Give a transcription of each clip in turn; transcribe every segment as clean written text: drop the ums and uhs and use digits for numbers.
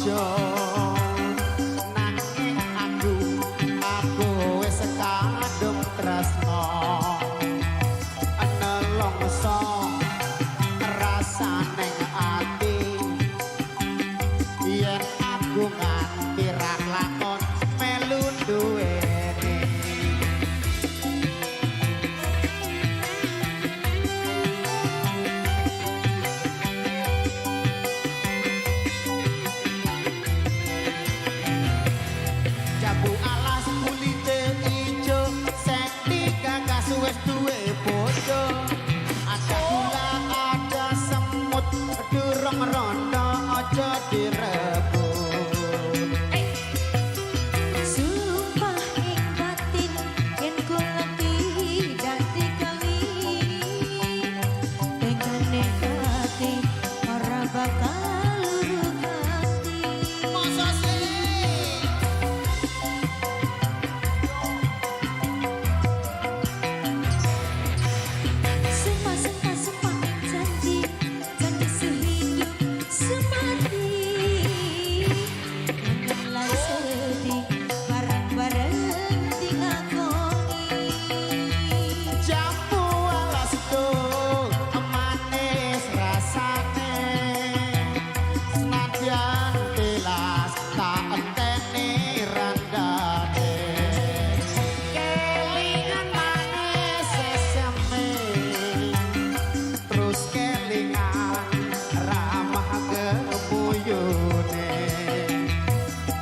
bojo nanging aku wis kadung tresno nelongso rasane ati yen aku nganti ra lakon melu duweni jambu alas kulite ijo senti gagas wis duwe bojo ada gula ada semut durung rondo aja direbut Sumpah ing batin yen ku ngerti dadi kali tengane hati ora bakal luruk hati masa sih Sumpah janji sehidup semati kangen lan sedih bareng-bareng dilakoni jambu alas tuh manis rasane senadyan tilas tak enteni randane kelingan manis sesame terus kelingan ramah kebuyune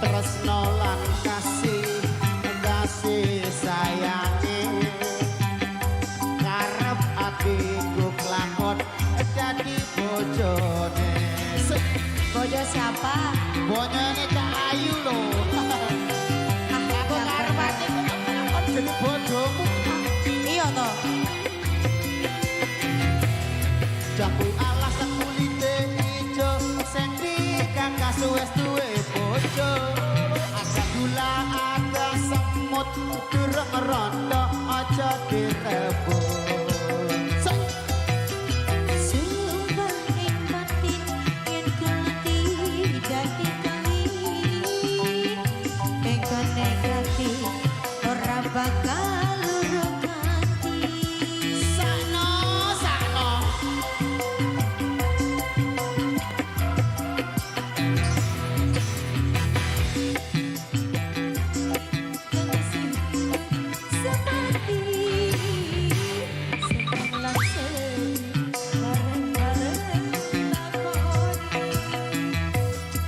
tresno lan kasih sayangi ngarep atiku kelakon dadi bojone bojo siapa? bojone Cak Ayu lho aku ngarep atiku kelakon dadi bojomu Iya toh jambu alas kulite ijo sing dikakas wis duwe bojo ada gula ada semut durung rondo aja direbut Sumpah ing batin yen ku ngerti dadi kali tengane hati ora bakal luruk hati sakno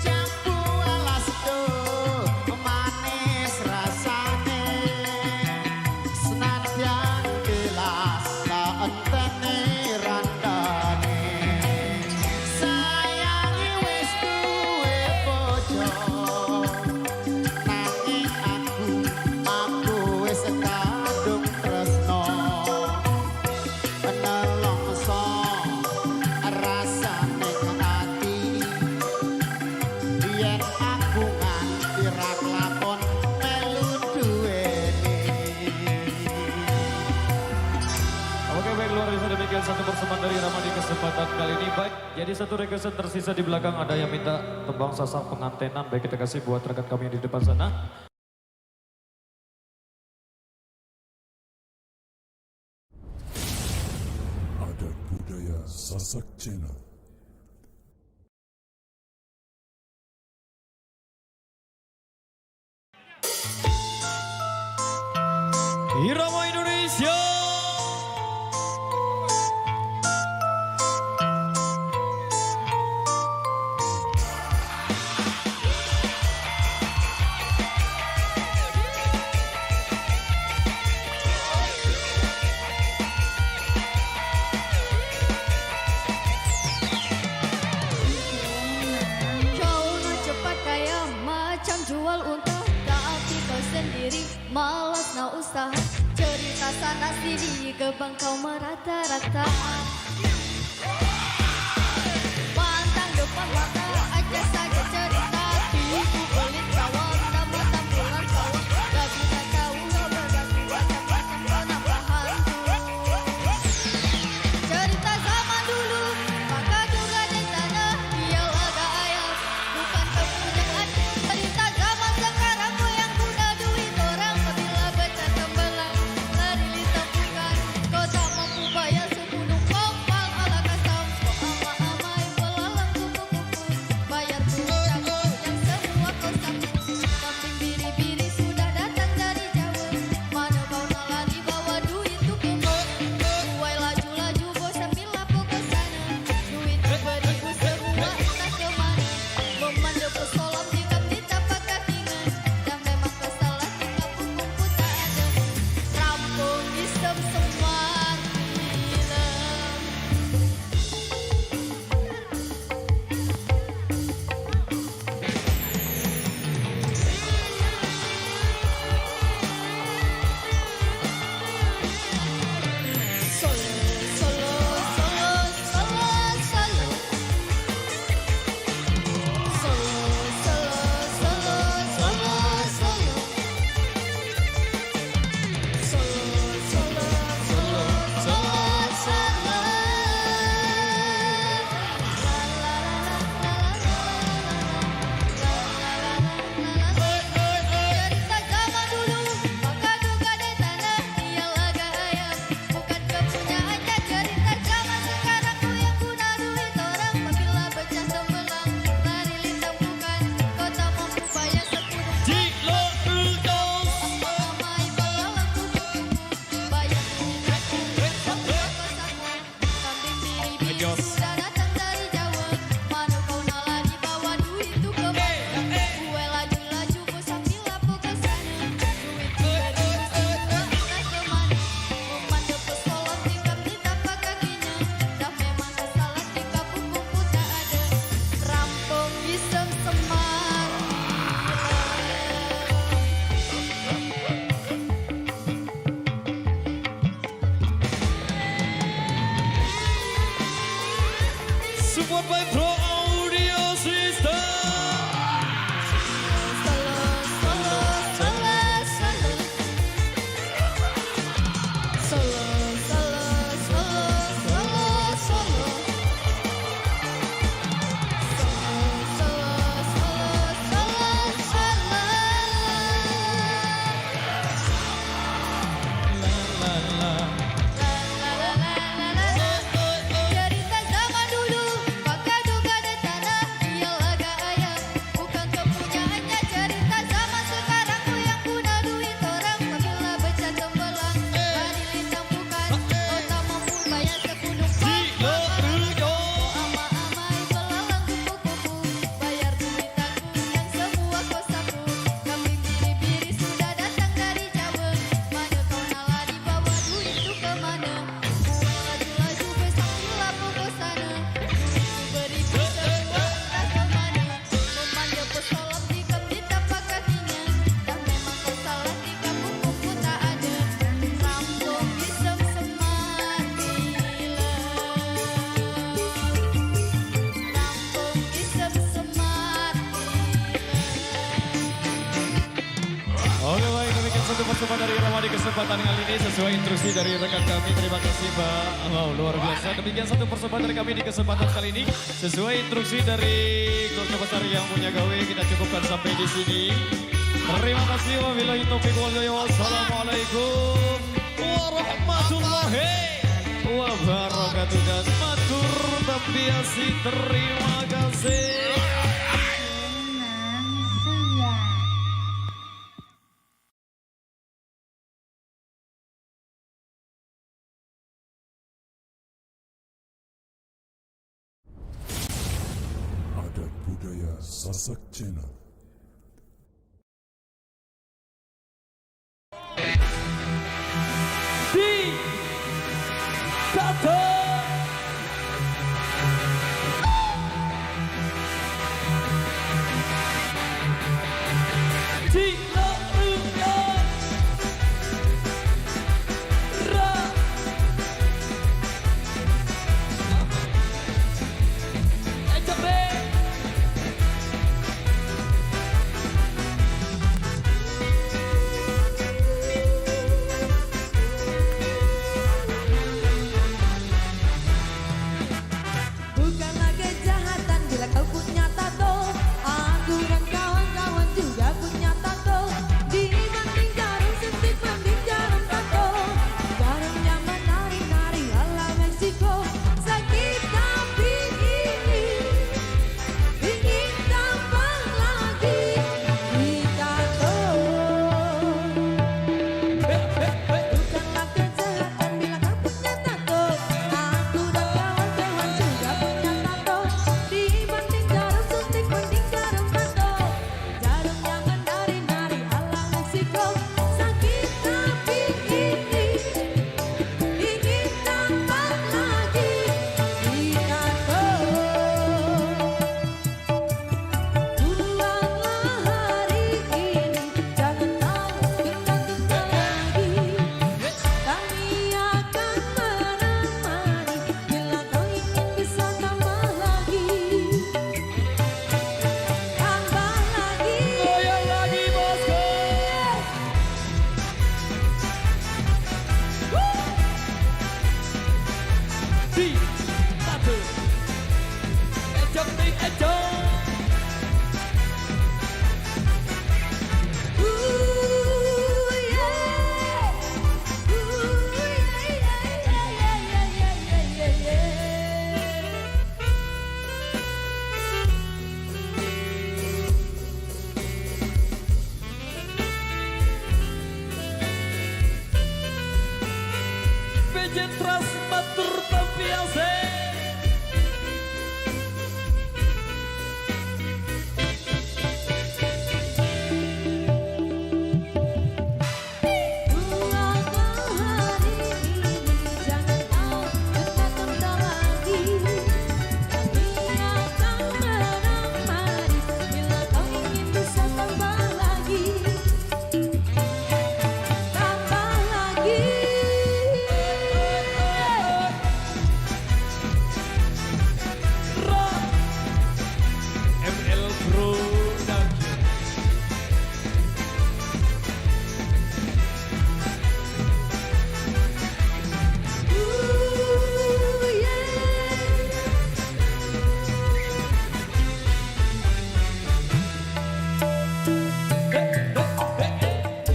jambu alas tuh manis rasane senadyan tilas tak enteni randane sayangi wis duwe bojo nanging aku wis kadung tresno nelongso rasane ati yen aku nganti ra kelakon melu duweni. Oke baik, luar biasa demikian satu persembahan dari Rama di kesempatan kali ini. Baik, jadi satu requestan tersisa di belakang ada yang minta tembang sasak pengantenan. Baik, kita kasih buat rekan kami yang di depan sana. Adat Budaya Sasak Channel. Irama Indonesia. jual unta, tapi kau sendiri malas nak usaha. Cerita sana sini gebang kau merata-rata. Pantang depan mata aja saja cerita, tipu pelit kawan, namun tampilan kau gak bisa kau berganti macam-macam kenapa hantu. Cerita zaman dulu, maka juga di sana dia agak ayam, bukan kamu yang satu persembahan dari Rama di kesempatan kali ini sesuai instruksi dari rekan kami. Terima kasih Pak. Wow, luar biasa. Demikian satu persembahan dari kami di kesempatan kali ini sesuai instruksi dari keluarga besar yang punya gawe. Kita cukupkan sampai di sini. Terima kasih. Wabillahi taufiq wal hidayah. Wassalamualaikum warahmatullahi wabarakatuh. Dan matur tabiasi. Terima kasih. Adat budaya Sasak Channel. Bukanlah kejahatan bila kau punya tato. Aku dan kawan-kawan juga punya tato. Dibanding jarum suntik mending jarum tato. Jarumnya menari-nari ala Meksiko. Sakit tapi ingin tambah lagi di tato. Bukanlah kejahatan bila kau punya tato. Aku dan kawan-kawan juga punya tato. Dibanding jarum suntik mending jarum tato. Jarumnya menari-nari ala Meksiko. Sakit tapi ingin tambah lagi di tato. Pulanglah hari ini, jangan kau tunda-tunda lagi. Kami akan menemani bila kau ingin bisa tambah lagi. Tambah lagi. Goyang lagi bosku. Di satu. Ejong ting ejong. Pejet ras matur tapiase. Pulanglah hari ini, jangan kau tunda-tunda lagi. Kami akan menemani bila kau ingin bisa tambah lagi. Tambah lagi. ML Production.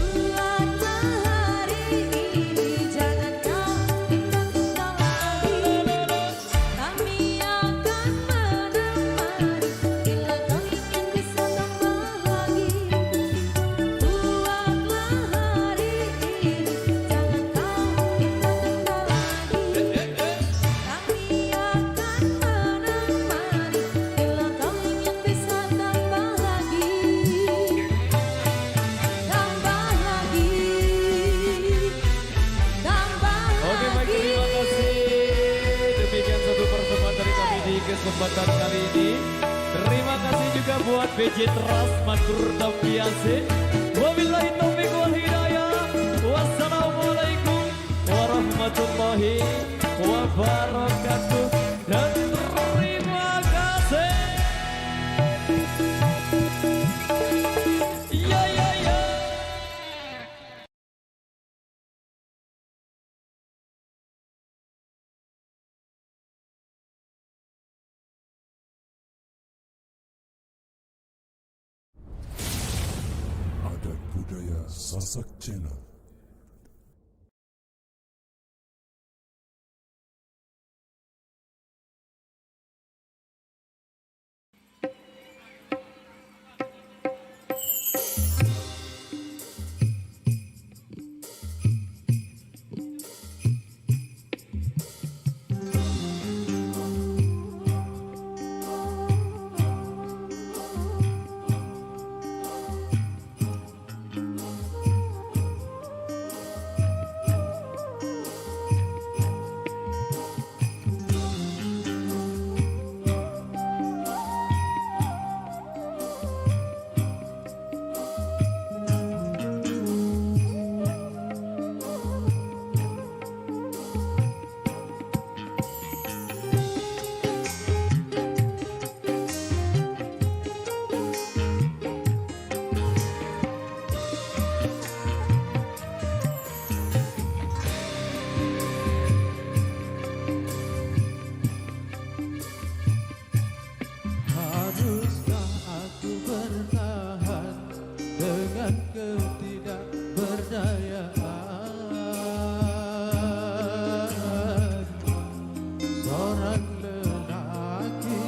Pulanglah hari ini, jangan kau tunda-tunda lagi. Kami akan menemani bila kau ingin bisa tambah lagi. Pulanglah hari ini, jangan kau tunda-tunda lagi. Kami akan menemani bila kau ingin bisa tambah lagi. Tambah lagi. Tambah Oke baik, terima kasih. Demikian satu persembahan dari kami di kesempatan kali ini. Terima kasih juga buat BJ Teras Matur Tapiase. Wabillahi taufiq wal hidayah. Wassalamualaikum warahmatullahi wabarakatuh. Dan budaya Sasak Channel. Haruskah aku bertahan dengan ketidakberdayaan seorang lelaki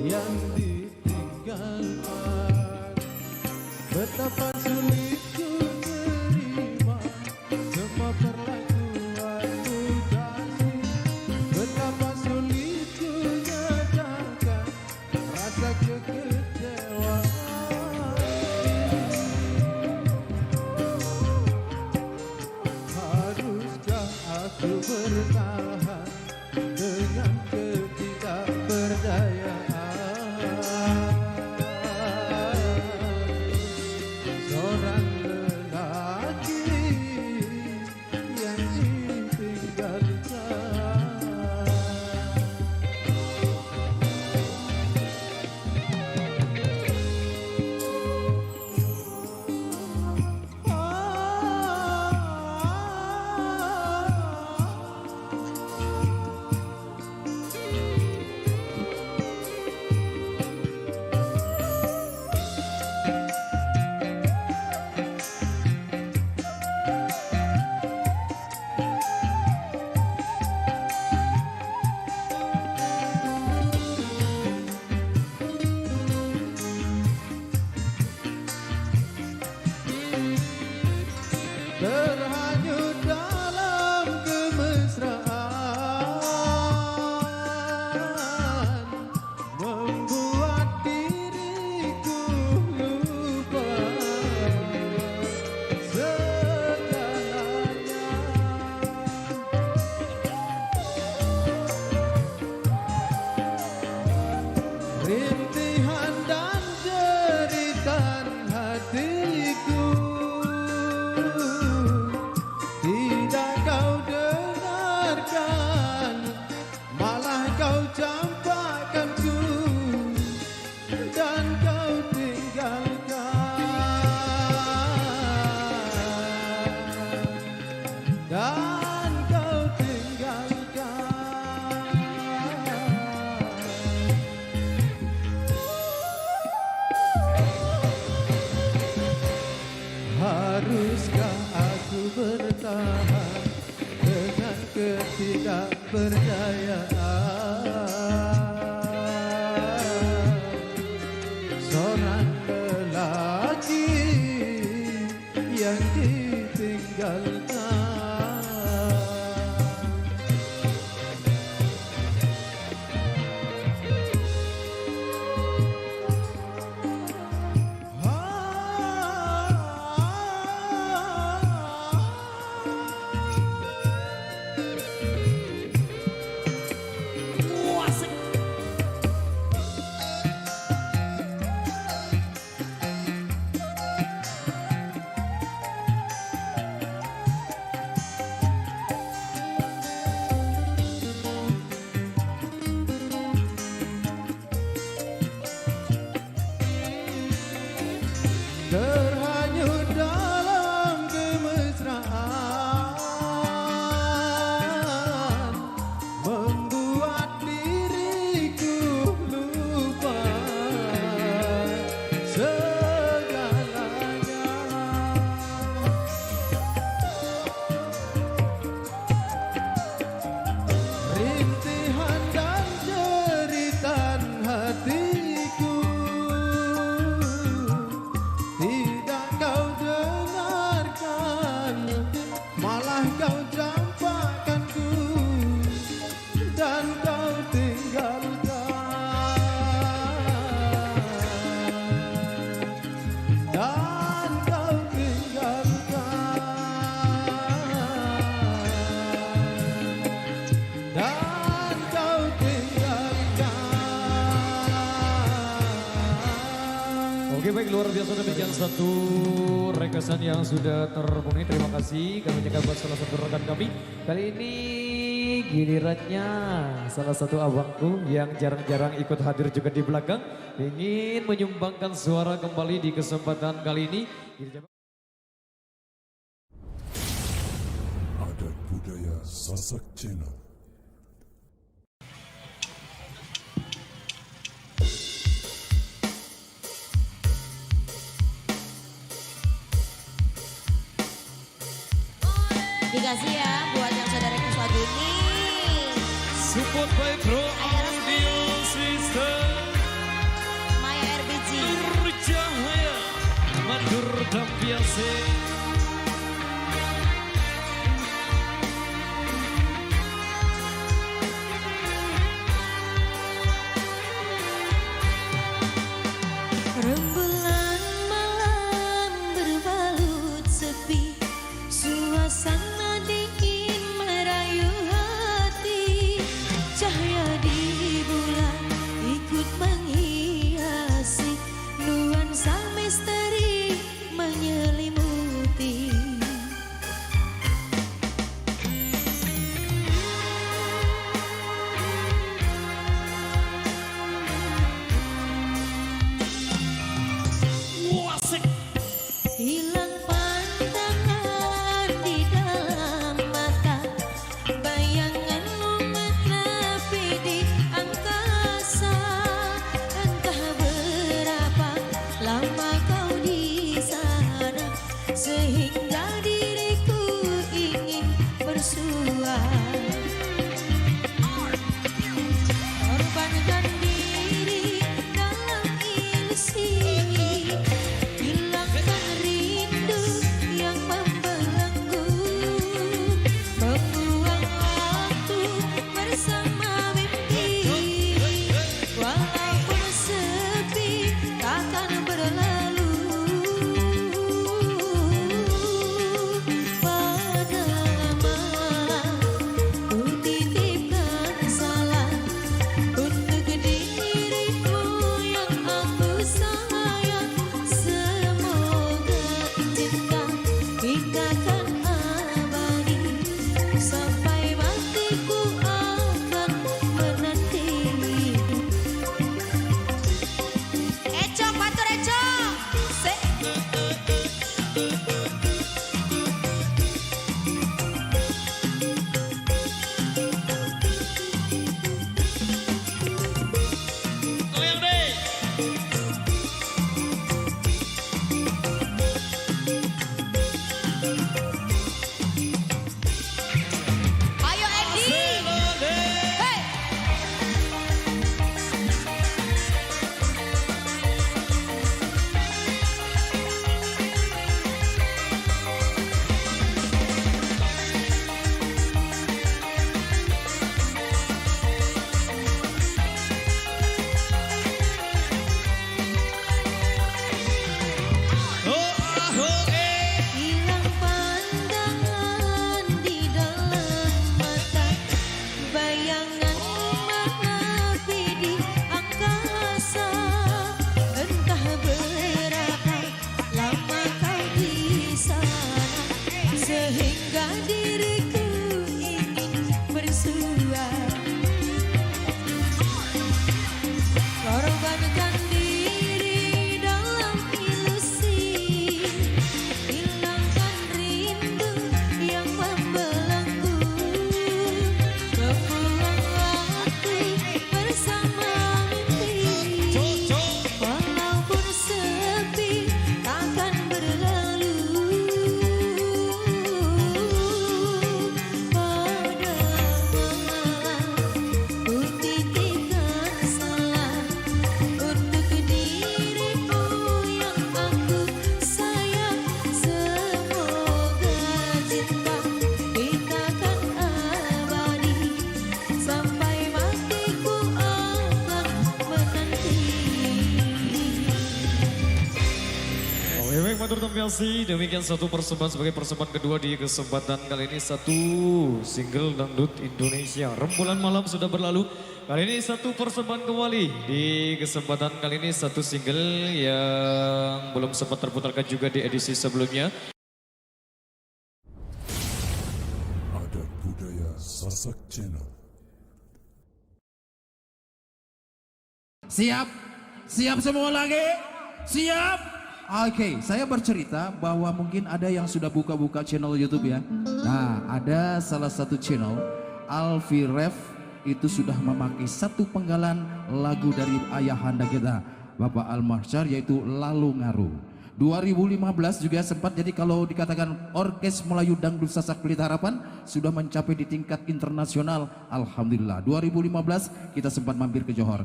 yang ditinggalkan? Betapa sulit ku terima semua perlakuanmu kasih. Betapa sulit ku nyadarkan rasa kekecewaan. Haruskah aku bertahan dengan ketidakberdayaan seorang lelaki yang ditinggalkan? Terhanyut dalam kemesraan, membuat diriku lupa segalanya. Rintihan dan jeritan hatiku tidak kau dengarkan, malah kau campakkanku dan kau tinggalkan, dan kau tinggalkan. Haruskah aku bertahan dengan ketidakberdayaan seorang lelaki yang ditinggalkan? Terhanyut dalam kemesraan, membuat diriku lupa segalanya. Oke baik, luar biasa demikian satu rekesan yang sudah terpenuhi. Terima kasih kami ucapkan buat salah satu rekan kami. Kali ini gilirannya salah satu abangku yang jarang-jarang ikut hadir juga di belakang. Ingin menyumbangkan suara kembali di kesempatan kali ini. Adat budaya Sasak Channel. Dikasih ya buat yang saudara Kus lagu ini. Support by Pro Audio System. Maya RBG. Bercahaya Matur Dampiase. Rembulan malam berbalut sepi, suasana dingin merayu hati. Cahaya di bulan ikut menghiasi, nuansa misteri menyelimuti. Hilang pandangan di dalam mata, bayanganmu menepi di angkasa. Entah berapa lama kau di sana, sehingga diriku ingin bersua. Korbankan diri dalam ilusi, hilangkan rindu yang membelenggu, membuang waktu bersama mimpi. Walaupun sepi takkan berlalu, pada malam ku titipkan salam untuk dirimu yang aku sayang. Semoga cinta kita kan abadi, sampai matiku akan menanti. Eco, batur Eco. Ayo Edi. Hey. turut kasih, demikian satu persembahan sebagai persembahan kedua di kesempatan kali ini, satu single dangdut Indonesia. Rembulan malam sudah berlalu, kali ini satu persembahan kembali di kesempatan kali ini, satu single yang belum sempat terputarkan juga di edisi sebelumnya. Adat Budaya Sasak Channel. Siap? Siap semua lagi? Siap? Oke, saya bercerita bahwa mungkin ada yang sudah buka-buka channel YouTube ya. Nah, ada salah satu channel, Alfi Ref, itu sudah memakai satu penggalan lagu dari ayahanda kita, Bapak Almarsyar, yaitu Lalu Ngaru. 2015 juga sempat, jadi kalau dikatakan Orkes Melayu Dangdut Sasak Pelita Harapan sudah mencapai di tingkat internasional. Alhamdulillah, 2015 kita sempat mampir ke Johor.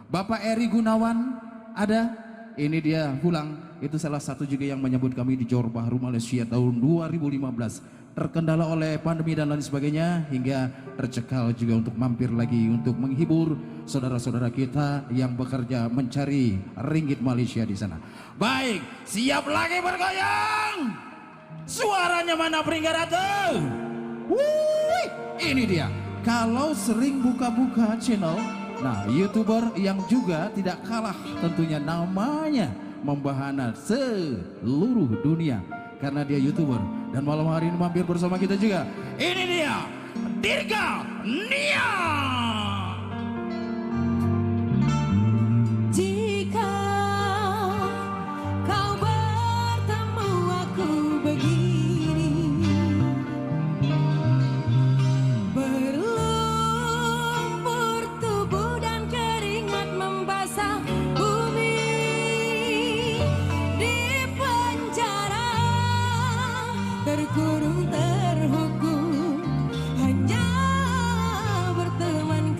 Bapak Eri Gunawan ada, ini dia pulang. Itu salah satu juga yang menyambut kami di Johor Bahru, Malaysia tahun 2015. Terkendala oleh pandemi dan lain sebagainya hingga tercekal juga untuk mampir lagi untuk menghibur saudara-saudara kita yang bekerja mencari ringgit Malaysia di sana. Baik, siap lagi bergoyang? Suaranya mana Pringga Ratu? Wuih, ini dia. Kalau sering buka-buka channel, nah, YouTuber yang juga tidak kalah tentunya namanya membahana seluruh dunia karena dia YouTuber, dan malam hari ini mampir bersama kita juga. Ini dia Dirga Nia. Jika kau bertemu aku begini, berlumpur tubuh dan keringat membasah bumi, di penjara terkurung terhukum, hanya berteman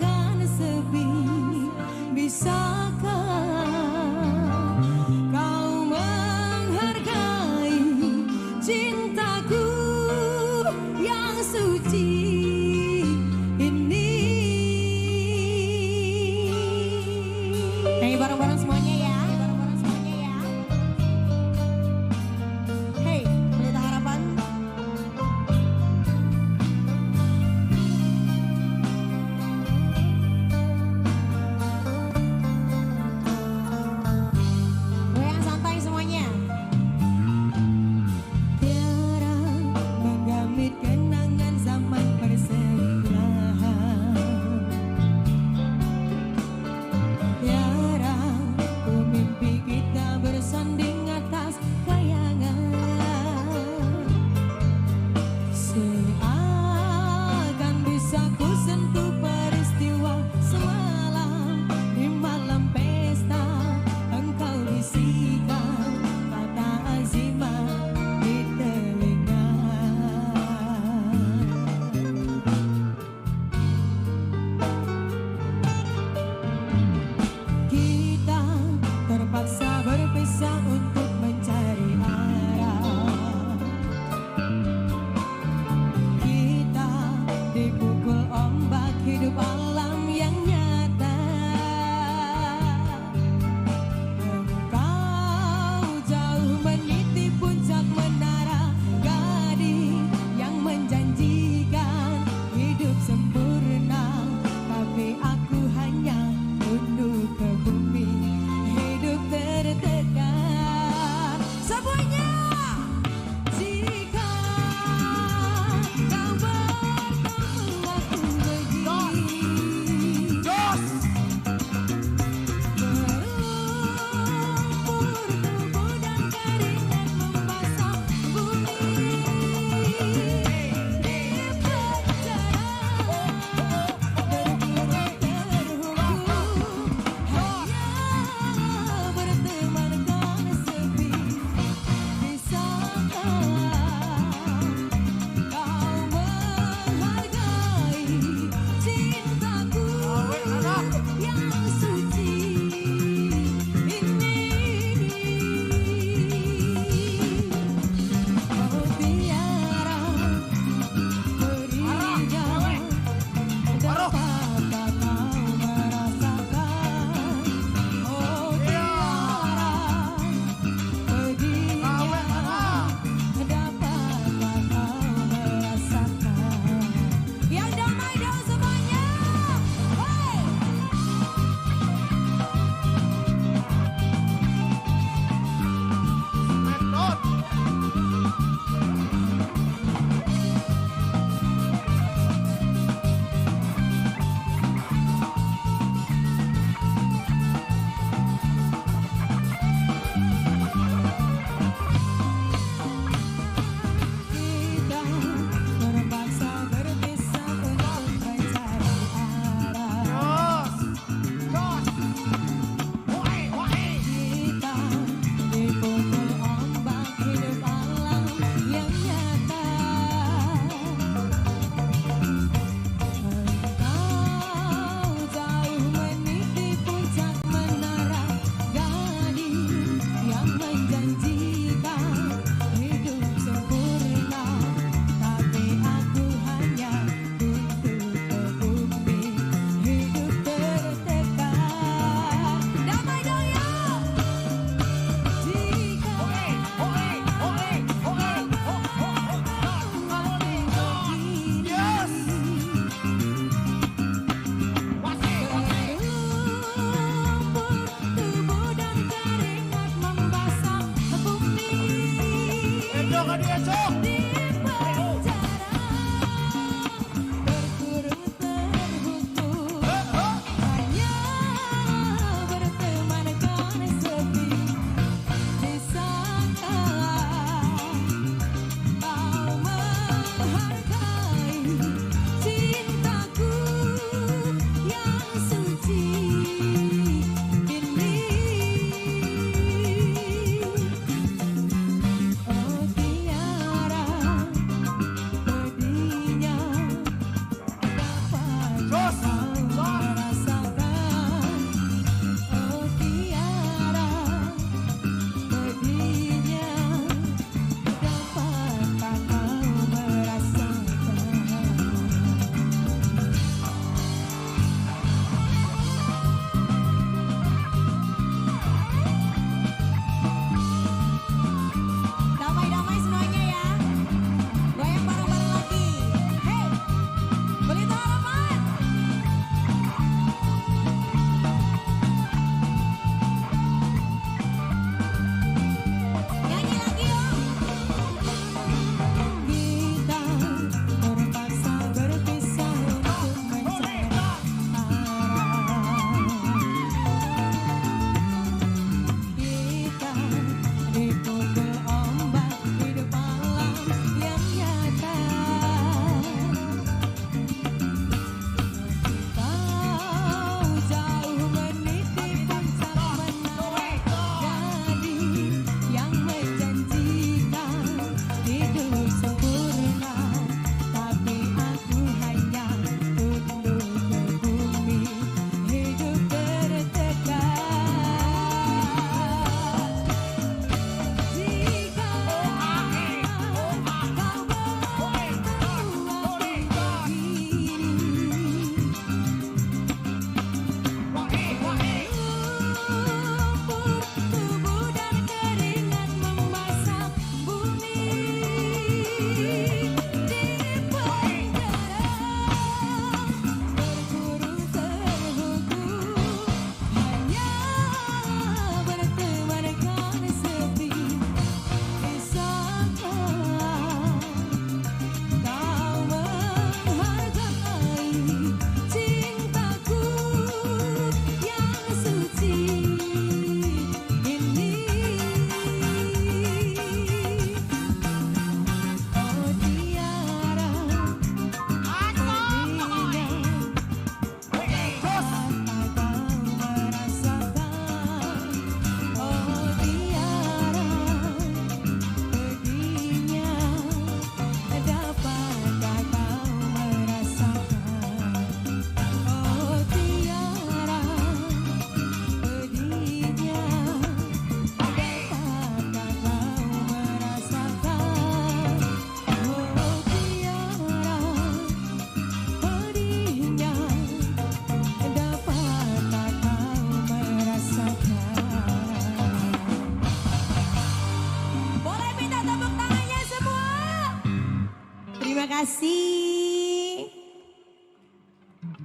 kasih.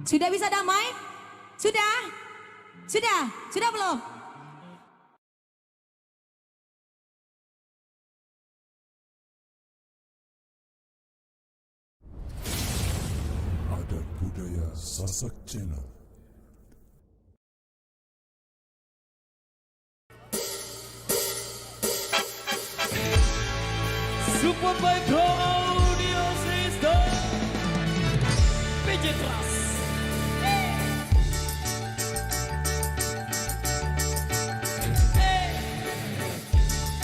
Sudah bisa damai? Sudah? Sudah? Sudah belum? Adat Budaya Sasak Channel. Support by Pro Audio System. PJ Trust.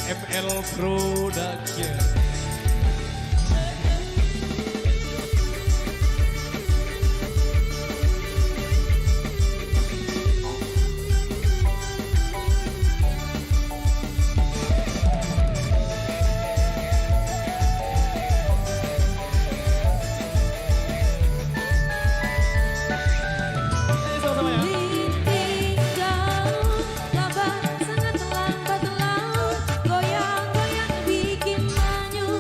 ML Production. Sama-sama ya. Ditinggal lambat, sangat lambat laut. Goyang-goyang bikin manyun.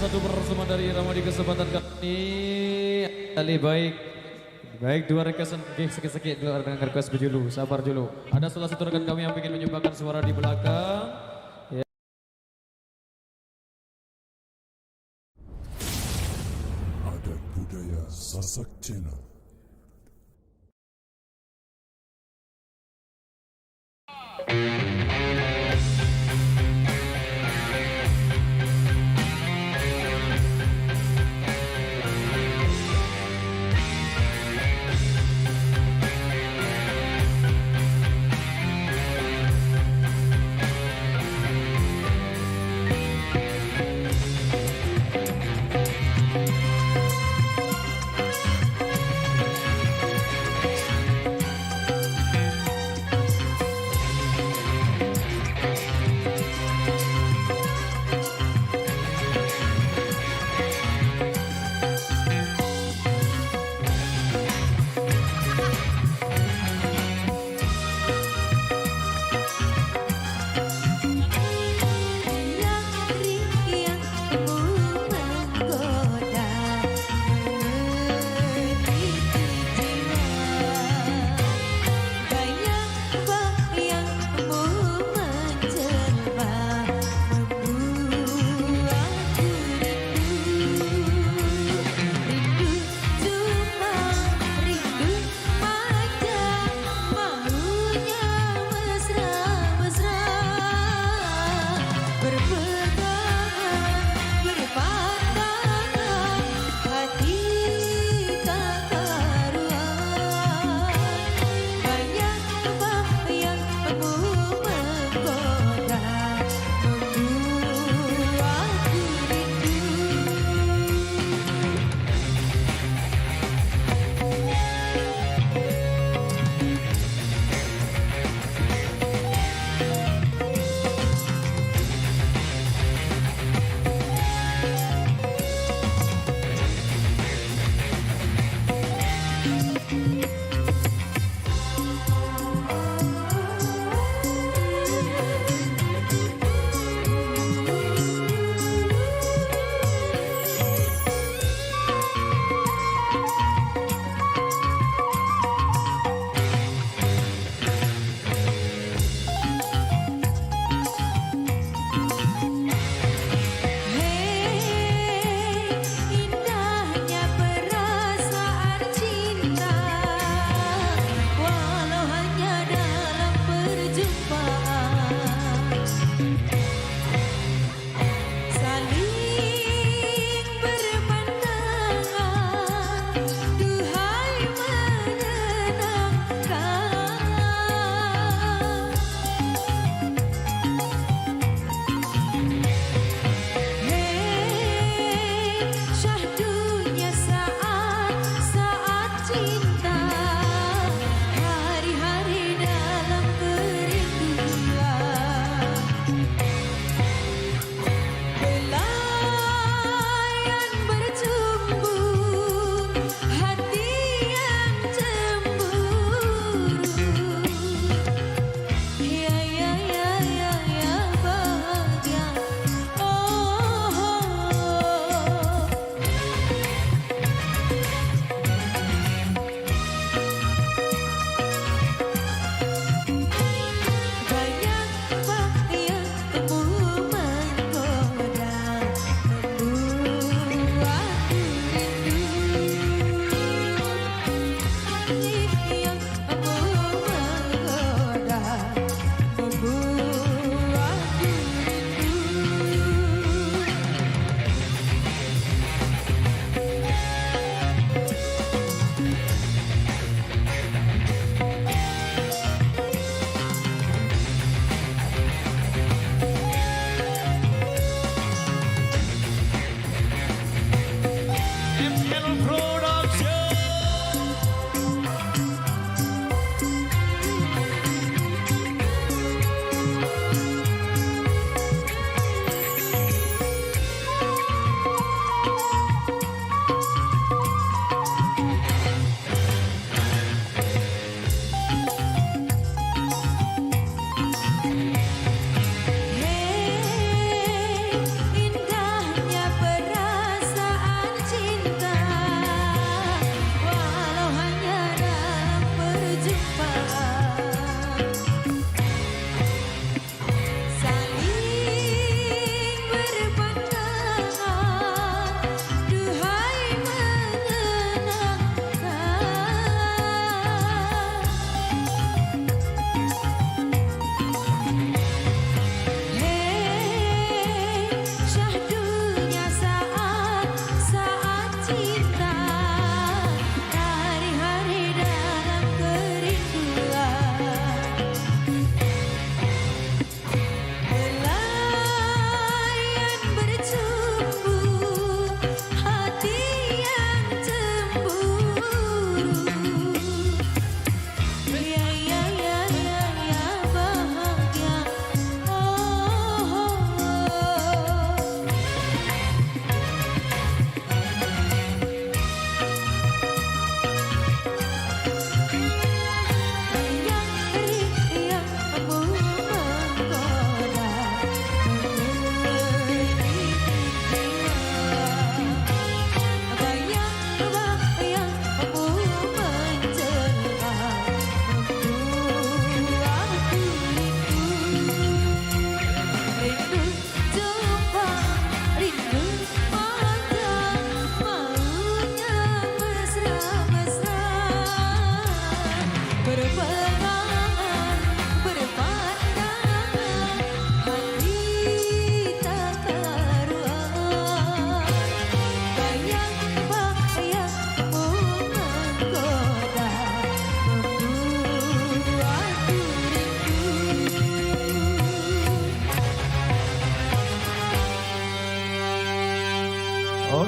satu persembahan dari Irama di kesempatan kali ini. Kali baik. Baik, dua requestan. Oke, sakit-sakit dua dengan request berjulu. Sabar dulu. Ada salah satu rekan kami yang ingin menyumbangkan suara di belakang. Ya. Adat budaya Sasak Channel.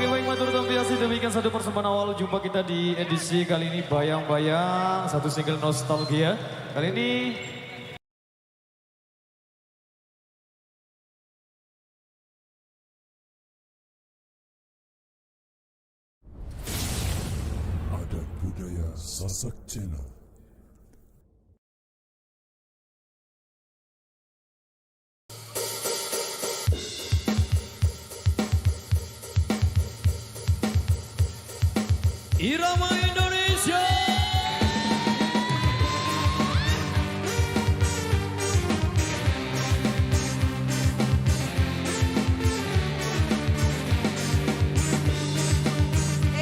Oke baik matur tampiasi demikian satu persembahan awal jumpa kita di edisi kali ini Bayang-Bayang, satu single nostalgia. Kali ini Adat Budaya Sasak Channel. Irama Indonesia.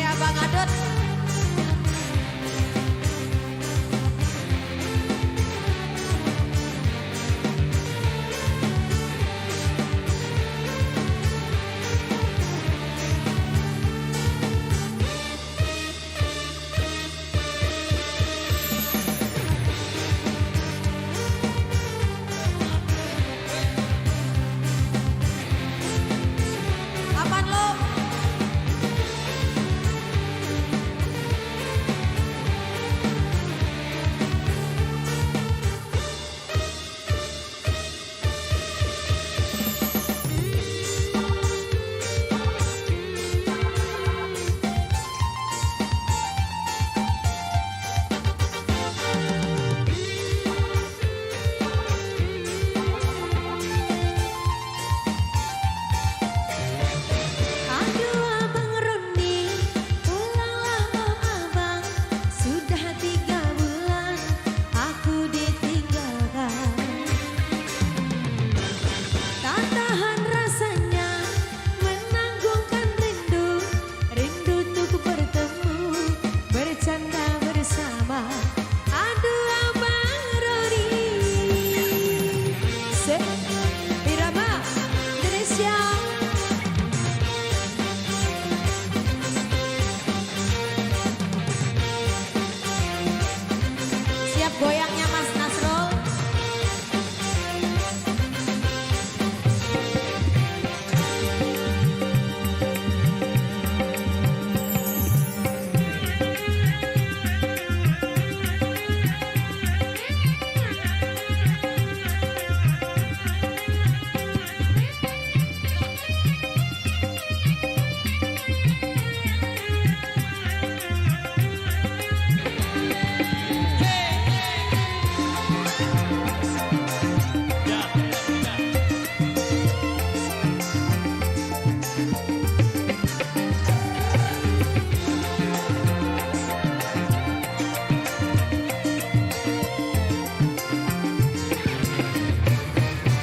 Abang Adot. Kapan lo? Aduh Abang Roni, pulanglah Abang. Sudah 3 bulan aku ditinggalkan. Tak tahan rasanya menanggungkan rindu. Rindu untuk bertemu, bercanda bersama. Aduh Abang Roni. Irama Indonesia. Siap goyangnya Mas Nasrul.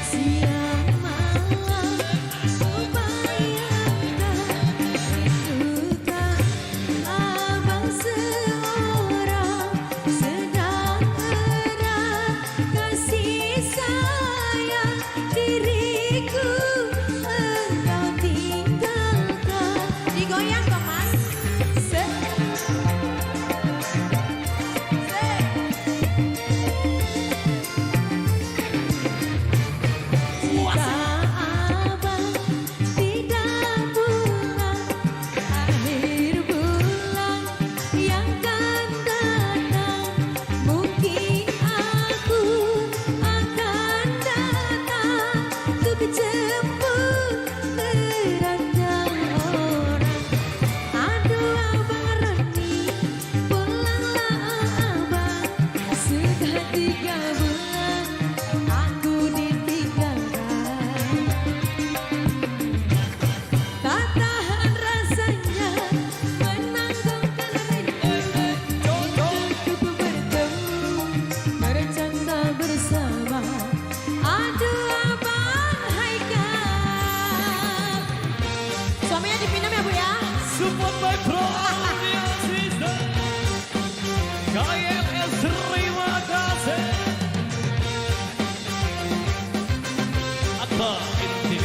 Siang malam kubayangkan rindukan Abang seorang, sedang erat kasih sayang diriku engkau tinggalkan. Digoyang dong Mas. Jika Abang tidak pulang akhir bulan yang akan datang, mungkin aku akan datang untuk jemput beranjak orang. Aduh Abang Roni, pulanglah Abang. Sudah 3 bulan aku ditinggalkan. Tak tahan rasanya menanggungkan rindu. Untuk bertemu, bercanda bersama. Aduh Abang Haikal. Suaminya dipinum ya Bu ya. Support by Pro Audio System. KMS terima kasih. Atta TV.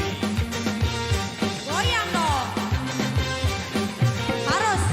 Goyang dong. Harus.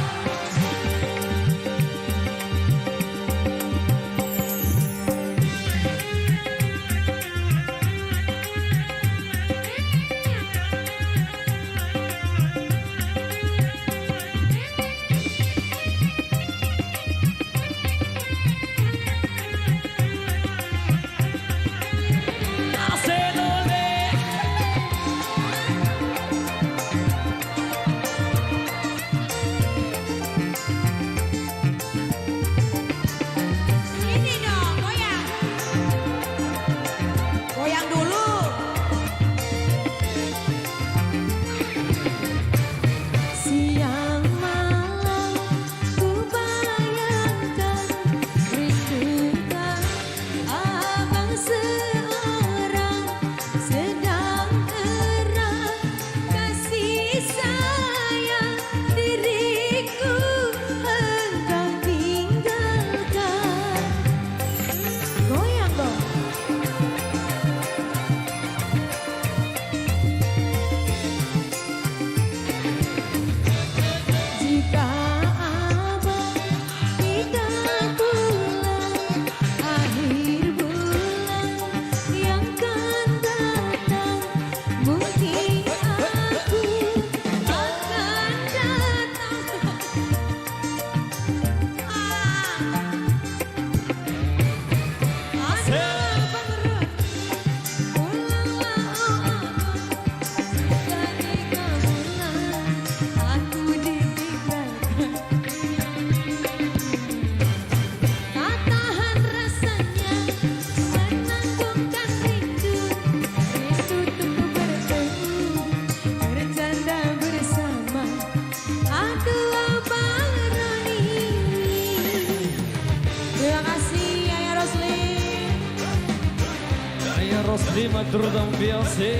terutama biasa.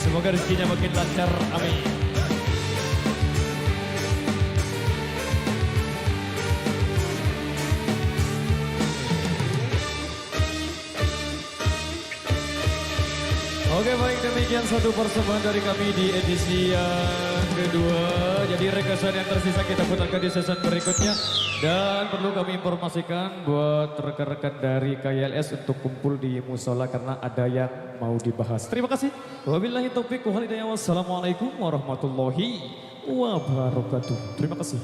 Semoga rezekinya makin lancar, amin. Oke, baik, demikian satu persembahan dari kami di edisi yang kedua. Jadi rekasan yang tersisa kita putarkan di season berikutnya. Dan perlu kami informasikan buat rekan-rekan dari KYLS untuk kumpul di musola karena ada yang mau dibahas. Terima kasih. Wabillahi taufiq wal hidayah. Wassalamualaikum warahmatullahi wabarakatuh. Terima kasih.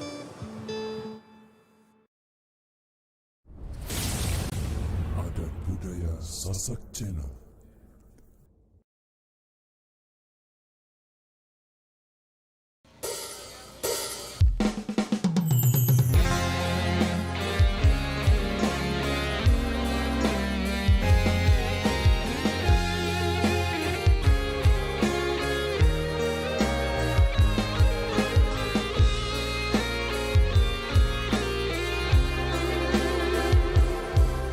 Adat Budaya Sasak Channel.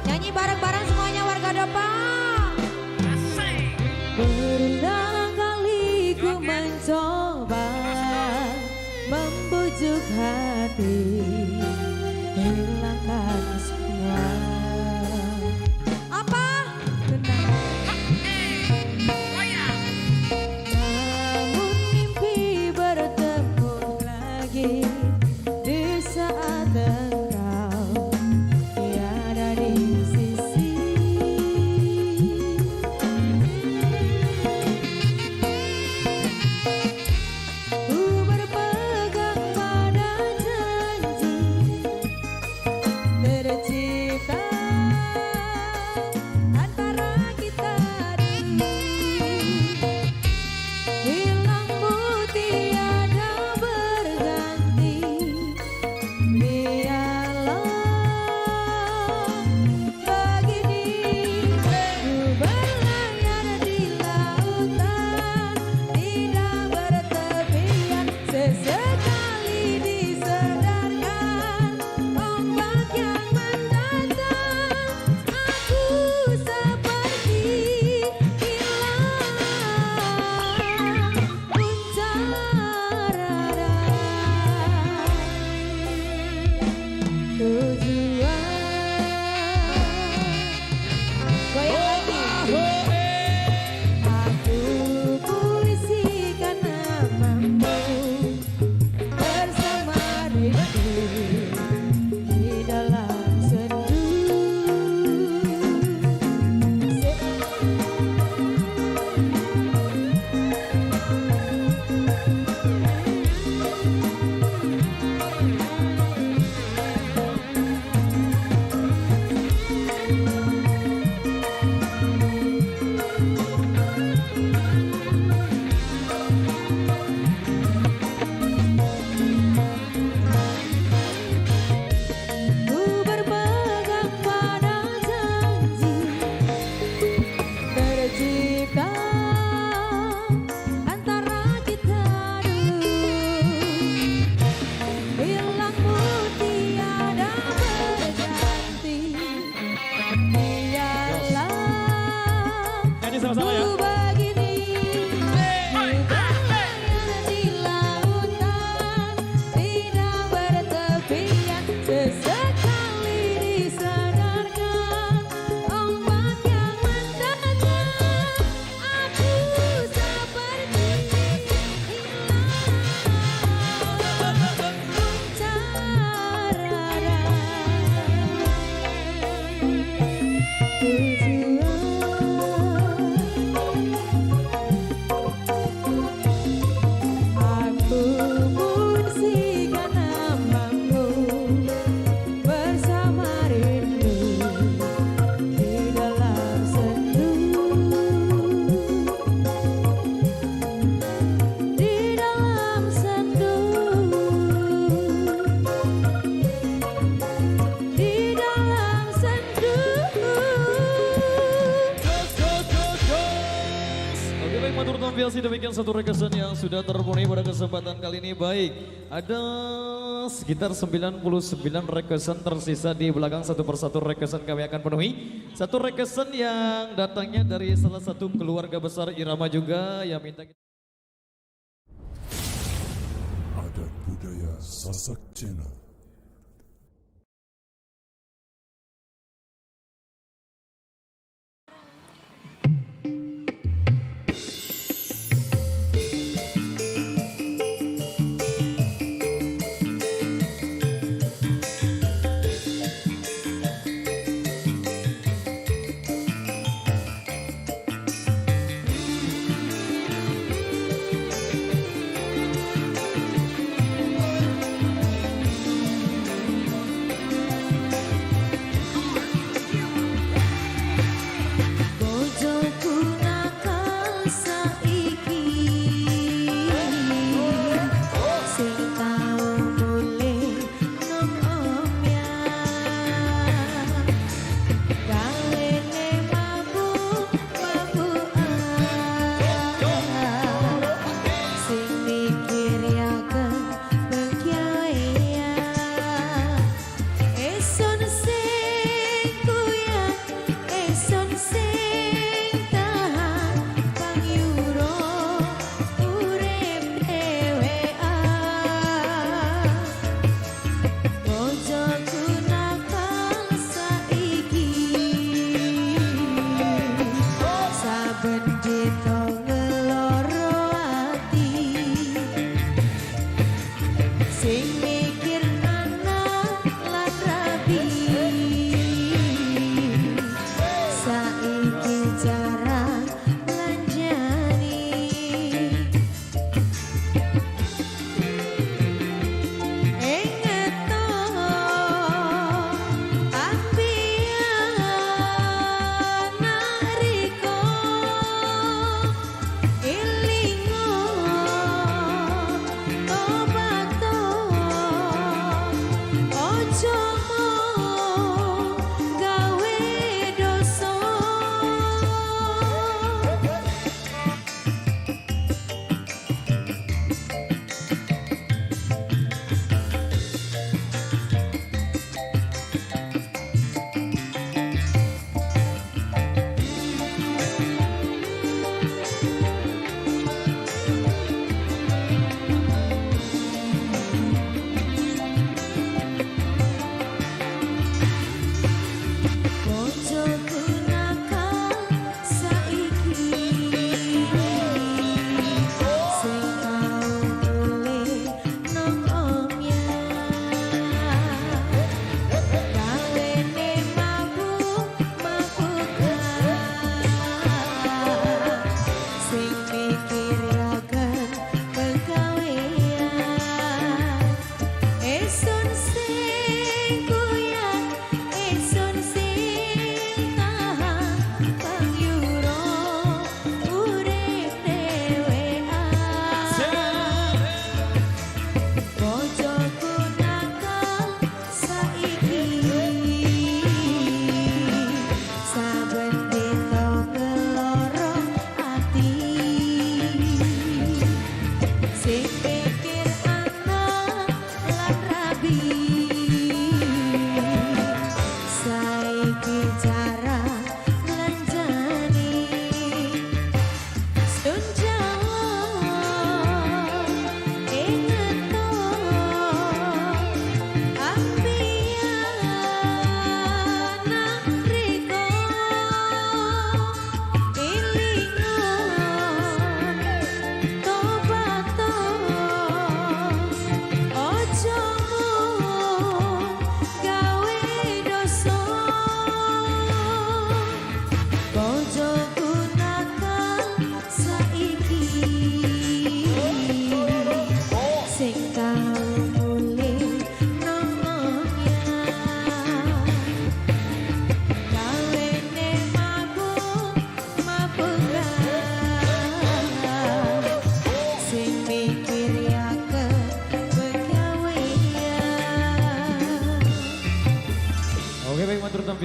Nyanyi bareng-bareng semuanya warga Depok. Berulang kali ku mencoba membujuk hati, hilangkan semua. Apa? Namun mimpi bertemu lagi di saat engkau tiada di sisi. Ku berpegang pada janji tercipta antara kita dulu. Hilangmu tiada berganti, biarlah begini ku berlayar di lautan tidak bertepian. Sesekali disadarkan ombak yang mendatang, aku seperti hilang puncak rara. Tujuan goyang lagi. Aku puisikan namamu bersama rindu di dalam sendu. Ku berpegang pada janji tercipta antara kita dulu. Hilangmu tiada berganti, biarlah Nyanyi sama-sama ya. ku begini berlayar di lautan tidak bertepian. Sesekali disadarkan ombak yang mendatang, aku seperti hilang puncak rara. Tujuan baik matur tampiasi demikian satu rekesan yang sudah terpenuhi pada kesempatan kali ini. Baik, ada sekitar 99 rekesan tersisa di belakang, satu persatu rekesan kami akan penuhi. Satu rekesan yang datangnya dari salah satu keluarga besar Irama juga yang minta kita. Adat Budaya Sasak Channel.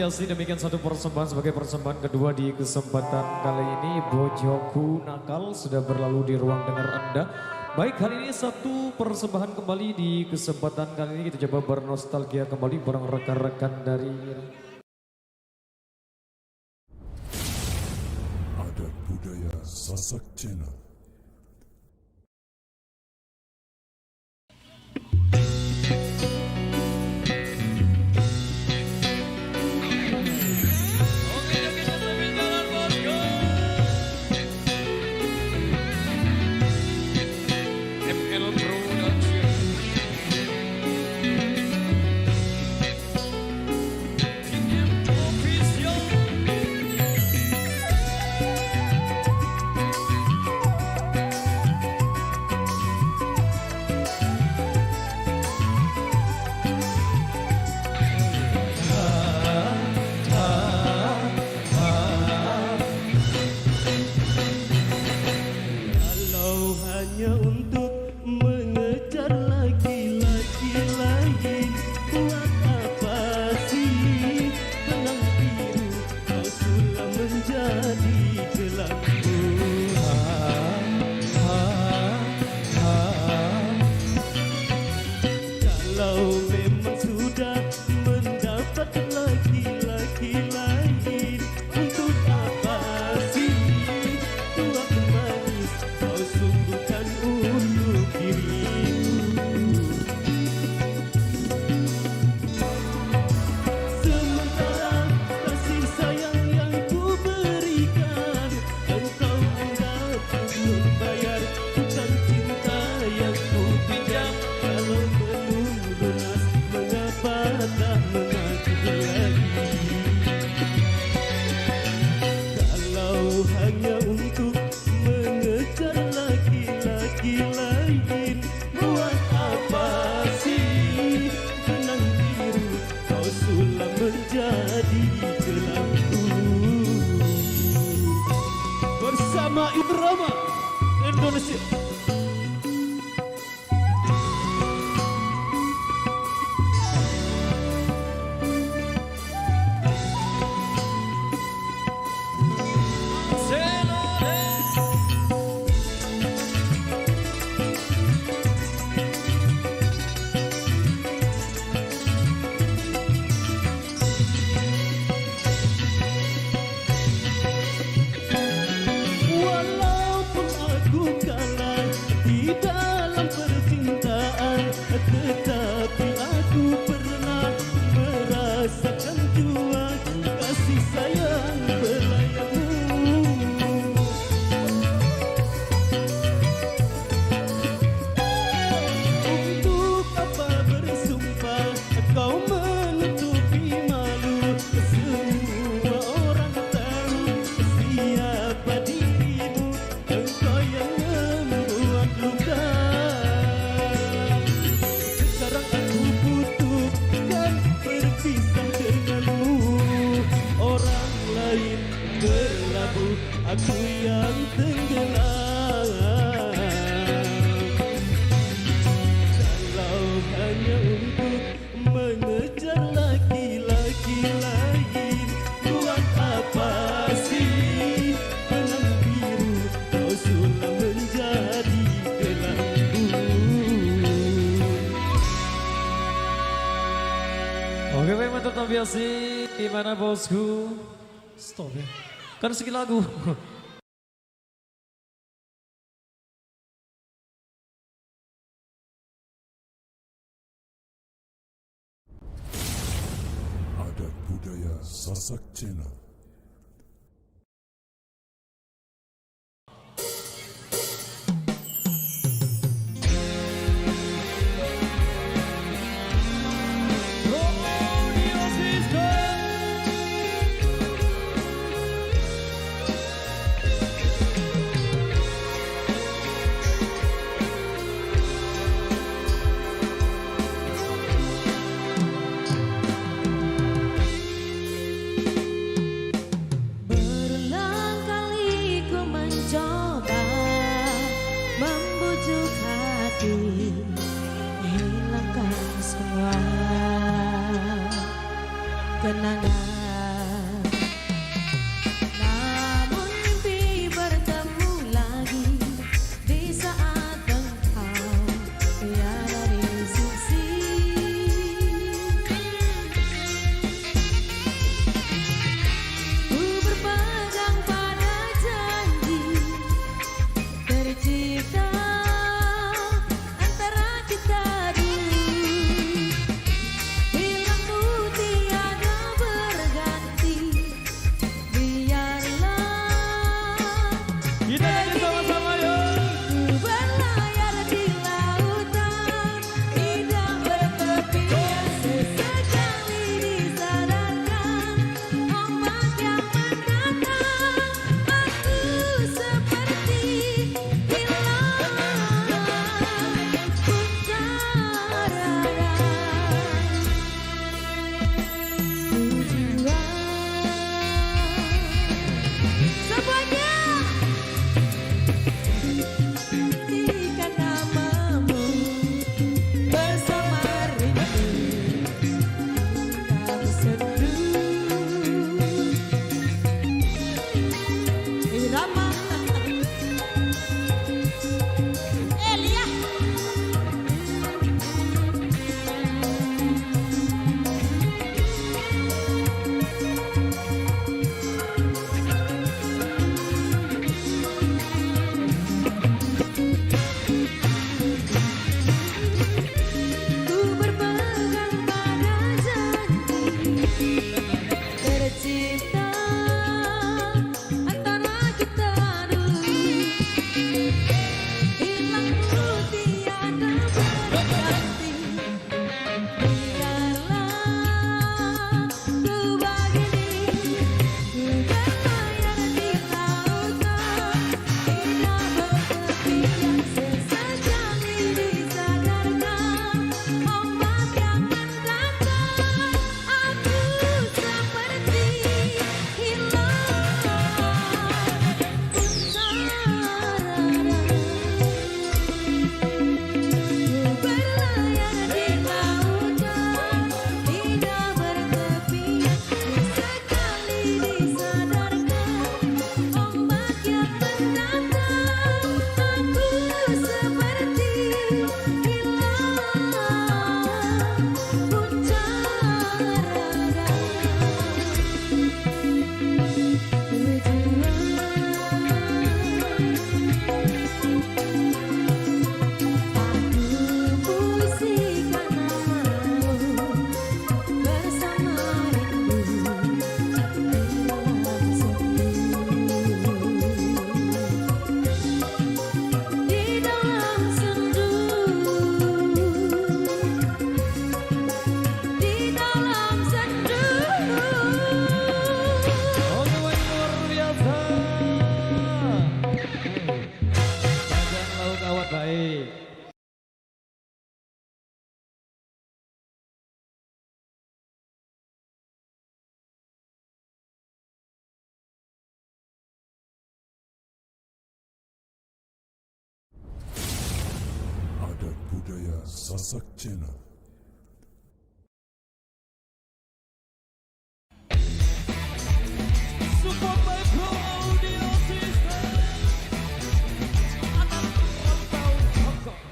Tabiasi, demikian satu persembahan sebagai persembahan kedua di kesempatan kali ini. Bojoku Nakal sudah berlalu di ruang dengar Anda. Baik, kali ini satu persembahan kembali di kesempatan kali ini. Kita coba bernostalgia kembali bareng rekan-rekan dari Adat budaya Sasak Channel. Bersama Irama Indonesia. Walaupun aku kalah di dalam percintaan, tetapi aku pernah merasakan jua kasih sayang belayanmu. Untuk apa bersumpah kau menutupi malu? Semua orang tahu siapa dirimu, engkau yang membuat luka. Sekarang aku putuskan berpisah denganmu. Orang lain berlabuh, aku yang tenggelam. Kalau hanya untuk mengejar laki-laki lain, buat apa sih benang biru kau sulam menjadi gelapku. Oke, baik, mantap Tabiasi. Gimana bosku? Stop ya. Kan segi lagu. Adat budaya Sasak Channel. Sasak Channel. Support my bro audio system. Anak rantau Hongkong.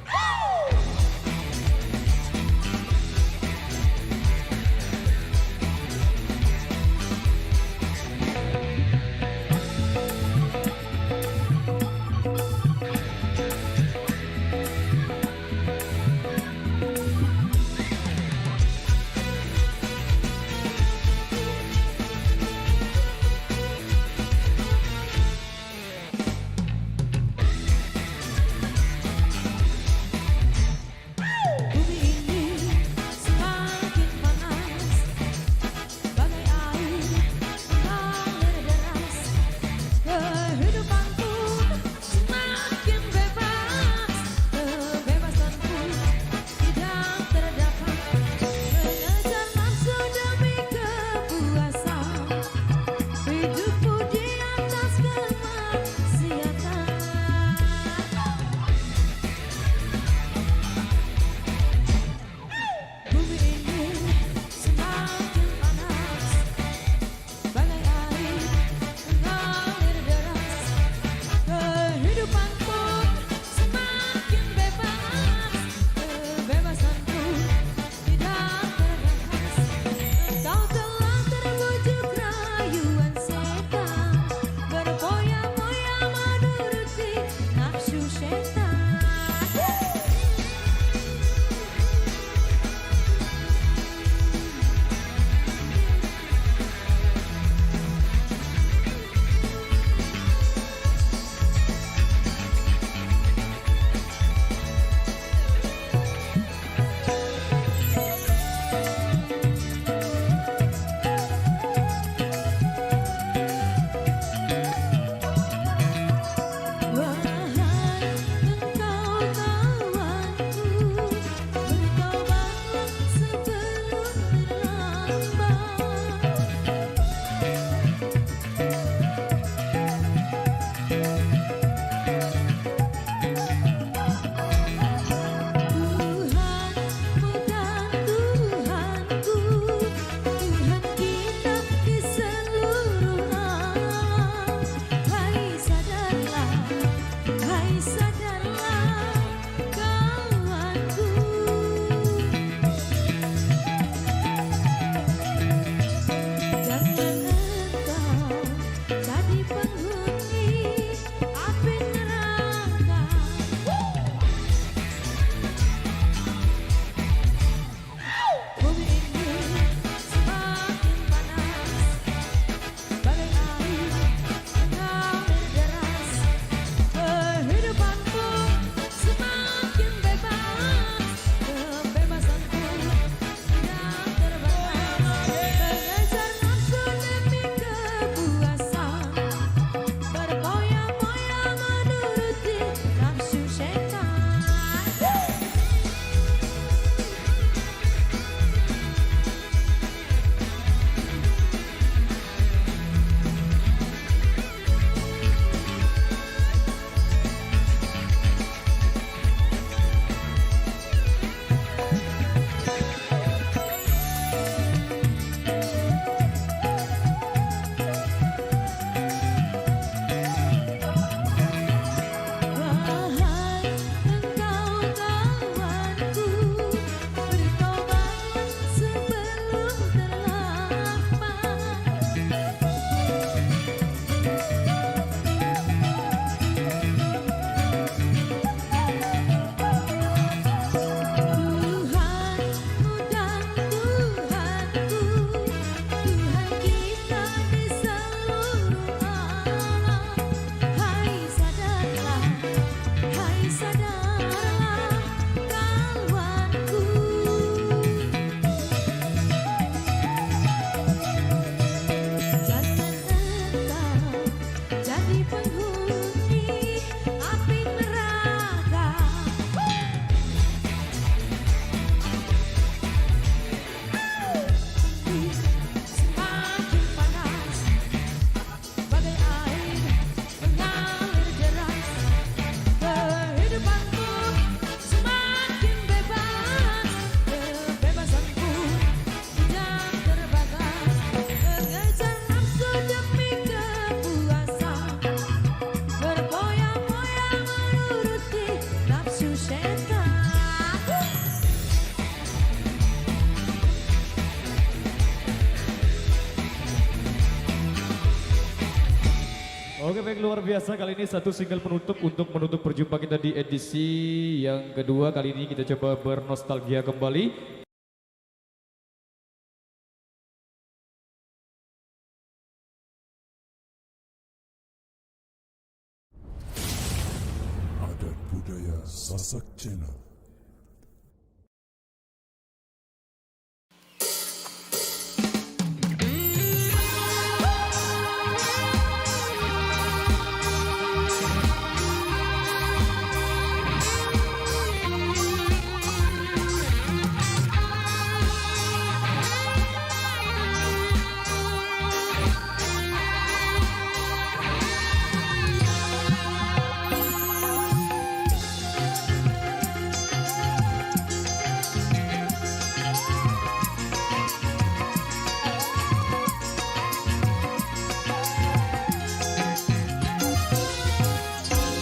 luar biasa kali ini satu single penutup untuk menutup perjumpaan kita di edisi yang kedua. Kali ini kita coba bernostalgia kembali. Adat budaya Sasak Channel.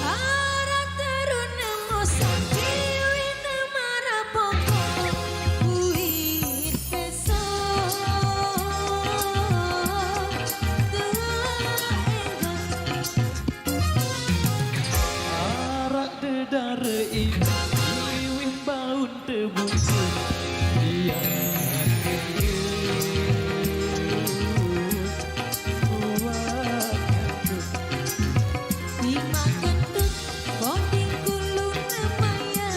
Arah terun emosan dewi nemara pokok uin besok Arak dedare ini Iwin baun tebungku Dia lima kentut bonding kulung namanya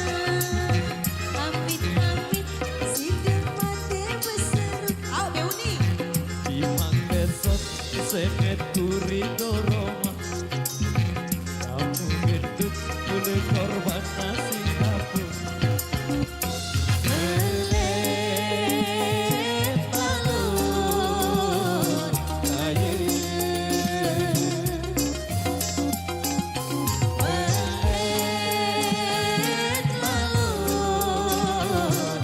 amit-amit si mati beserut au beuni Imang besok Semet kuri doroma Kamu gendut Boleh korban nasi kapur melep balon Kayu melep balon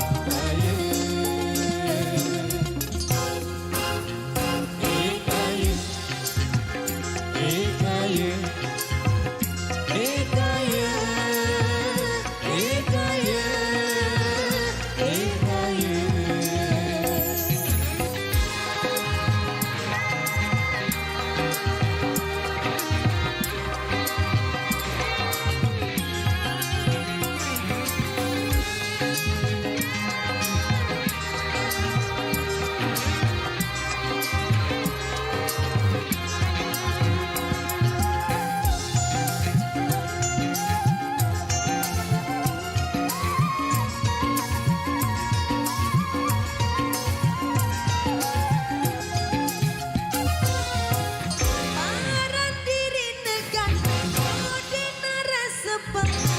Paran diri negan Kode narasa buka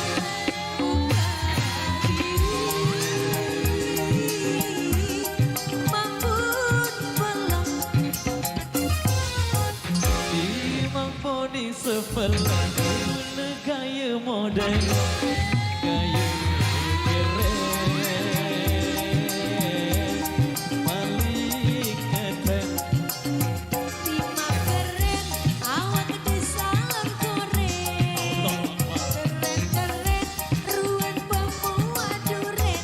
diri Mampun pelang Imang poni sebelah Guna gaya modern Gaya keren Paling keren Lima keren Awak di salam koreng Keren-keren Ruan pemua duren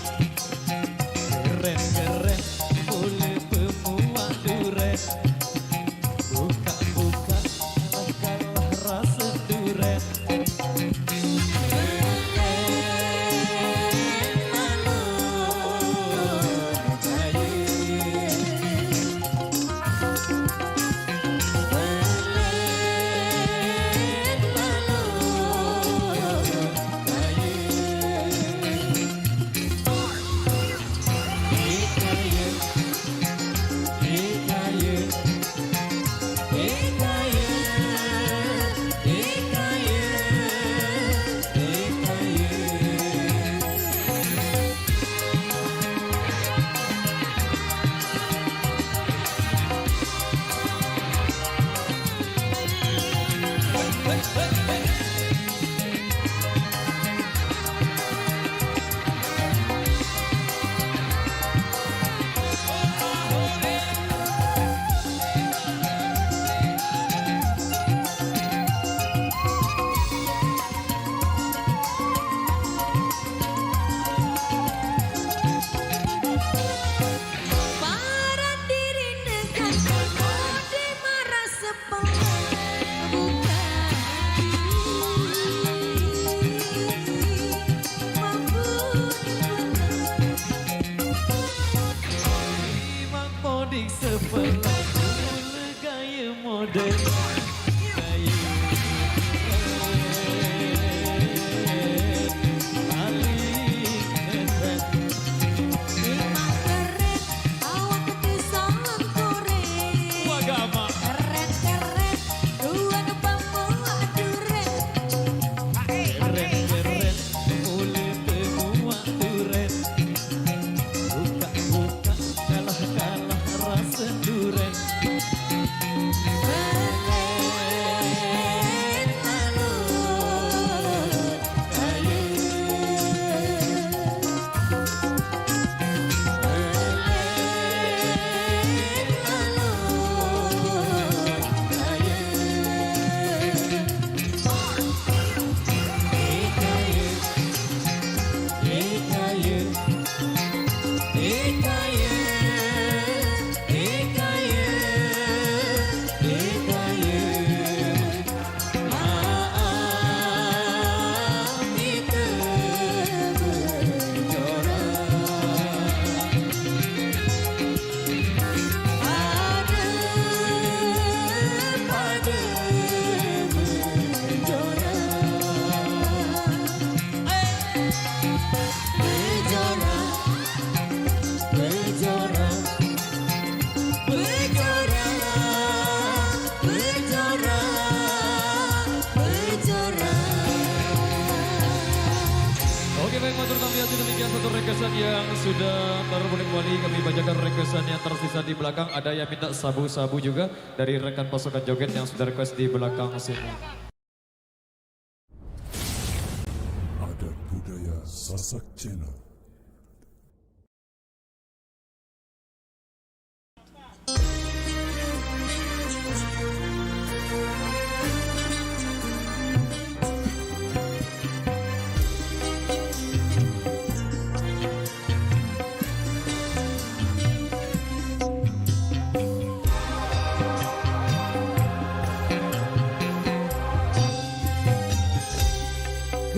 Keren-keren Boleh pemuat duren Buka-buka Kalah rasa duren Keren baik matur tambiasi demikian satu requestan yang sudah terboleh kembali kami bacakan requestan yang tersisa di belakang. Ada yang minta sabu-sabu juga dari rekan pasukan joget yang sudah request di belakang sini. Adat Budaya Sasak Channel.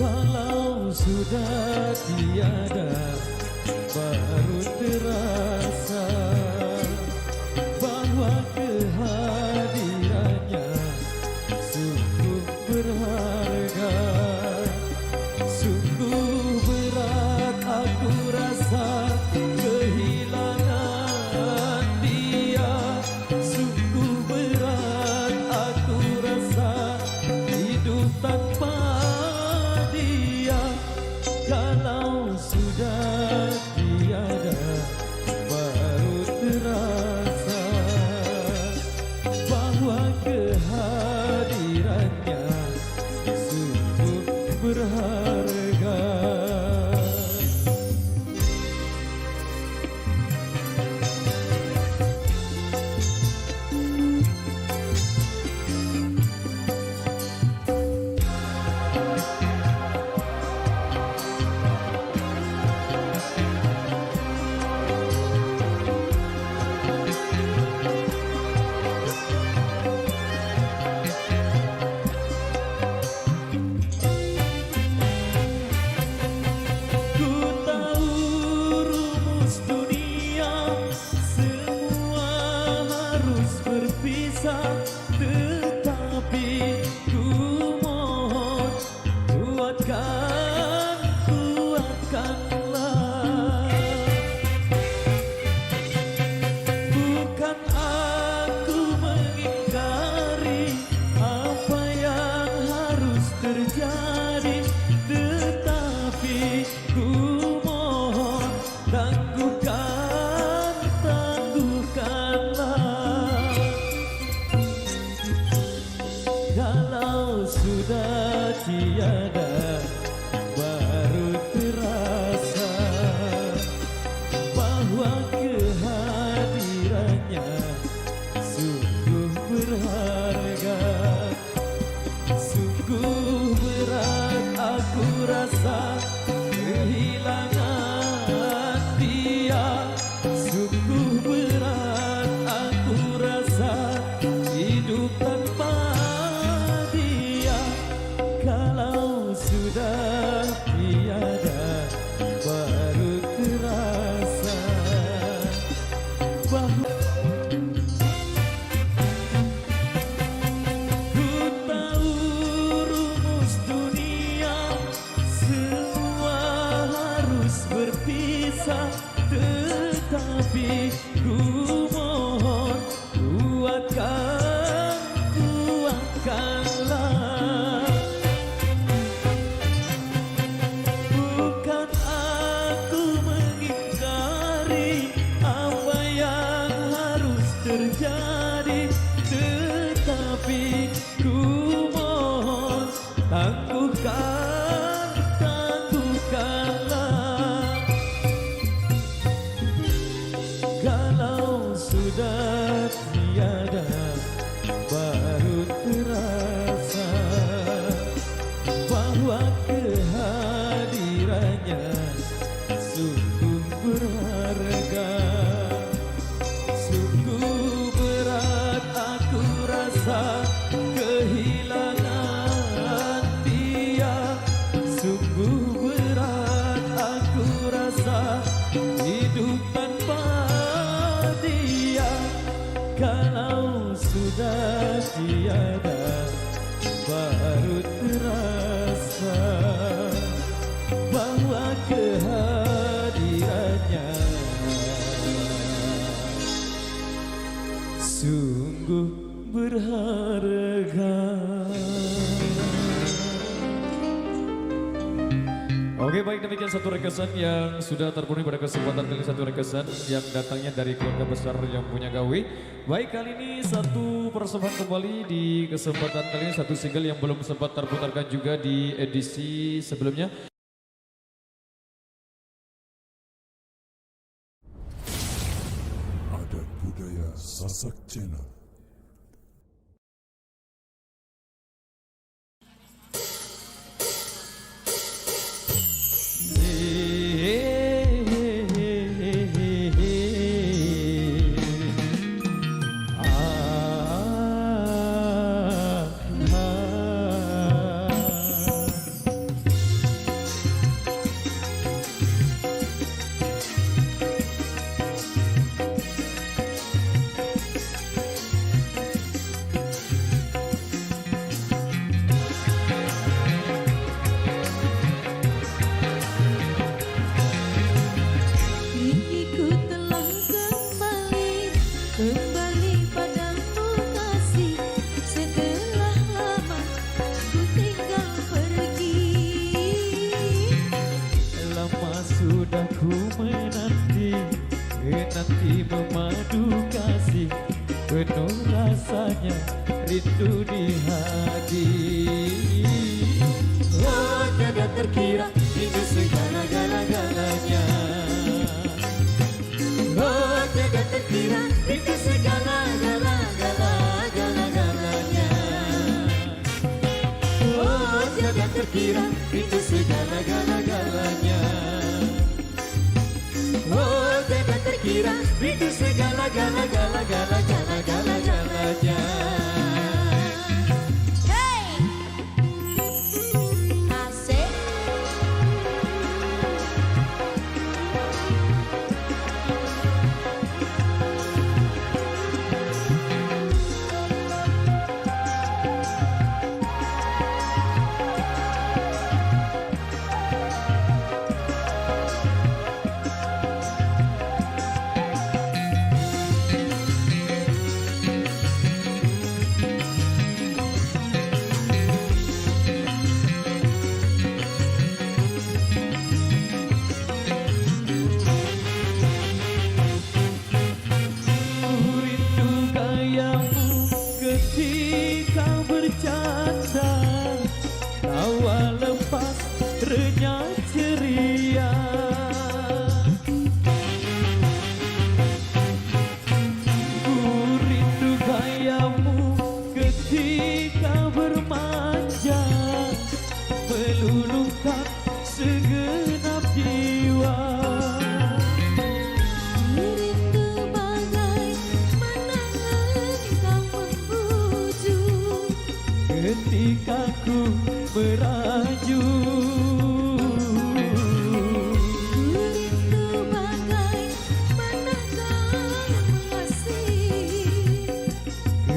Kalau sudah tiada baru terasa bahwa kehadirannya sungguh berharga. Sungguh berat aku rasa kehilangan dia. Sungguh berat aku rasa hidup tanpa dia. Kalau sudah tiada baru terasa bahwa kehadirannya sungguh berharga. Ku tahu rumus dunia semua harus berpisah, tetapi ku mohon kuatkanlah. Bukan aku mengingkari apa yang harus terjadi, tetapi ku mohon tangguhkanlah. Kalau sudah tiada baru terasa bahwa kehadirannya sungguh berharga. Sungguh berat aku rasa kehilangan dia. Sungguh berat aku rasa hidup tanpa dia. Kalau sudah tiada baru terasa bahwa ku tahu rumus dunia semua harus berpisah, tetapi ku mohon kuatkanlah. Bukan aku mengingkari apa yang harus terjadi, tetapi ku mohon tangguhkanlah. Kalau sudah tiada baru terasa bahwa kehadirannya sungguh berharga. Sungguh berat aku rasa kehilangan dia. Sungguh berat aku rasa hidup tanpa dia. Kalau sudah tiada baru terasa Oke, baik, demikian satu rekesan yang sudah terpenuhi pada kesempatan kali satu rekesan yang datangnya dari keluarga besar yang punya gawe. Baik, kali ini satu persembahan kembali di kesempatan kali ini, satu single yang belum sempat terputarkan juga di edisi sebelumnya. Adat Budaya Sasak Channel. Kini ku telah kembali padamu kasih. Setelah lama ku tinggal pergi. Lama sudah ku menanti memadu kasih. Penuh rasanya rindu di hati. Oh, tiada terkira itu segala-galanya. Oh, tiada terkira itu segala-galanya. Oh, tiada terkira itu segala-galanya. Oh, tiada terkira itu segala-galanya. Hey! Asik. Rindu gayamu ketika bercanda, tawa lepas renyah ceria. Ku rindu gayamu ketika bermanja, meluluhkan segenap jiwa. Rindu bagaimana engkau membujuk. Ketika ku meraju, Rindu bagaimana kau mengasihi.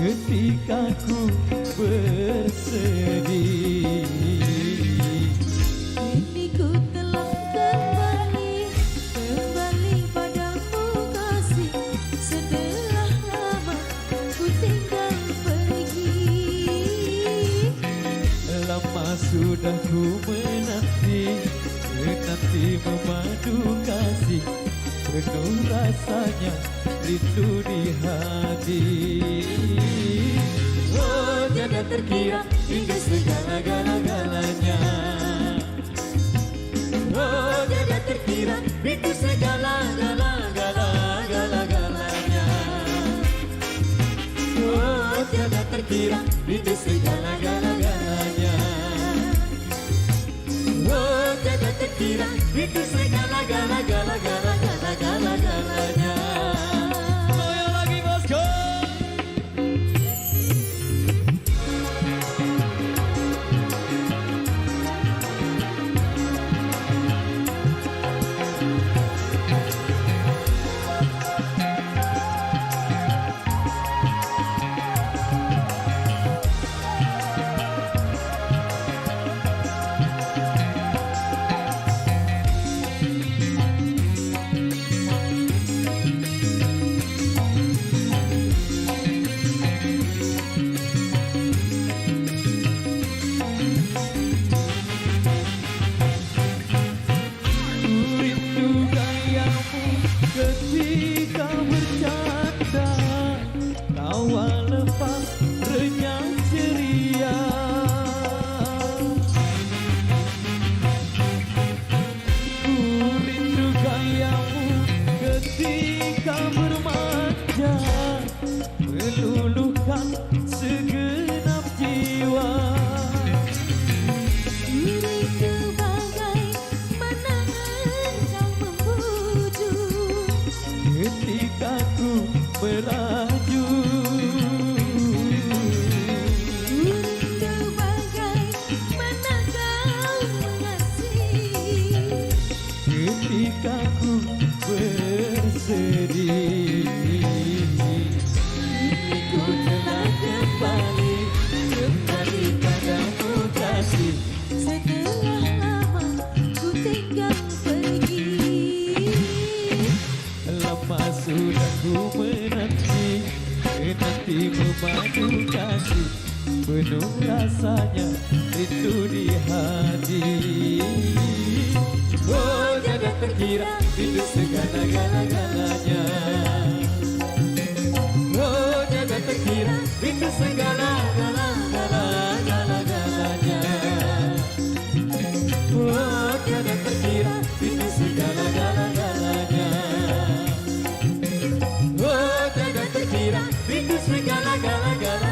ketika ku bersedih. Kini ku telah kembali padamu kasih. Setelah lama ku tinggal pergi. Lama sudah ku menanti memadu kasih. Penuh rasanya rindu di hati. Oh, tiada terkira hingga segala-galanya. Oh, tiada terkira itu segala-galanya. Oh, tiada terkira itu segala-galanya. Oh, tiada terkira itu segala-galanya. Goyang lagi bosku. melaju. Rindu bagaimana kau mengasihi Ketika ku bersedih, ku telah kembali padamu kasih. setelah lama ku tinggal pergi. Lama sudah ku menanti memadu kasih, penuh rasanya rindu di hati. Oh jangan terkira itu segala-galanya. Oh jangan terkira itu segala-galanya. Oh jangan terkira itu segala-galanya. Oh jangan terkira itu segala-galanya.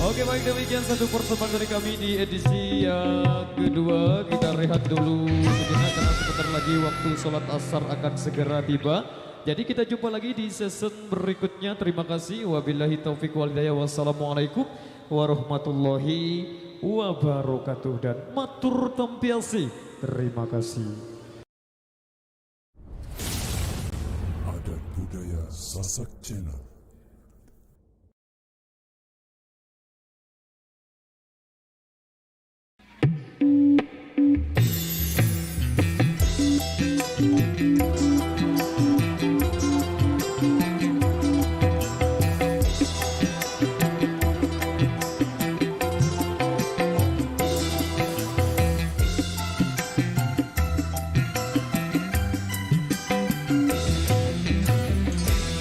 Oke, baik, demikian satu persembahan dari kami di edisi yang kedua. Kita rehat dulu sejenak karena sebentar lagi waktu sholat asar akan segera tiba. Jadi kita jumpa lagi di season berikutnya. Terima kasih. Wabillahi taufiq wal hidayah. Wassalamualaikum warahmatullahi wabarakatuh. Dan matur tampiasi. Terima kasih. Adat Budaya Sasak Channel.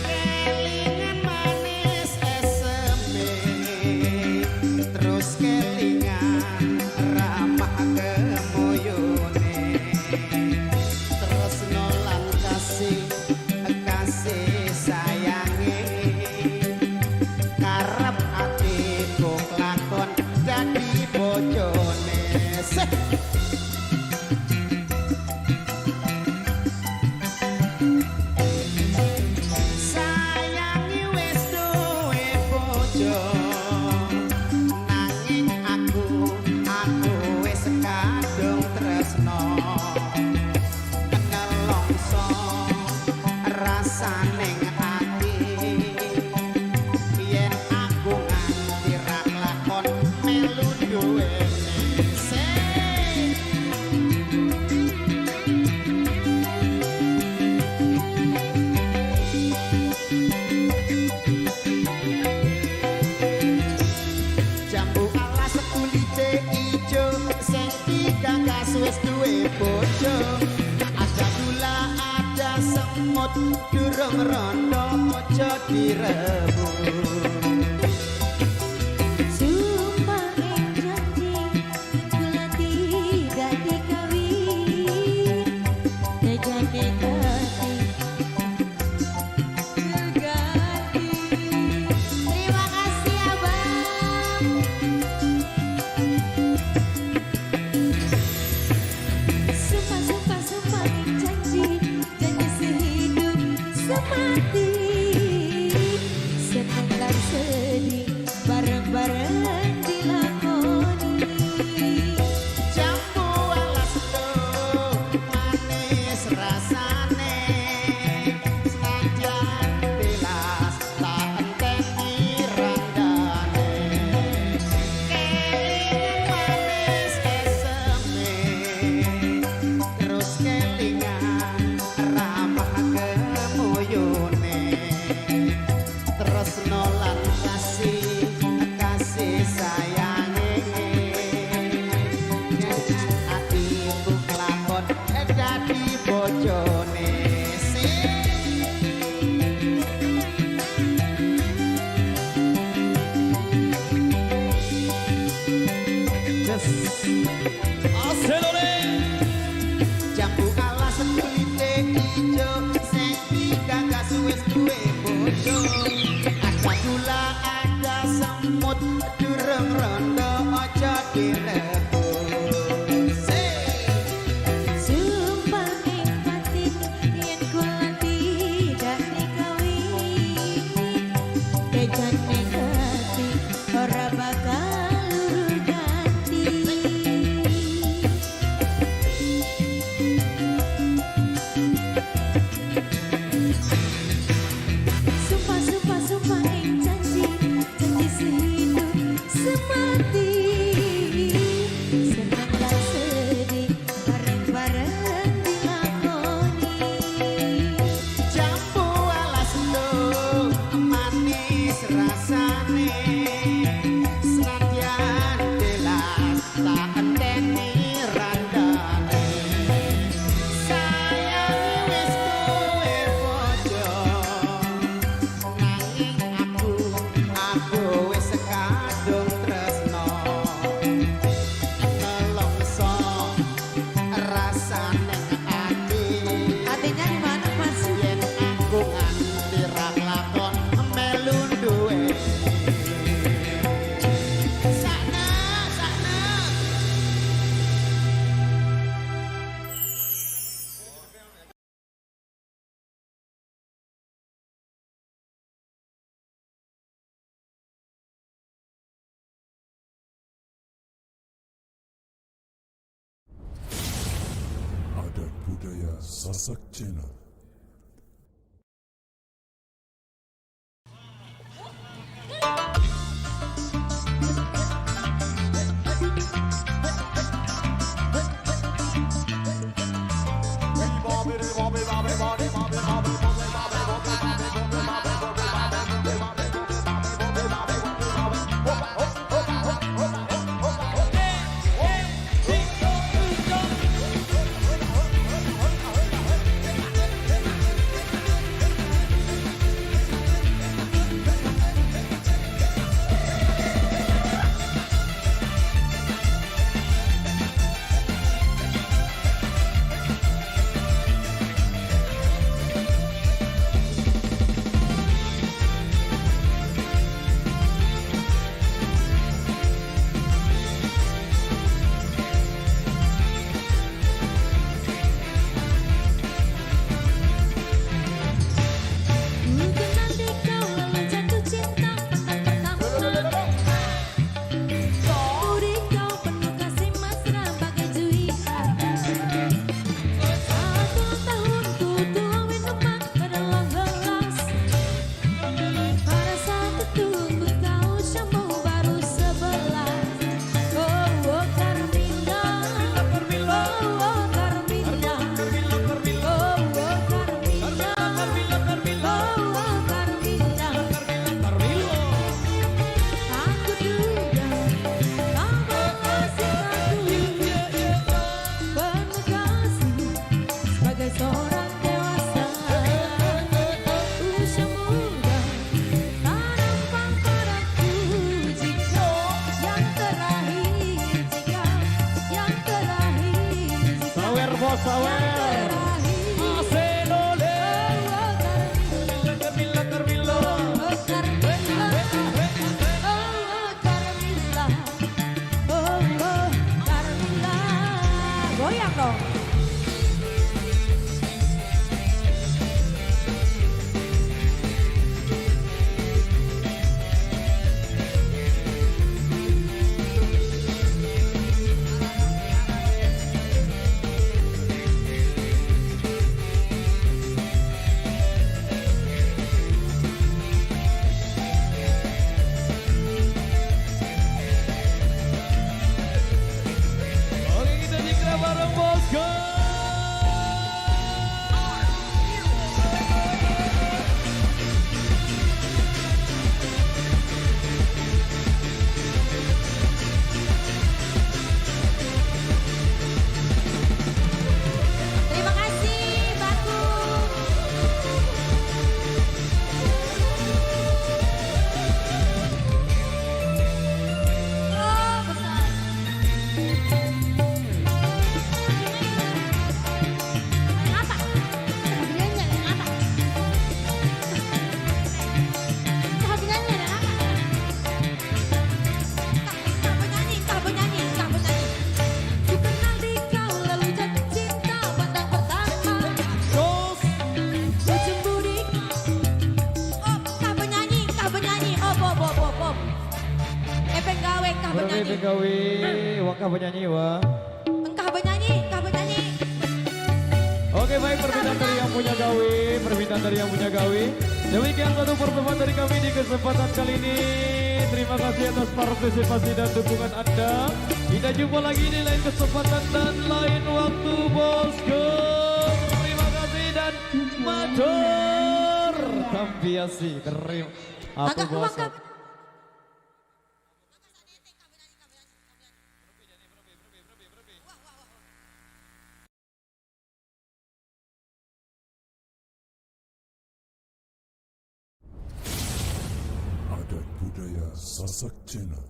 Kelingan manis eseme, terus kelingan ramah kemoyone, terus nolan kasih sayange, karep atiku kelakon dadi bojone. Sayangi wis duwe bojo, nanging aku wis kadung tresno. Nelongso rasane ati, yen aku nganti ra lakon melu duwene. Jambu alas kulite ijo, sing digagas wis duwe bojo. Ada gula, ada semut, durung rondo aja direbut. Sumpah janji kula tidak dikawin, terjadi kasih terganti. Terima kasih abang. Sumpah janji sehidup semati. Senang dan sedih bareng-bareng dilakoni. Jambu alas do manis rasane, senajan tilas tak enteni randane. Kelingan manis eseme, terus kelingan ramah kemoyone, terus nolan kasih sayange, atiku kelakon dadi bojone. Jambu alas kulite ijo, sing digagas wis duwe bojo. Ada gula, ada semut, durung rondo aja direbut. Sumpah batin Budaya Sasak Channel. Mungkin nanti kau lalu jatuh cinta pertama. Budi kau penuh kasih mesra bagai juihan. 1 tahun ku tuang minuman pada gelas. Pada saat itu ku tahu kamu baru 11. Oh Carmina, oh Carmina, oh Carmina. Aku duga kau masih ragu, penuh kasih sebagai seorang dewasa. Usia muda tak nampak padaku jika yang terakhir, Sawer bos, sawer. Goyang dong. Oke, kita dikira bareng bosku. Terima kasih Batu. Oh besar. Apa? Hadiahnya apa? Hadiahnya apa? Kau penyanyi. Ku kenal di kau lalu jatuh cinta pandang pertama. Jos. Ku cemburu. Oh, kau penyanyi. Oh. Epeng gawe kau penyanyi. Berbegawi, wakah penyanyi wah. Engkau penyanyi. Oke baik, permintaan dari yang punya gawe. Demikian satu pertemuan dari kami di kesempatan kali ini. Terima kasih atas partisipasi dan dukungan Anda. Kita jumpa lagi di lain kesempatan dan lain waktu bosku. Terima kasih dan matur. Tampiasi, terima. Apa Agak bos? mangkap. Adat Budaya Sasak Channel.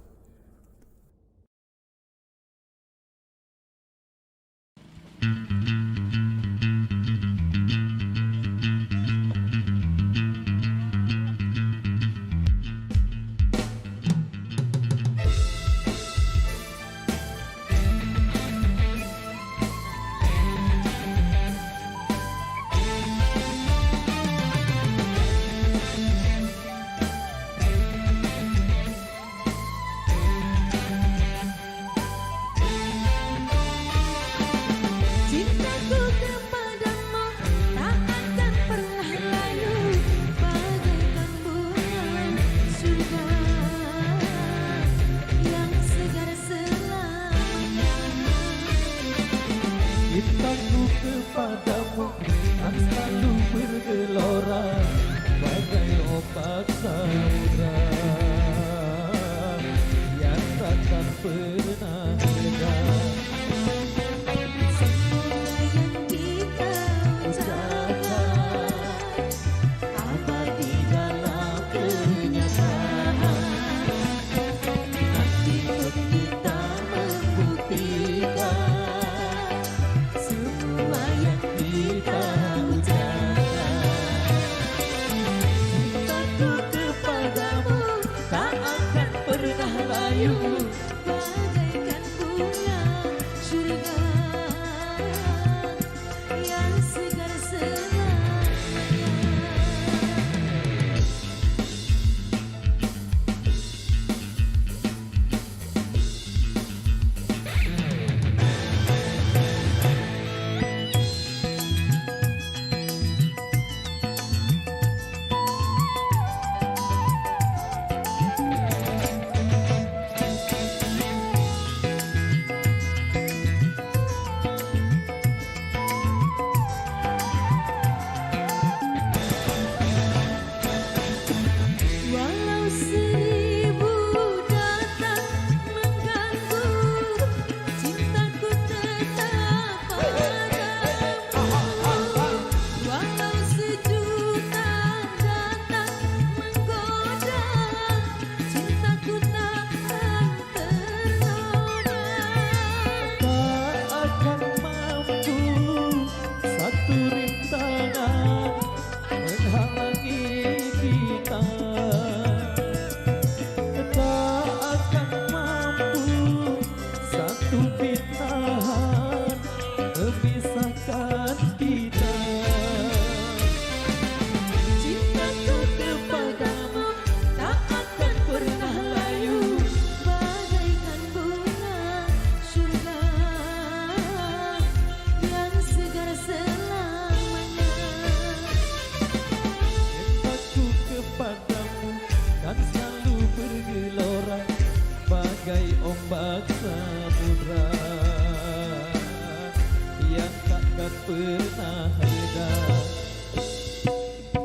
samudra yang takkan pernah reda. Semoga yang kita ucapkan abadi dalam kenyataan. Nanti kita membuktikan semua yang kita ucapkan. Cintaku kepadamu tak akan pernah layu, bagaikan bunga surga yang segar selamanya. Walau seribu datang mengganggu, cintaku tetap padamu. Walau sejuta datang menggoda, cintaku takkan ternoda. Tak akan mampu satu rintangan menghalangi kita. Tak akan mampu satu bintahan memisahkan kita. Cintaku kepadamu tak akan pernah layu, bagaikan bunga surga yang segar selamanya. Cintaku kepadamu kan selalu bergelora bagai ombak samudra yang takkan pernah reda.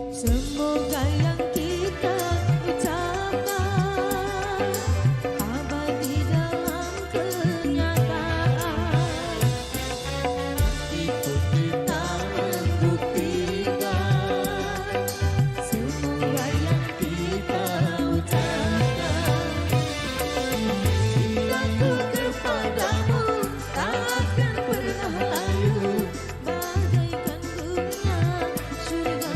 Semoga yang kita ucapkan abadi dalam kenyataan. Ikut kita membuktikan semua yang kita ucapkan. Cintaku kepadamu tak akan pernah layu, bagaikan bunga surga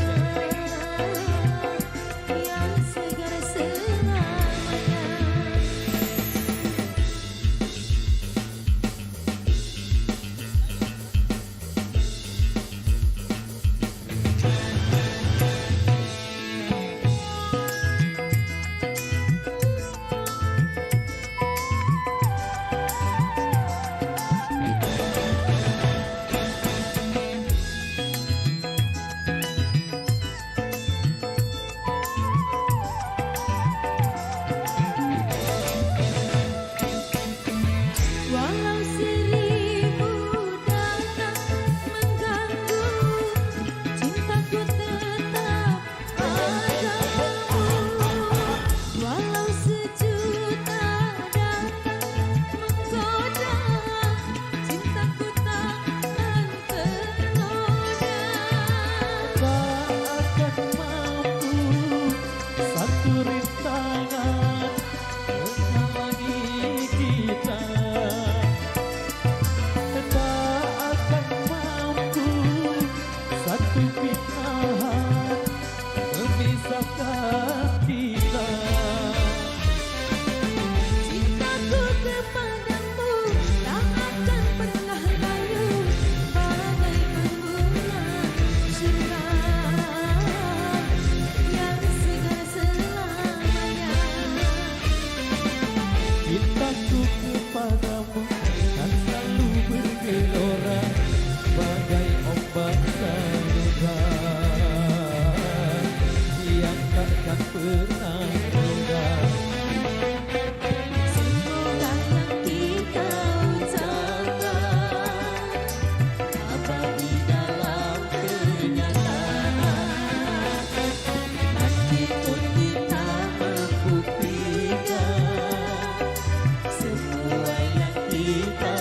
kita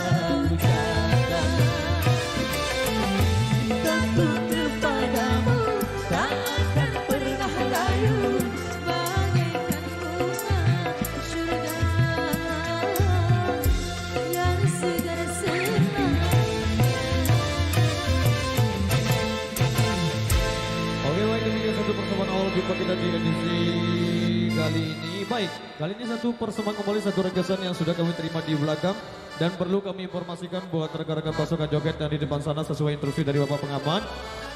ucapkan. Cintaku kepadamu tak akan pernah layu, Bagaikan bunga surga yang segar senang. Oke baik, demikian satu persembahan awal jumpa kita di edisi kali ini. Baik, kali ini satu persembahan kembali, satu requestan yang sudah kami terima di belakang. Dan perlu kami informasikan buat rekan-rekan pasukan joget yang di depan sana sesuai instruksi dari Bapak Pengaman.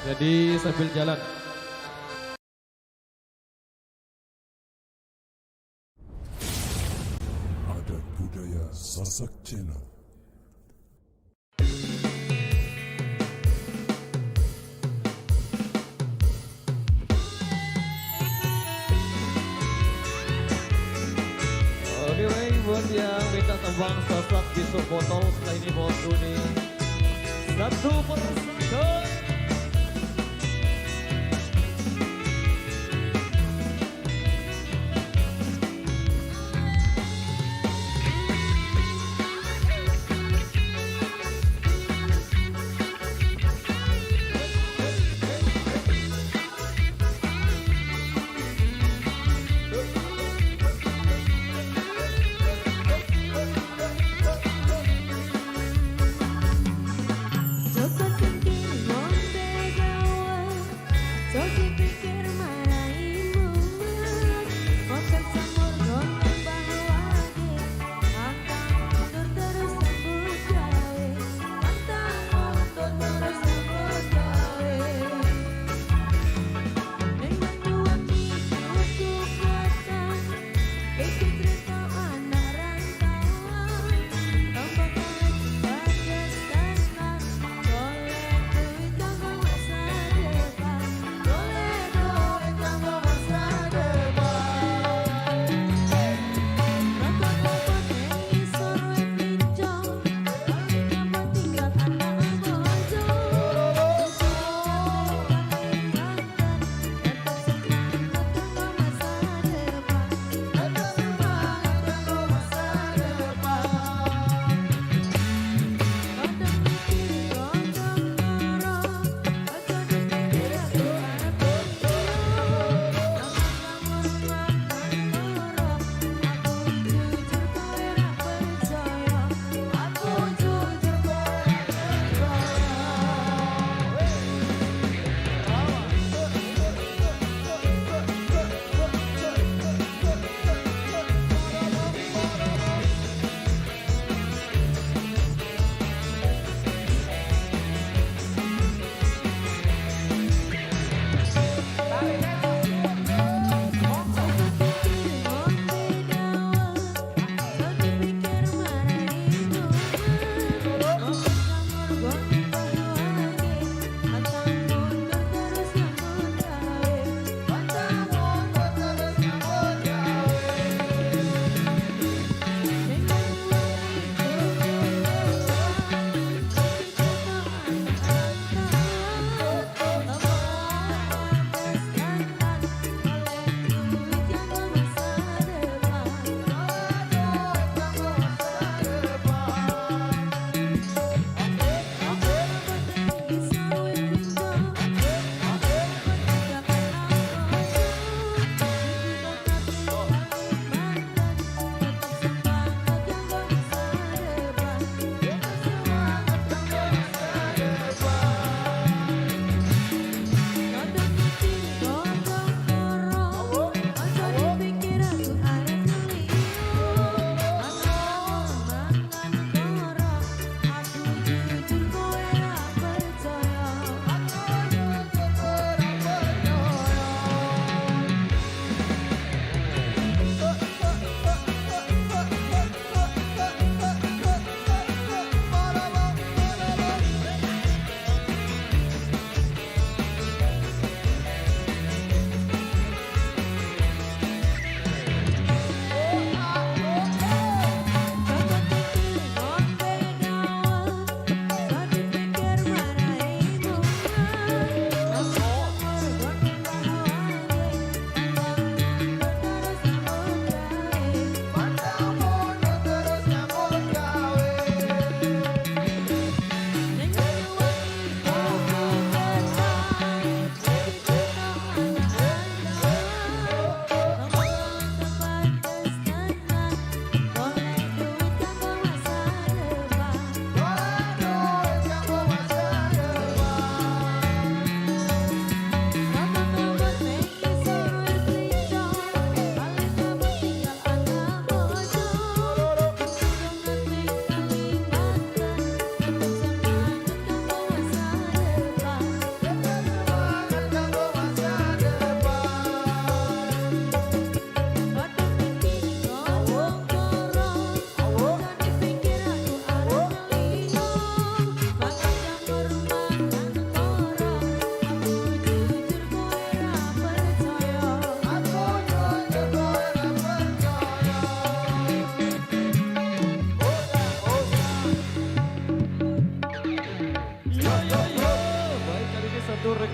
Jadi sambil jalan. Adat budaya Sasak Channel. Oke baik, buat yang minta tembang sasak besok botol setelah ini bos nih. Satu persatu. Cepat tinggi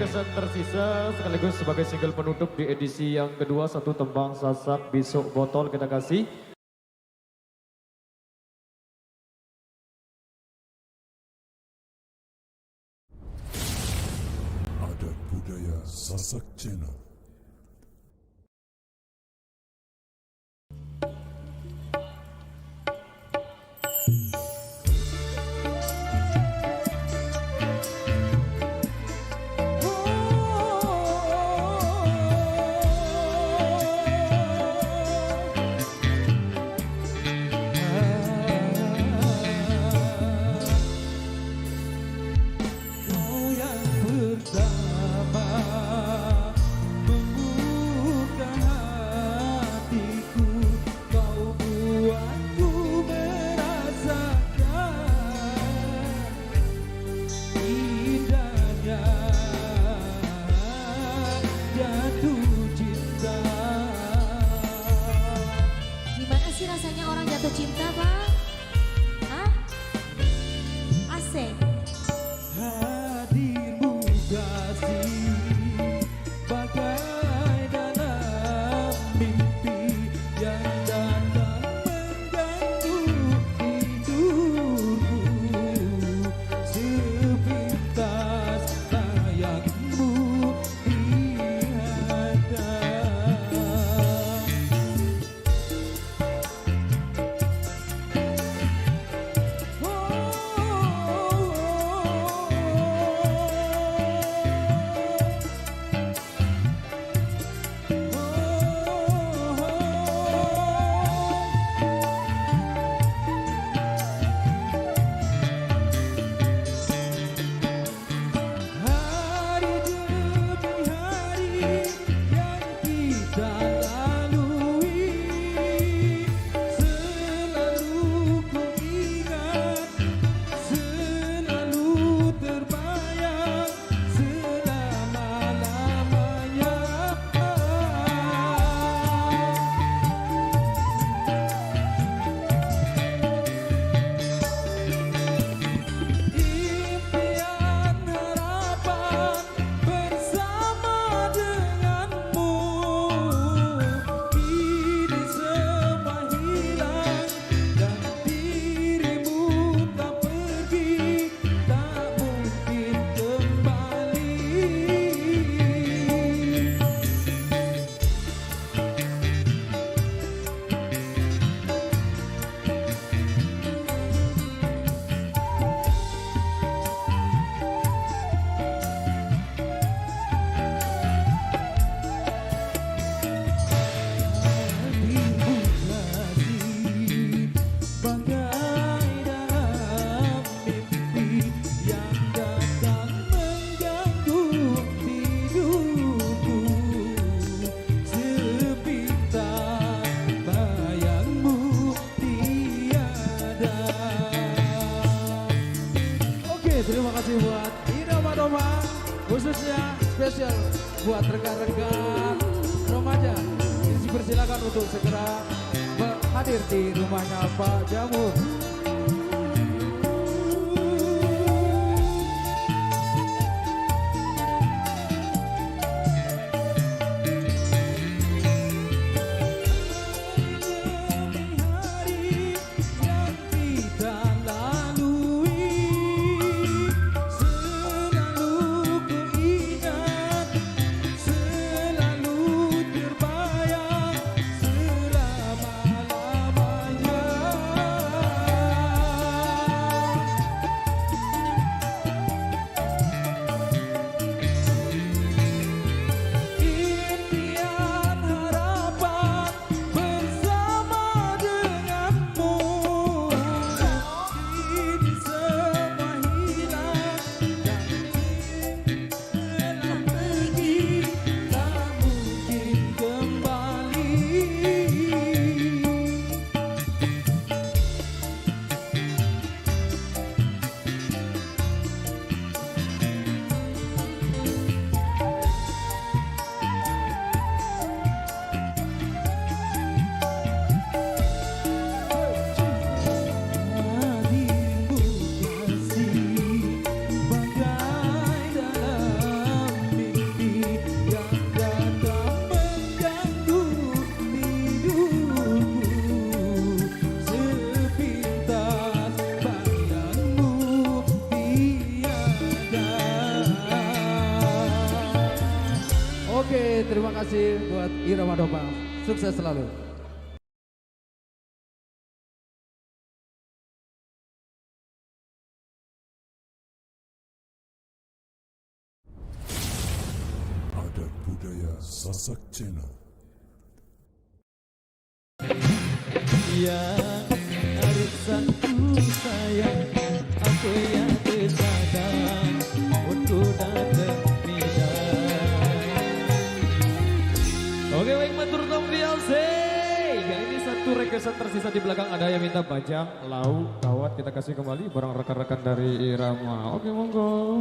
kesan tersisa sekaligus sebagai single penutup di edisi yang kedua, satu tembang Sasak Bisuk Botol kita kasih. Adat Budaya Sasak Channel. Kau yang pertama membuka hatiku, kau buatku merasakan indahnya jatuh cinta. Gimana sih rasanya orang jatuh cinta, Pak? Hah? Asik. Hadirmu kasih bagai dalam mimpi yang datang mengganggu tidurku, sepintas layakmu hari demi hari yang kita lalui, selalu ku ingat, selalu terbayang selama-lamanya. Impian harapan bersama denganmu, kini semua hilang dan dirimu tak pergi, tak mungkin kembali. Hadirmu kasih bagai dalam mimpi yang datang mengganggu tidurku, sepintas bayangmu tiada. Oke, terima kasih buat Irama-Roma, khususnya spesial buat rekan-rekan remaja. Dipersilakan untuk segera hadir di rumahnya Pak Jamur. Hari yang kita lalui, selalu ku ingat, selalu terbayang selama-lamanya. kasih buat Irama Dopang. Sukses selalu. Adat Budaya Sasak Channel. Yang arisanku sayang, apa yang tersadar untuk datang Oke, baik, matur nuwun biasa. Kali ini satu requestan tersisa di belakang, ada yang minta bajang, lau, kawat, kita kasih kembali barang rekan-rekan dari Irama. Oke, monggo.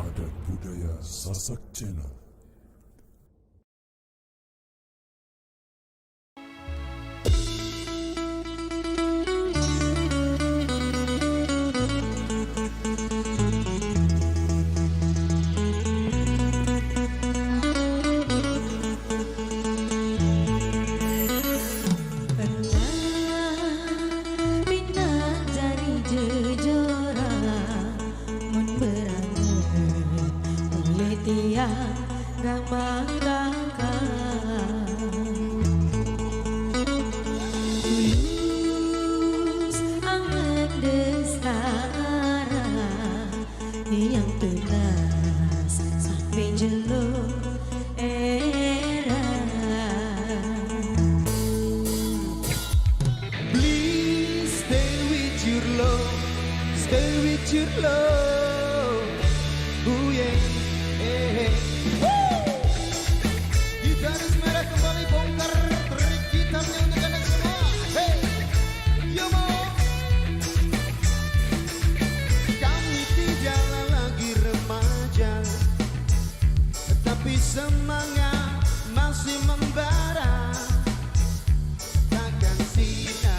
Adat Budaya Sasak Channel. Yang tegas sampai jelo era. Please stay with your love, stay with your love. Ooh yeah, hey, hey. Gitaris merah kembali bongkar trik gitarnya untuk anda semua. Hey, yo mo. Kami tidaklah lagi remaja, tetapi semangat masih membara. Takkan sina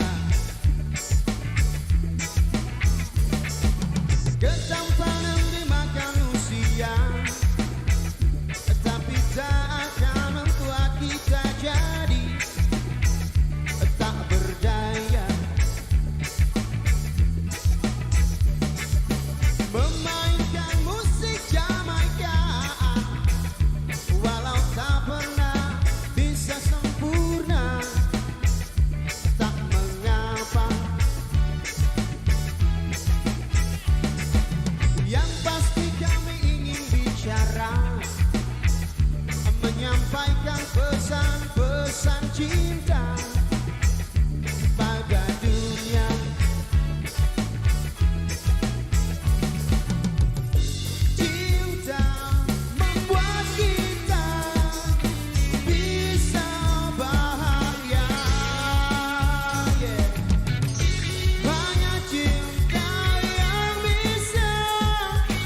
ketampanan dimakan usia, tapi tak akan membuat kita jadi tak berdaya. Memainkan musik Jamaika, walau tak pernah bisa sempurna, tak mengapa. Yang pasti kami ingin bicara, menyampaikan pesan-pesan cinta pada dunia. Cinta membuat kita bisa bahagia, yeah. Hanya cinta yang bisa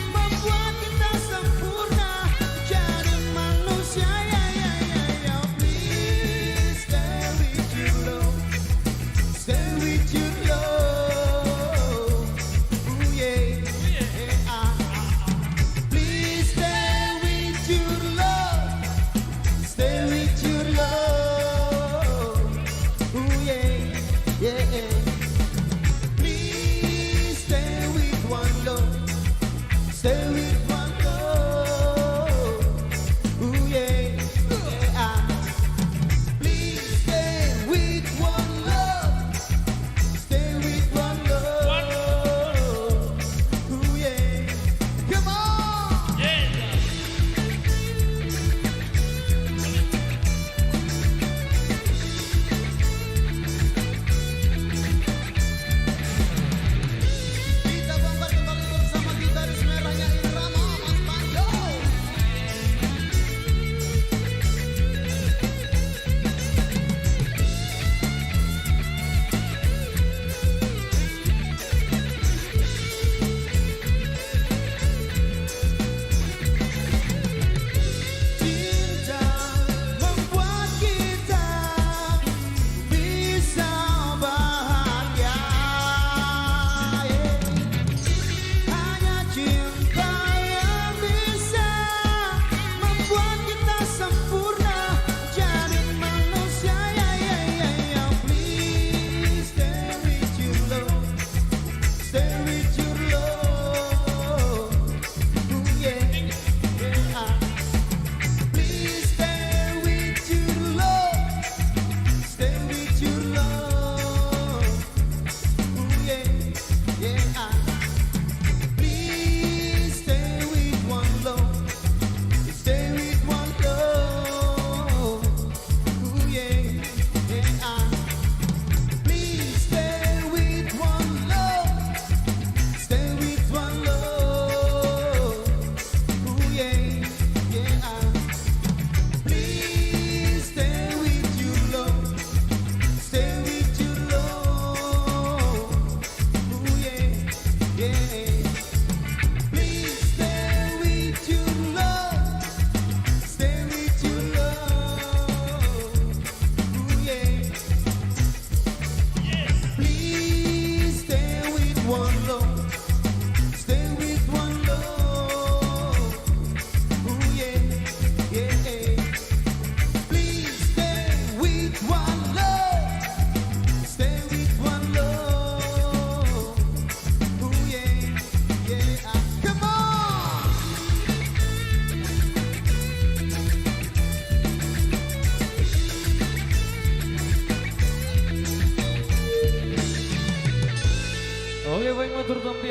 membuat kita sempurna jadi manusia, ya, ya, ya, ya. Please stay with you.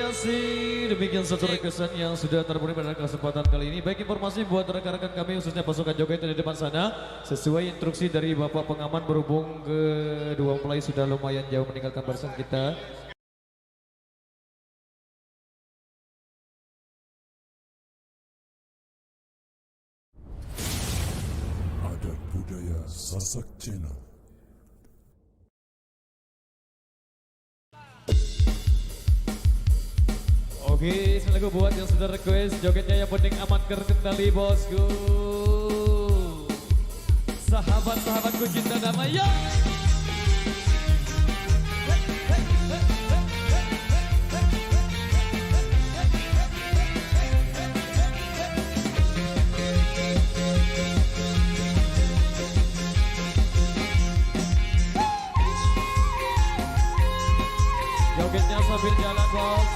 kasih. Demikian satu requestan yang sudah terpenuhi pada kesempatan kali ini. Baik, informasi buat rekan-rekan kami khususnya pasukan joget di depan sana. Sesuai instruksi dari Bapak Pengaman berhubung kedua mempelai sudah lumayan jauh meninggalkan barisan kita. Adat budaya Sasak Cina. Oke, selalu buat yang sudah request jogetnya yang penting aman terkendali bosku. Sahabat-sahabatku cinta damai ya. Jogetnya sambil jalan bos.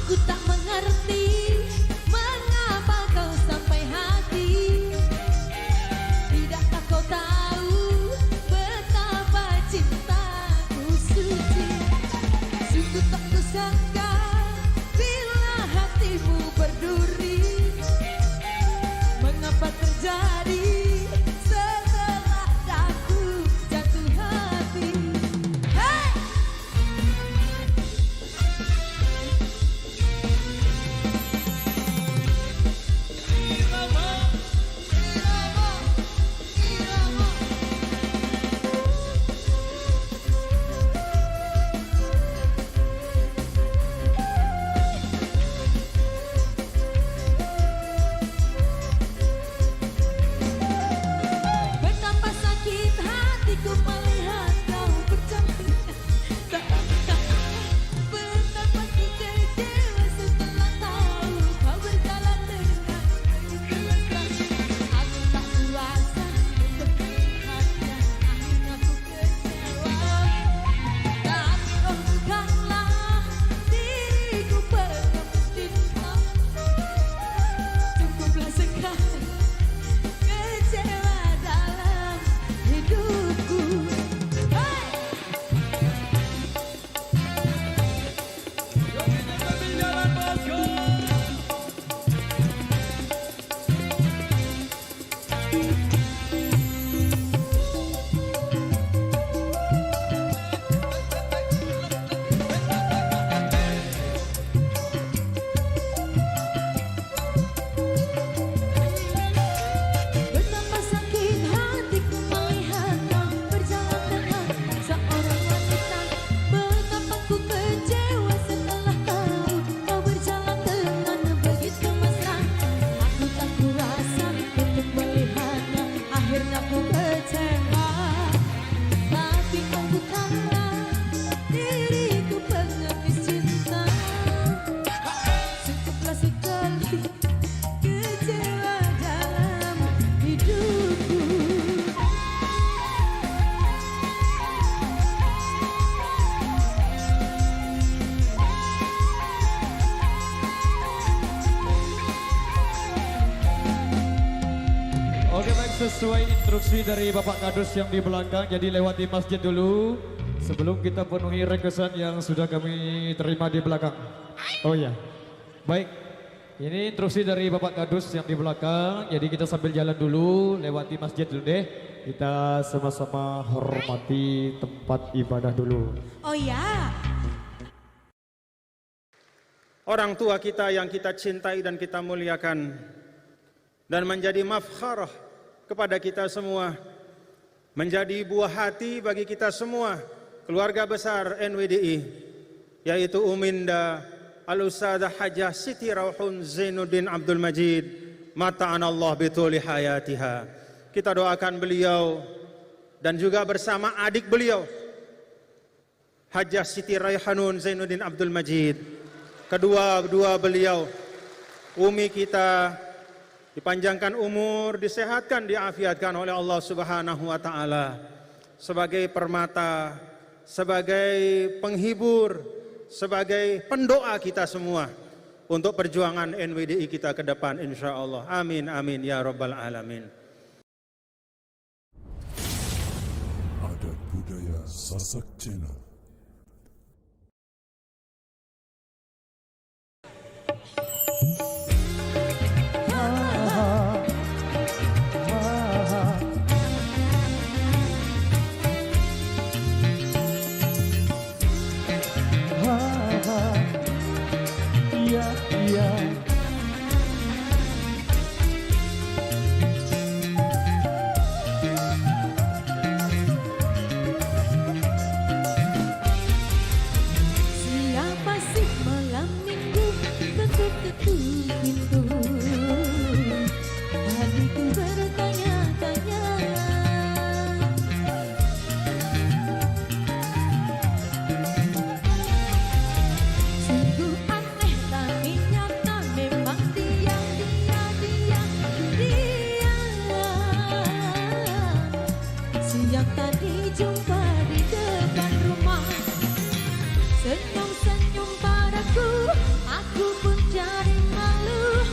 Aku tak mengerti mengapa kau sampai hati. Tidakkah kau tahu betapa cintaku suci. Sungguh tak kusangka bila hatimu berduri. Mengapa terjadi setelah aku jatuh hati. Hey! Betapa sakit hatiku melihat kau berjalan. Betapa ku kecewa setelah tahu kau berjalan dengan begitu mesra. Aku tak kuasa untuk melihatnya, akhirnya ku kecewa. Tapi oh bukanlah diriku penuh cinta. Cukuplah sekali kecewa dalam hidupku. Hey! Jogetnya sambil jalan bosku. Betapa sakit hatiku melihat kau berjalan dengan seorang wanita. Betapa ku kecewa setelah tahu kau berjalan dengan begitu mesra. Aku tak kurasa untuk melihatnya, akhirnya ku kecewa. Tapi kau bukanlah diriku pengemis cinta. Cukuplah sekali kecewa dalam hidupku. Oke baik, sesuai instruksi dari Bapak Kadus yang di belakang, jadi lewati masjid dulu sebelum kita penuhi requestan yang sudah kami terima di belakang. Oh ya, baik. Ini instruksi dari Bapak Kadus yang di belakang, jadi kita sambil jalan dulu, lewati masjid dulu deh. Kita sama-sama hormati tempat ibadah dulu. Oh ya, Orang tua kita yang kita cintai dan kita muliakan dan menjadi mafkharah kepada kita semua, menjadi buah hati bagi kita semua, keluarga besar NWDI, yaitu Uminda Al-Ustadzah Hajah Siti Rauhun Zainuddin Abdul Majid, mata'anallah bituli hayatiha. Kita doakan beliau dan juga bersama adik beliau Hajah Siti Raihanun Zainuddin Abdul Majid, kedua beliau, umi kita dipanjangkan umur, disehatkan, diafiatkan oleh Allah Subhanahu wa taala sebagai permata, sebagai penghibur, sebagai pendoa kita semua untuk perjuangan NWDI kita ke depan insyaallah. Amin amin ya rabbal alamin. Sasak Channel. Siapa sih malam minggu ketuk-ketuk pintu? Hatiku bertanya-tanya. Sungguh aneh tapi nyata memang dia. Siang tadi jumpa di depan rumah, senyum-senyum padaku, aku pun jadi malu.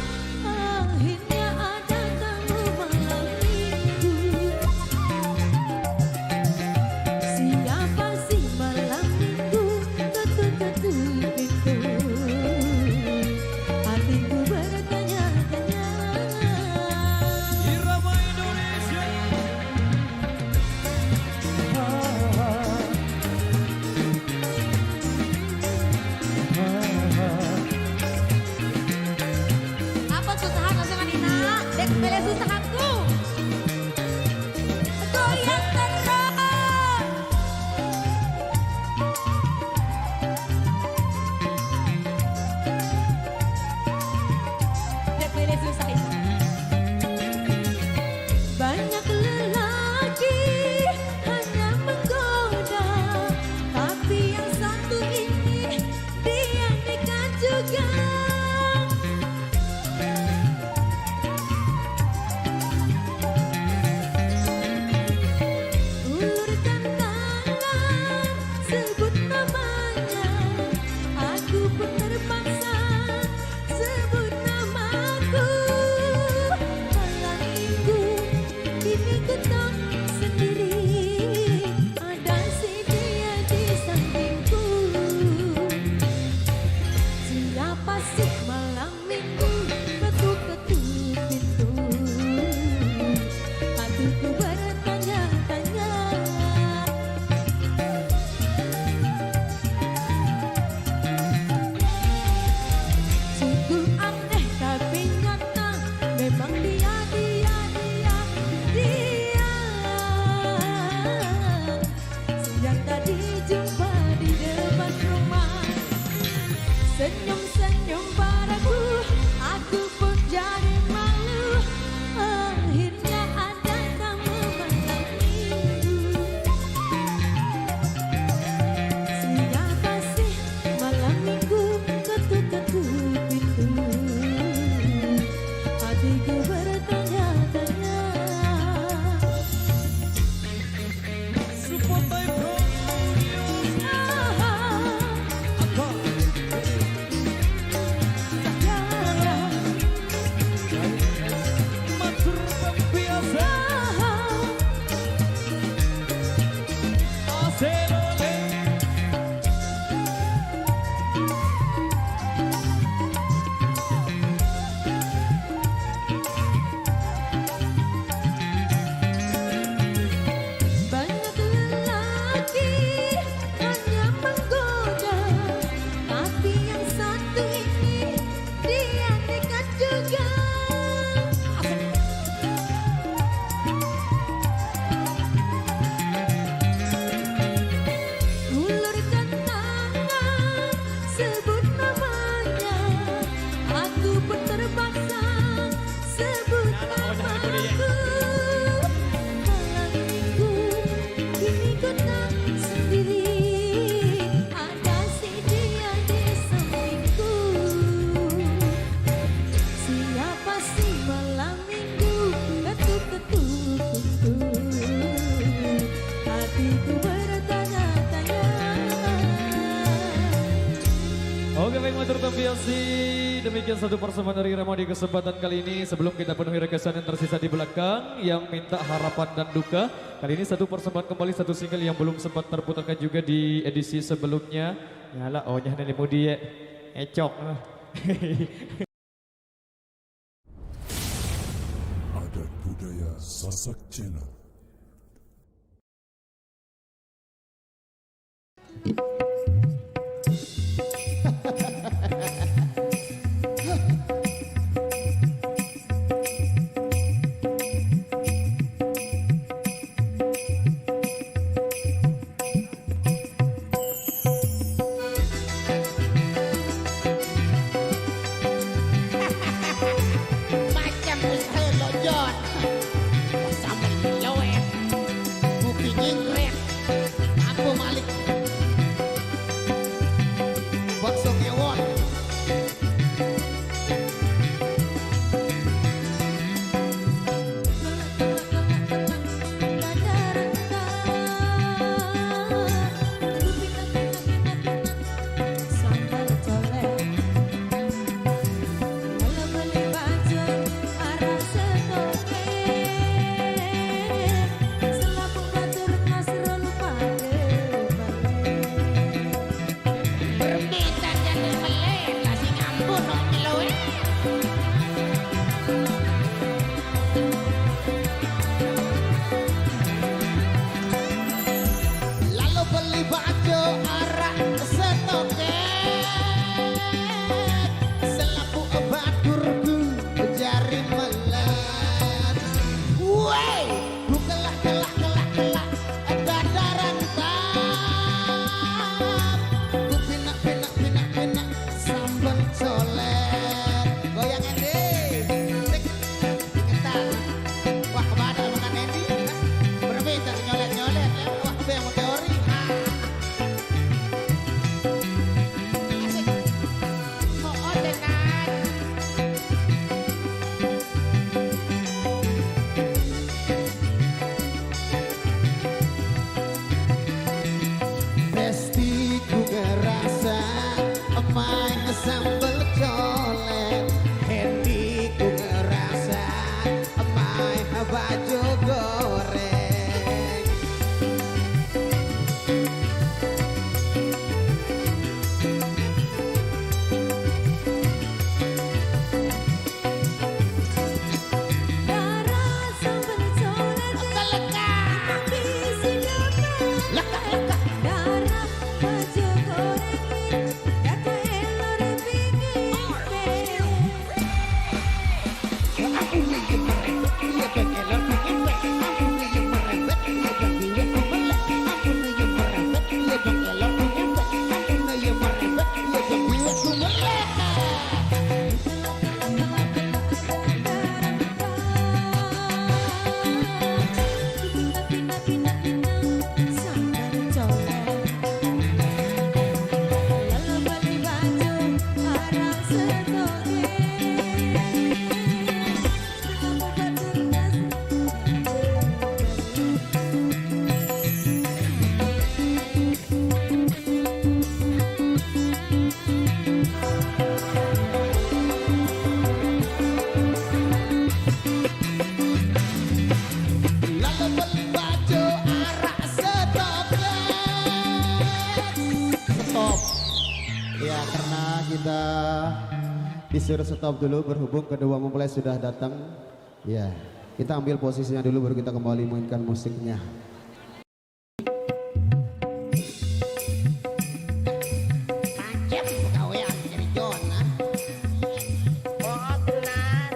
Oke baik matur terbiasi, demikian satu persembahan dari Remo di kesempatan kali ini. Sebelum kita penuhi requestan yang tersisa di belakang yang minta harapan dan duka, kali ini satu persembahan kembali, satu single yang belum sempat terputarkan juga di edisi sebelumnya. Yalah, oh nyah nenek mudi ya, ecok. Adat budaya Sasak Channel. Macam usaha lojon. Sampai loet. Buki jingkret. Aku malik. Bakso kewon. Sambal colek, kalau beli baju arah setoke, selaku batur nasro lupa Bermita jadi melek. Kasih ngampun dong loet. Lalu beli baju arak setoke, selaku baturku jari melet. Wey, bukalah kelak dadaran tam. Ku pinak sambal colet. Goyang Endi, sik, ingetan. Wah kebadal makan Endi, berminta nyolet-nyolet. Wah kebayang mau teori. Asik. Oh dengan Besti ku ngerasa main sambal colet. Hendi ku ngerasa main baju goreng. darah sambal colek, bisi dapat darah baju goreng, kata elor pinggir. Sambal colek, lalu beli baju arah setoke, selaku batur nasro. Lalu beli baju arak setoke. Stop. Ya karena kita disuruh stop dulu berhubung kedua mempelai sudah datang. Ya kita ambil posisinya dulu baru kita kembali mainkan musiknya. Macam gawean jadi Jona. Oh benar.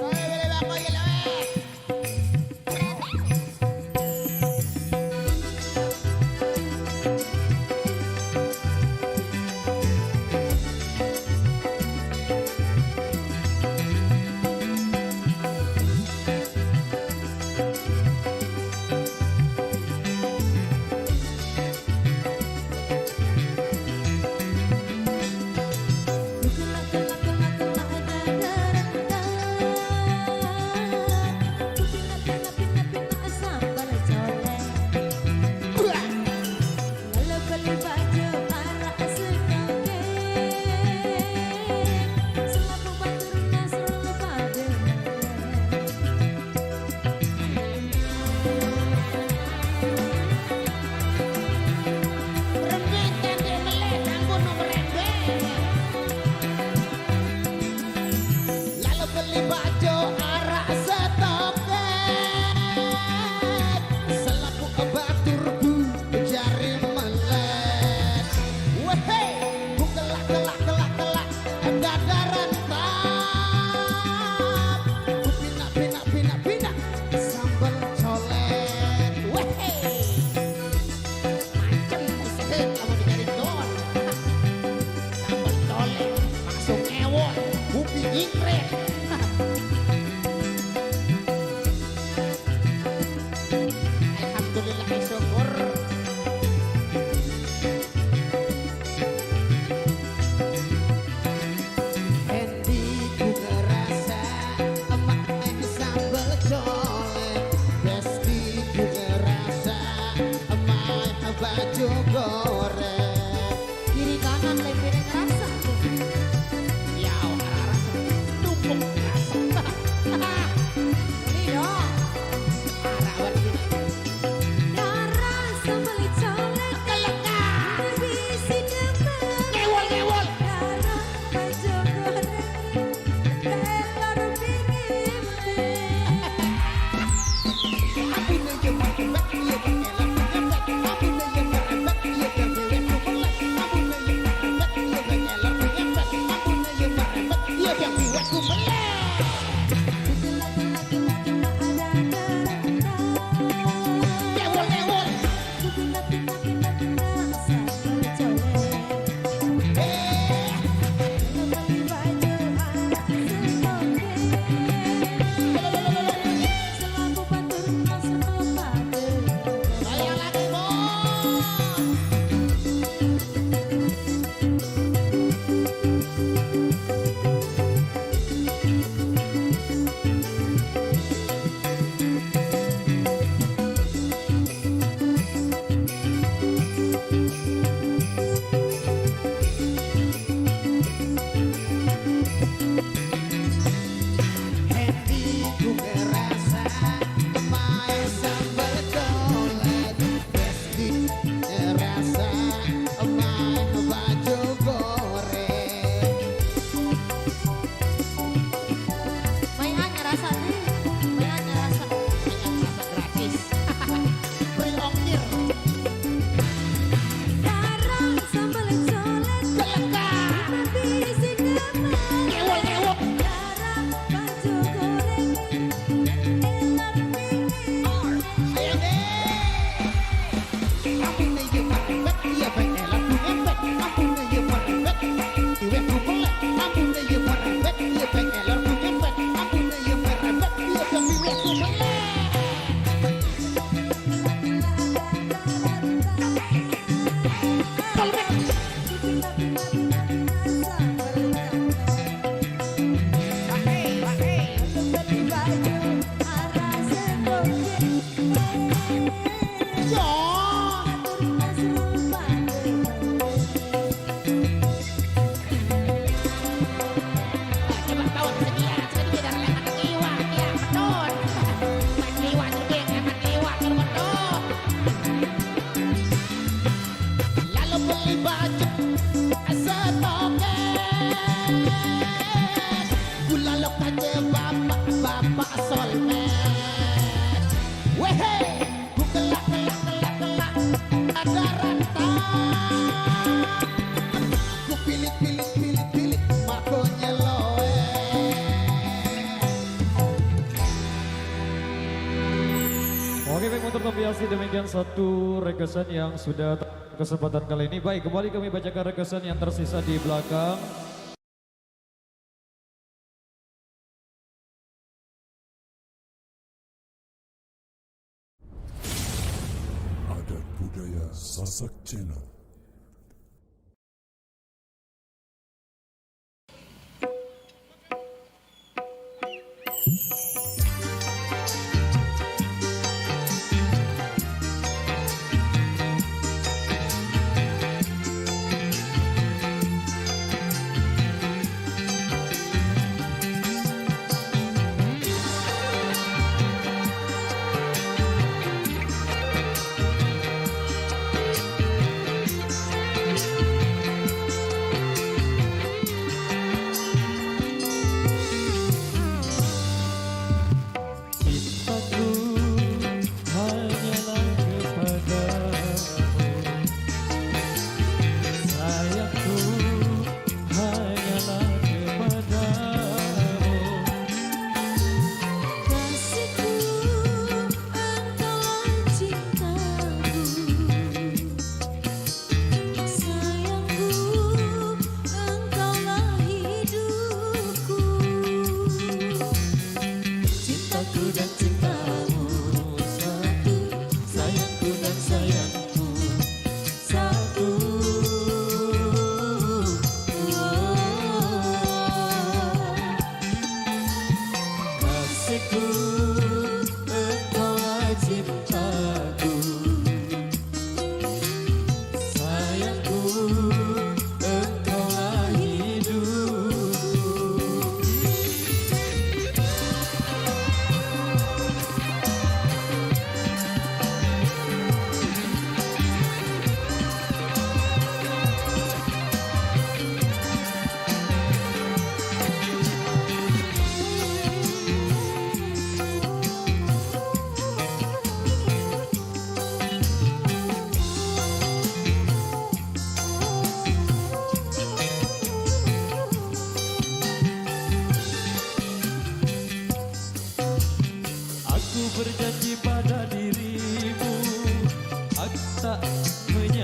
Oye, beli bako ya loet. baju goreng. Kiri kanan lempernya kerasa tuh. Ya orang tumpuk rasa. Ini dong. Arah wargi. Darah sambal colek. Kelekar. Bisi demen. Ngewol. Darah baju goreng. Telur pingin deh. Abune je merebet, iya pengelan merebet. Abune je merebet, iya berbelet kubelet. Abune je merebet, iya pengelan merebet. Abune je merebet, iya berbelet kubelet. Ngewol. Saya lagi bos. Hendi ku ngerasa main sambal colek. Besti ngerasa main baju goreng. Mainan ngerasa nih. Mainan ngerasa. Yang rasa gratis. Free ongkir. Darah sambal colek. Kelekar. Bisi demen. Ngewol. Darah baju goreng. Telur pingin. Ayo deh. Abune je merebet, iya pengelan merebet. Abune je merebet, iya kubelet. Abune je merebet, iya pengelan merebet. Abune je merebet, iya berbelet kubelet. Coba tahu sedia, sedia dari lemak iwak, ya betul. Lemak iwak juga, lemak iwak betul. Lalu beli baju setoket. Gula lokal je bapak solmet. Wehe, ku kelak ada rata. Ku pilih makonya loe. Oke, baik, untuk membiasi demikian satu rekesan yang sudah kesempatan kali ini. Baik, kembali kami bacakan rekesan yang tersisa di belakang. Adat Budaya Sasak Channel.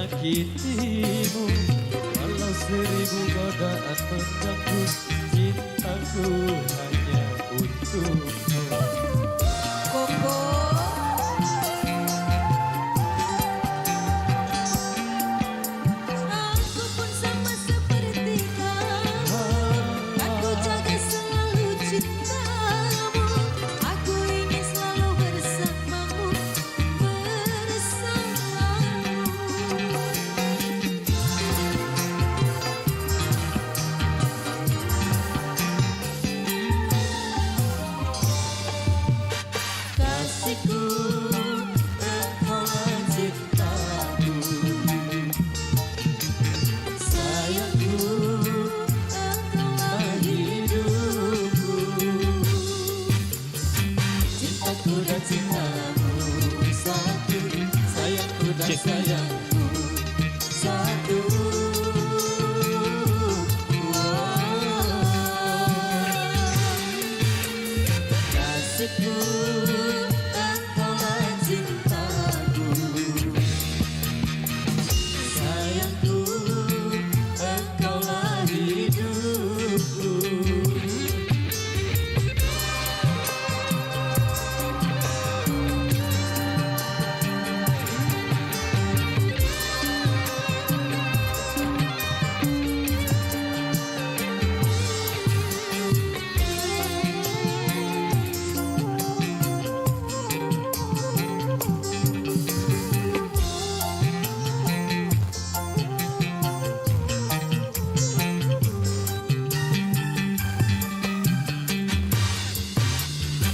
menyakitimu. Walau seribu godaan mengganggu, cintaku hanya untukmu. Koko. Aku pun sama seperti kamu, aku jaga selalu cintamu. Aku ingin selalu bersamamu, kasihku, engkaulah cintaku. Sayangku, engkaulah hidupku. Cintaku dan cintamu satu, sayangku dan sayangku satu. Kasihku, engkaulah cintaku. Sayangku, engkaulah hidupku.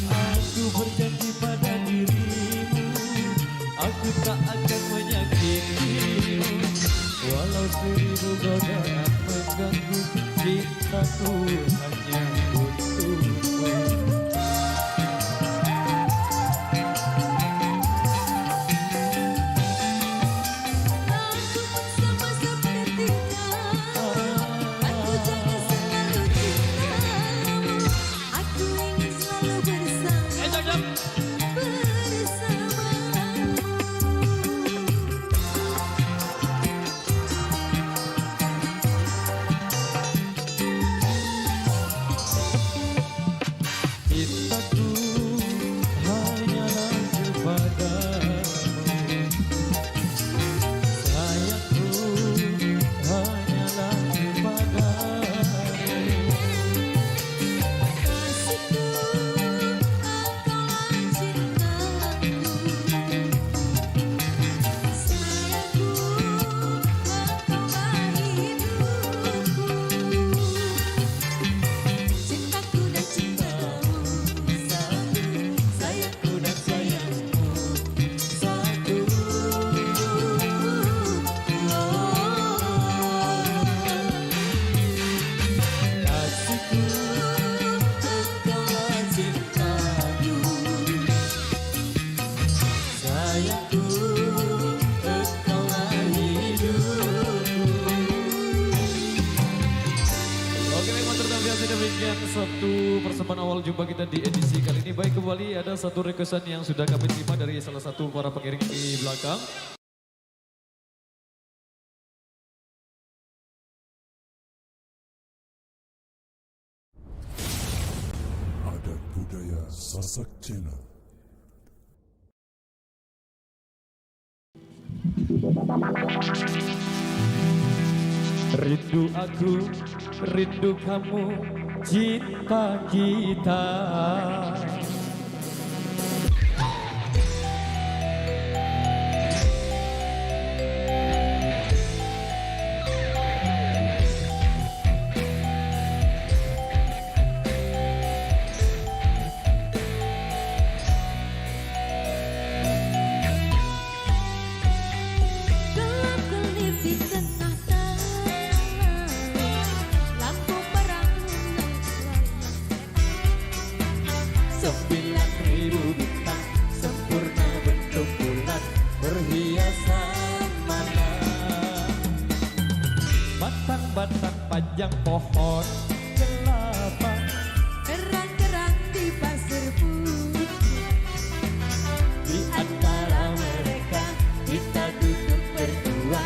Aku berjanji pada dirimu, aku tak akan menyakitimu. Walau seribu godaan mengganggu, cintaku hanya untukmu. Aku pun sama seperti kamu, aku jaga selalu cintamu. Aku ingin selalu bersamamu. Cintaku hanyalah kepadamu, sayangku hanyalah kepadamu. Kasihku, engkaulah cintaku. Sayangku, engkaulah hidupku. Cintaku dan cintamu satu, sayangku dan sayangmu satu. Kasihku, engkaulah cintaku. Sayangku, engkaulah hidupku. Oke, memang terbiasa demikian satu persembahan awal jumpa kita di edisi kali ini. Baik, kembali ada satu requestan yang sudah kami terima dari salah satu para pengiring di belakang. Adat Budaya Sasak Channel. Rindu aku, rindu kamu, cinta kita. Gelap kelip di tengah taman, lampu perang Sembilan ribu bintang sempurna bentuk bulan berhiasan malam. Batang-batang panjang pohon kelapa, kerang-kerang di pasir putih. di antara mereka kita duduk berdua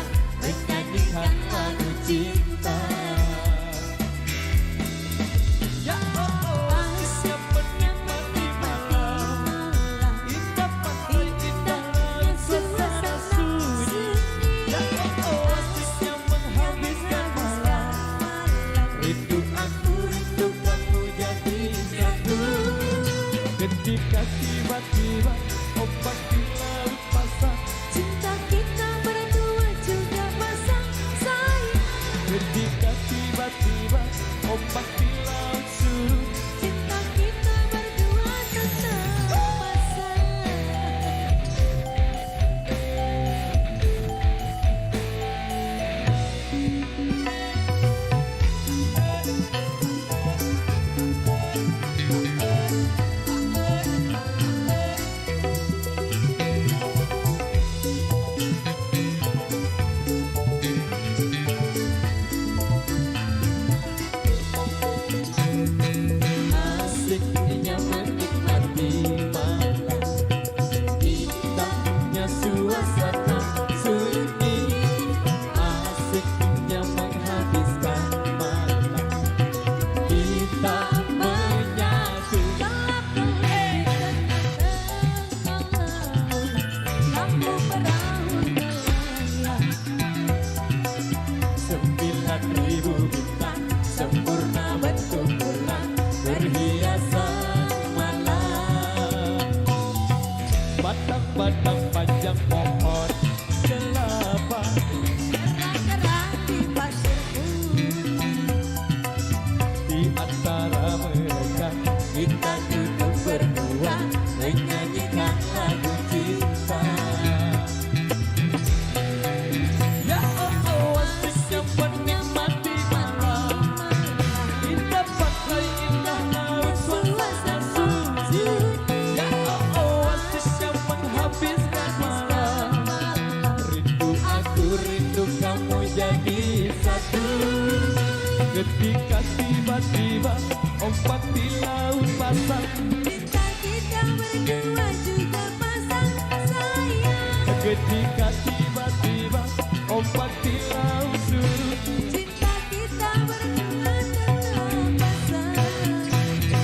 Ketika tiba-tiba ombak di laut pasang, Cinta kita berdua juga pasang sayang. ketika tiba-tiba ombak di laut surut, Cinta kita berdua tetap pasang.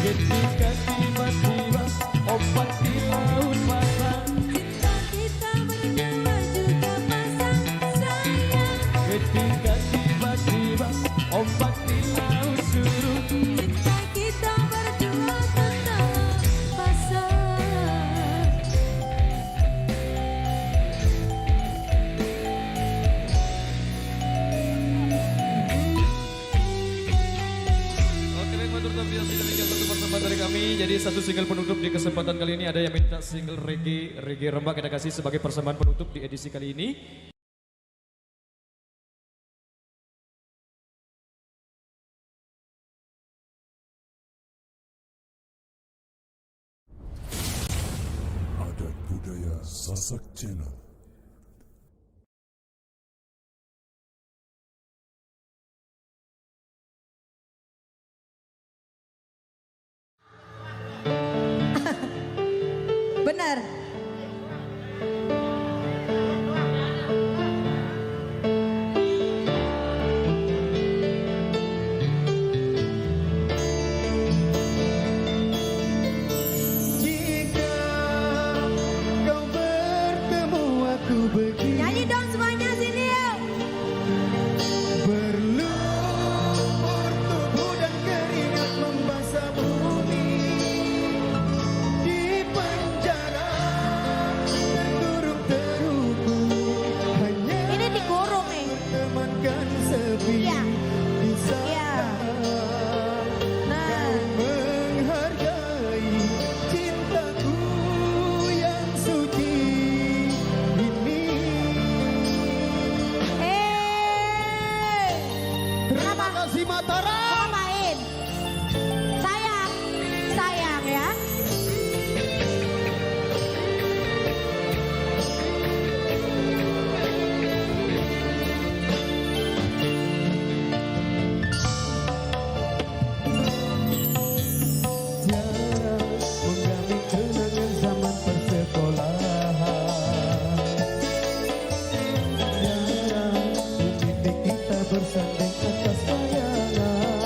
ketika tiba-tiba ombak di laut pasang, Cinta kita berdua juga pasang sayang. ketika tiba-tiba ombak di laut surut. Cinta kita berdua tetap pasang. Oke, baik, matur terbiasa demikian satu persembahan dari kami. Jadi satu single penutup di kesempatan kali ini, ada yang minta single reggae Rembang, kita kasih sebagai persembahan penutup di edisi kali ini. Adat Budaya Sasak Channel. Benar. Jika kau bertemu aku begini, Nyanyi dong semuanya sini yuk. berlumur tubuh dan keringat membasah bumi. Di penjara terkurung terhukum, hanya Ini dikurung nih. temankan sepi. Iya. Di sana Iya. Nah. menghargai cintaku yang suci ini. Terima kasih Mataram. Mau main? Sayang, sayang ya. Jarang menggali kenangan zaman persekolahan. Jarang mendidik kita bersanding atas bayangan.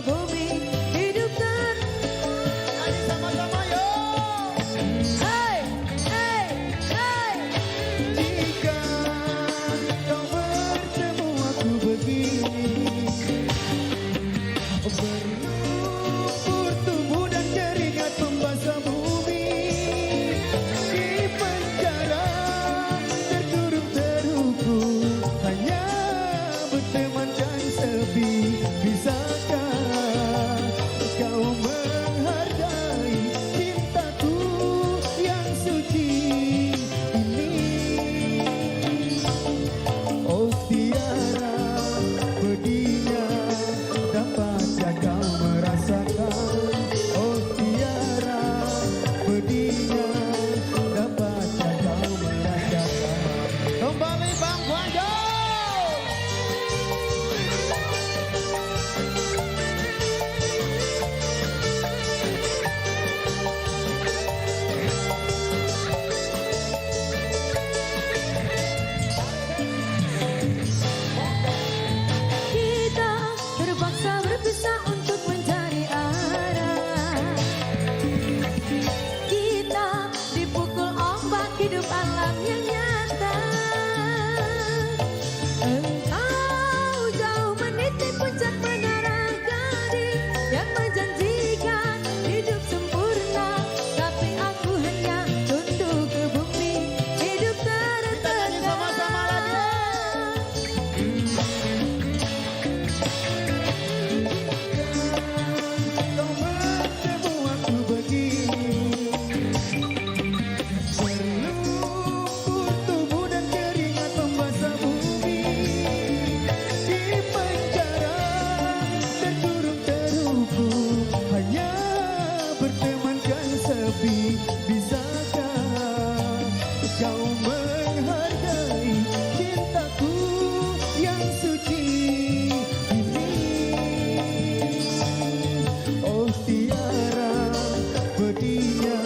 bumi hidup Nyanyi sama-sama yuk. Hey, hey, hey. Jika kau bertemu aku begini, berlumpur tubuh dan keringat membasah bumi, di penjara terkurung terhukum, hanya berteman dan sepi. Bisakah kau menghargai cintaku yang suci ini? Oh tiara pedihnya dapatkah kau merasakan? Oh tiara pedihnya dapatkah kau merasakan? Kembali Bang Wando. Kita terpaksa berpisah untuk mencari arah. Kita dipukul ombak hidup alam yang nyata. Engkau jauh meniti puncak menara gading yang menjanjikan hidup sempurna, tapi aku hanya tunduk ke bumi hidup tertengah. Sama-sama lagi. Kau bertemu aku begini, berlumpur tubuh dan keringat membasah bumi, di penjara terkurung terhukum, hanya bertemankan sepi. Bisakah kau menghargai cintaku yang suci ini? Oh tiara pedihnya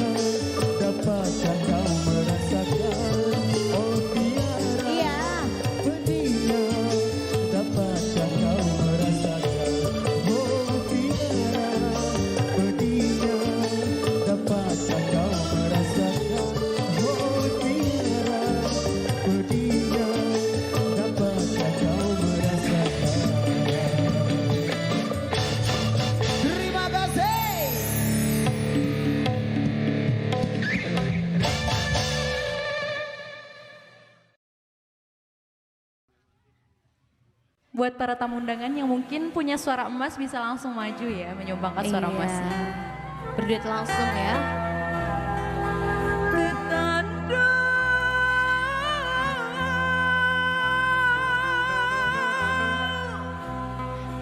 dapatkah kau merasakan? Oh tiara Iya. pedihnya dapatkah kau merasakan? Oh tiara pedihnya dapatkah kau merasakan? Oh tiara pedihnya dapatkah kau merasakan? Terima kasih. Buat para tamu undangan yang mungkin punya suara emas bisa langsung maju ya menyumbangkan suara Iya. emasnya. Berduet langsung ya.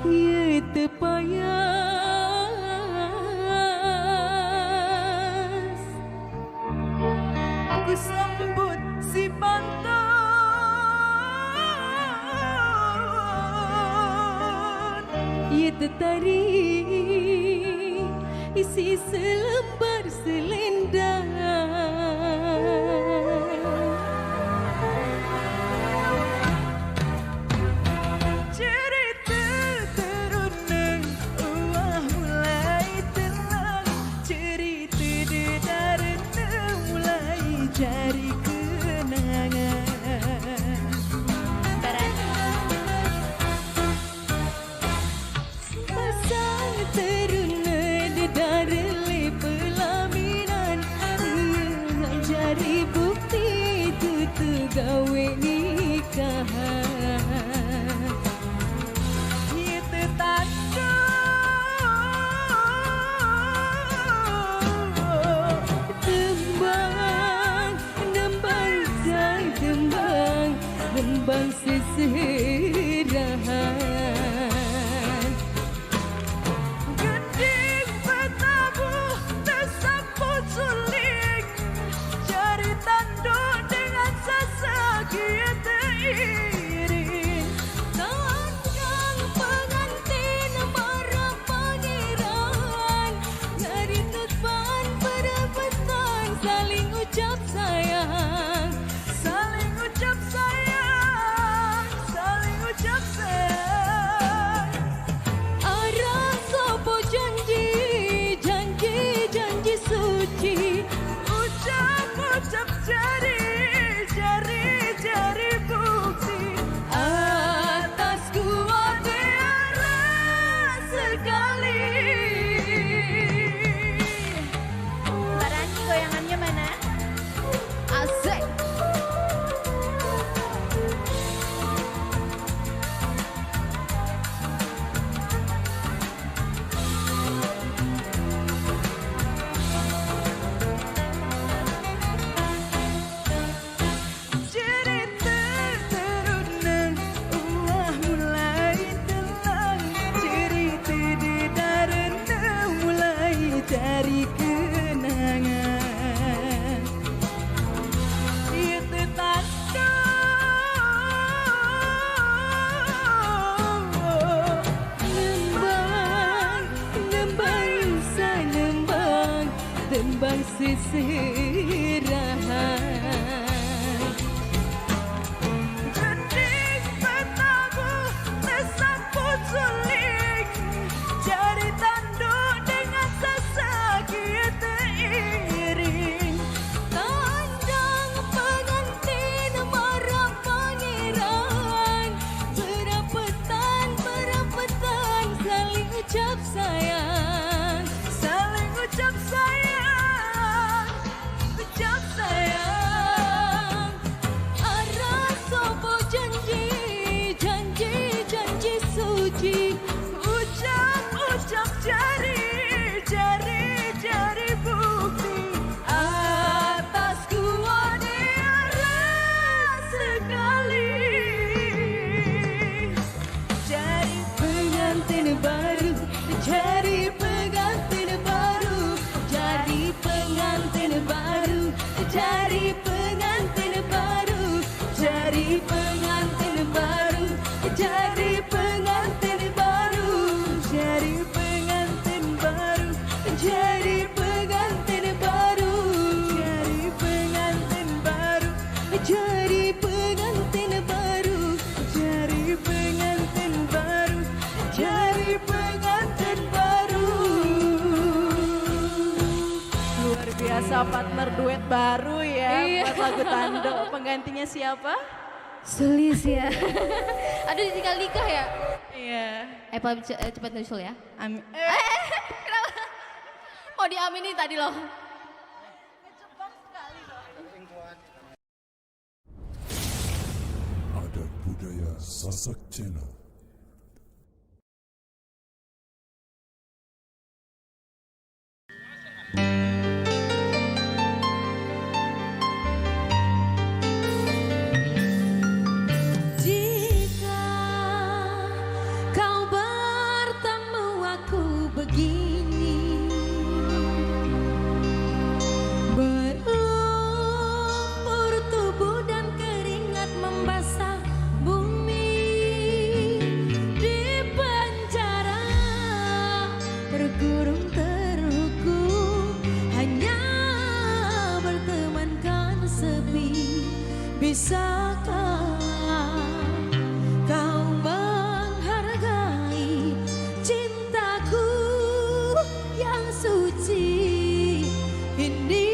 Ye payas aku sambut si pantan. Ye tetari isi selembar selendang. Cerita terunang, wah mulai tenang. Cerita dedarna mulai cari kenangan. Pasang teruna dedarle pelaminan. Cari bukti itu gawe nikahan. Itu tanda tembang, nembang dan tembang, nembang seserahan. Gending bertabuh tersambut suling, cari tanduk dengan sesak kita. kembang sisirahan. Gending bertabuh tersamput suling, jari tanduk dengan sesakit teriring. Tandang pengantin marah pangeran, berampetan saling ucap sayang, saling ucap sayang, ucap sayang. Arah sopo janji, janji suci, ucap jari bukti atas kuatnya arah sekali. Jari pengantin baru, jari pengantin baru, jari pengantin baru, jari pengantin baru, jari pengantin baru, jari pengantin baru, jari pengantin baru, jari pengantin baru, jari pengantin baru, jari pengantin baru, jari pengantin baru, jari pengantin baru. Luar biasa partner duet baru ya buat lagu Tando. Penggantinya siapa? Sulis ya. Aduh ditinggal nikah ya. Iya. Pak cepat nyusul ya. Amin. Kenapa? Mau diaminin tadi loh. Adat Budaya Sasak Channel. Jika kau bertemu aku begini, berlumpur tubuh dan keringat membasah bumi, di penjara terkurung terhukum, hanya bertemankan sepi. Bisakah kau menghargai cintaku yang suci ini?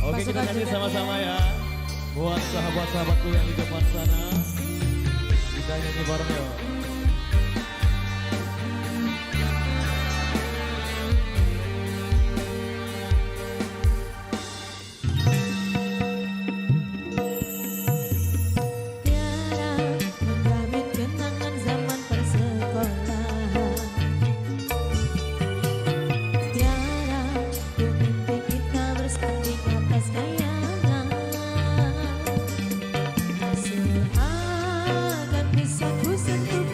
Oke, kita nyanyi sama-sama ya. Buat sahabat-sahabatku yang di depan sana, kita nyanyi bareng yuk. Tiara menggabit kenangan zaman persekolahan. Tiara bermimpi kita bersanding atas kayangan. Seakan bisa ku sentuh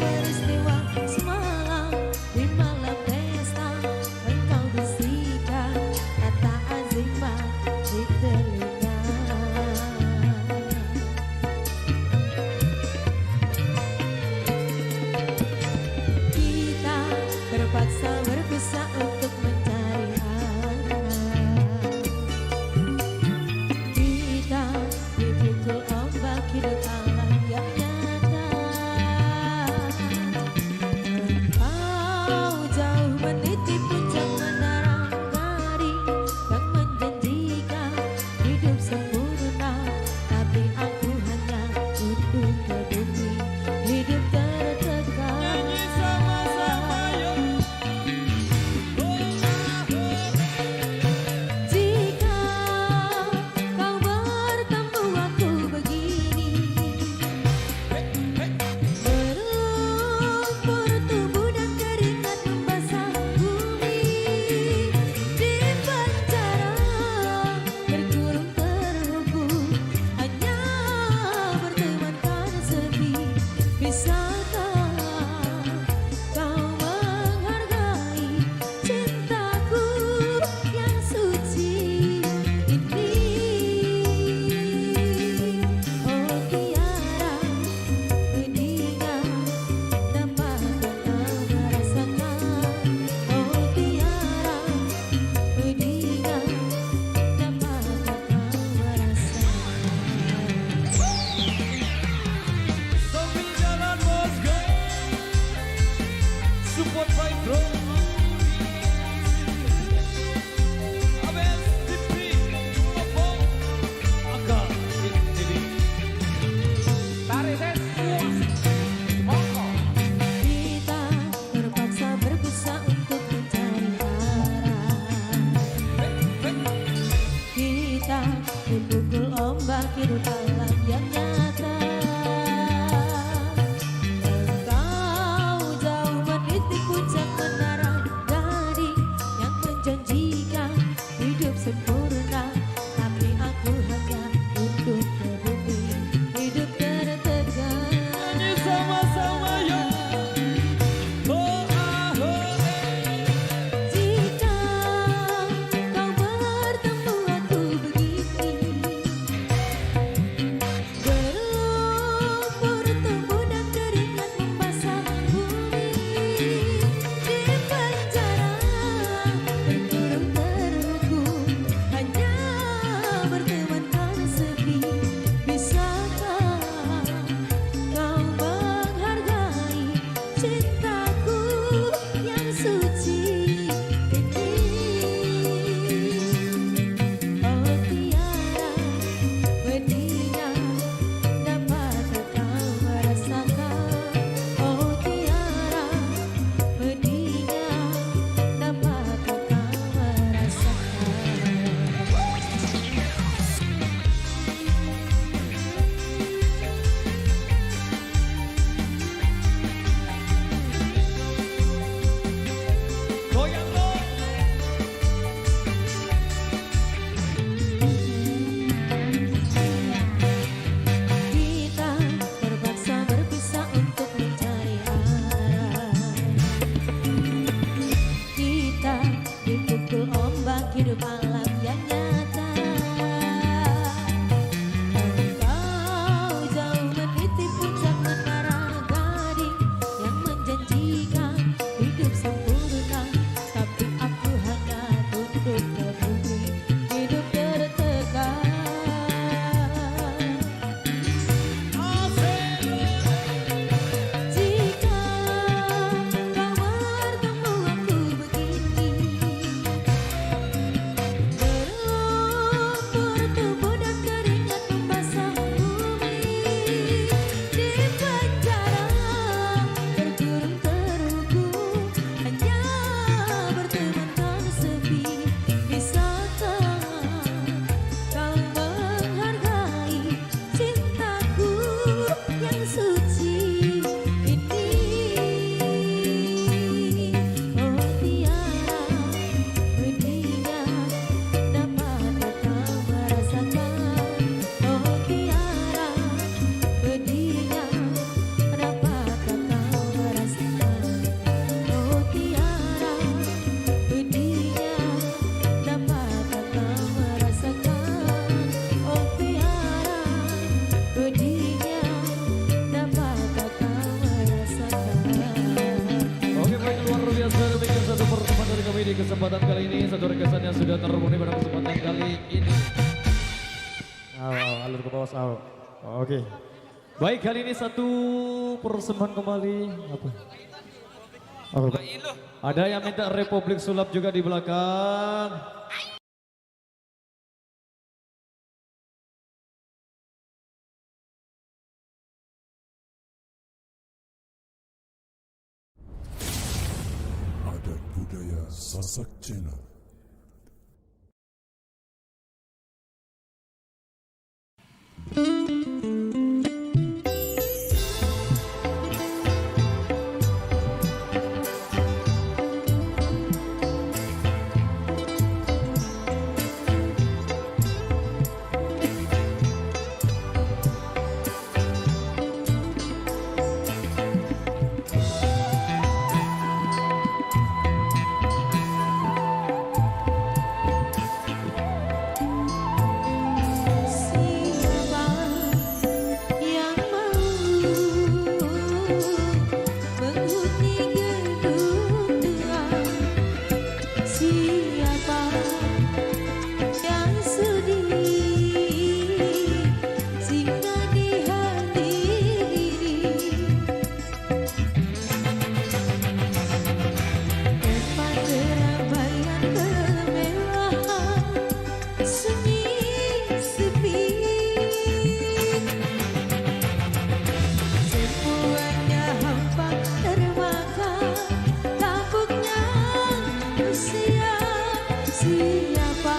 kesempatan kali ini, satu rekesan yang sudah terpenuhi pada kesempatan kali ini. Alur ke bawah, oke. Baik, kali ini satu persembahan kembali. Apa? Ada yang minta Republik Sulap juga di belakang. Adat Budaya Sasak Channel. Siapa yang mau menghuni gedung tua? Siapa yang sudi singgah di hati diri? Tempat keramaian kemewahan sunyi sepi, semuanya hampa termakan tabuknya usia. Siapa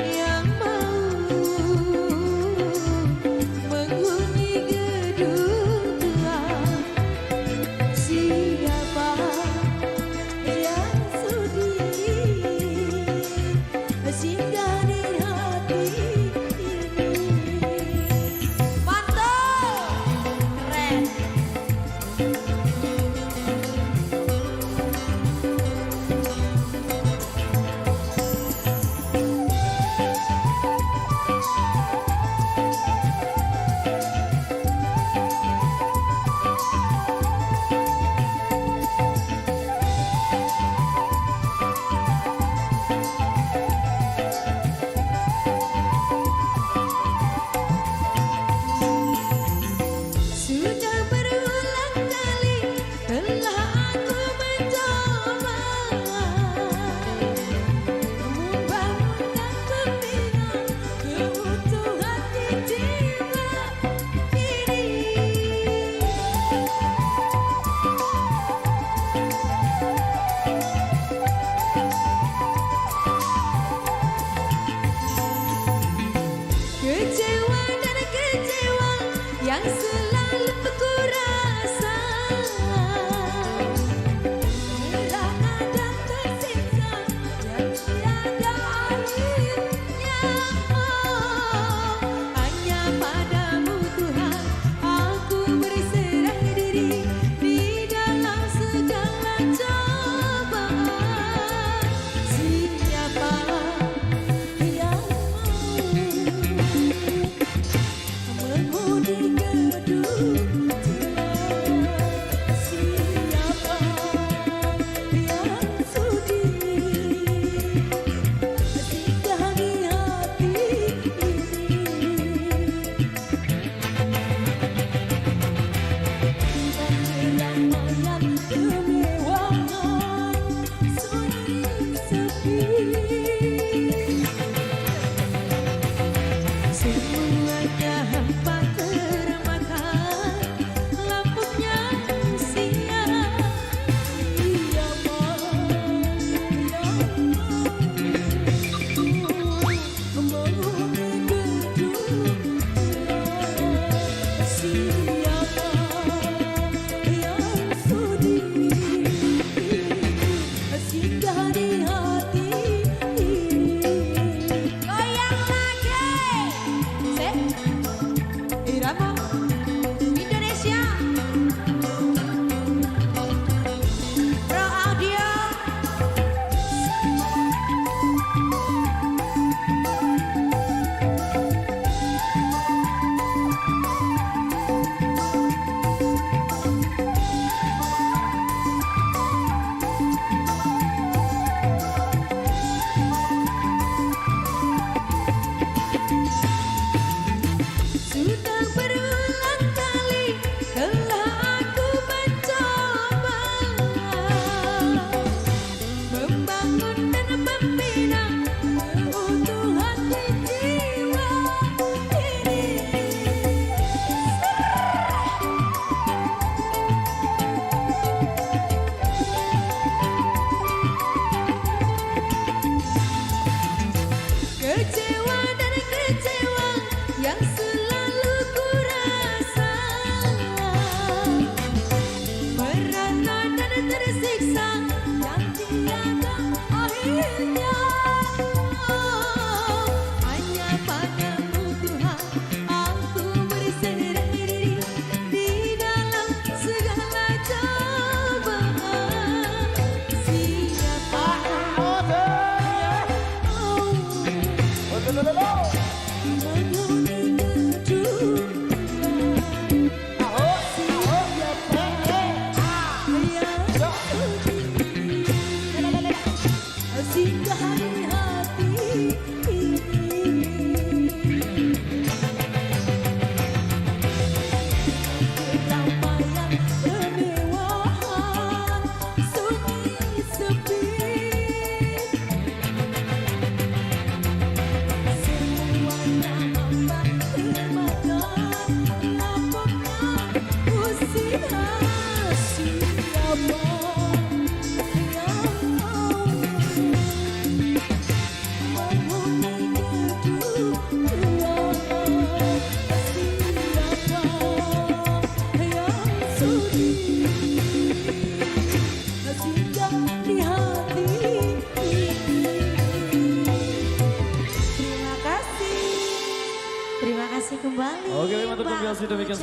yang mau menghuni gedung tua? Siapa yang sudi singgah di hati ini? Mantap, keren. Sudah berulang kali telah aku mencoba membangunkan pembina keutuhan di jiwa ini. Kecewa dan kecewa yang selalu ku rasa, merana dan tersiksa yang tiada akhirnya. Hanya padamu Tuhan aku berserah diri di dalam segala cobaan. Siapa yang menghuni gedung tua? Siapa yang sudi singgah di hati ini? Keramaian kemewahan sunyi sepi, semuanya hampa termakan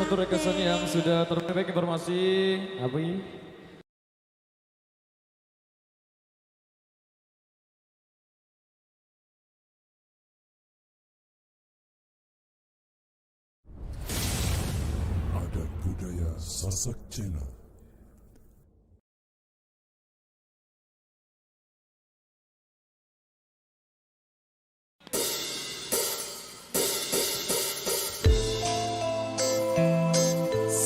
satu rekesan yang sudah terbaik informasi. Abi. Adat budaya Sasak Channel.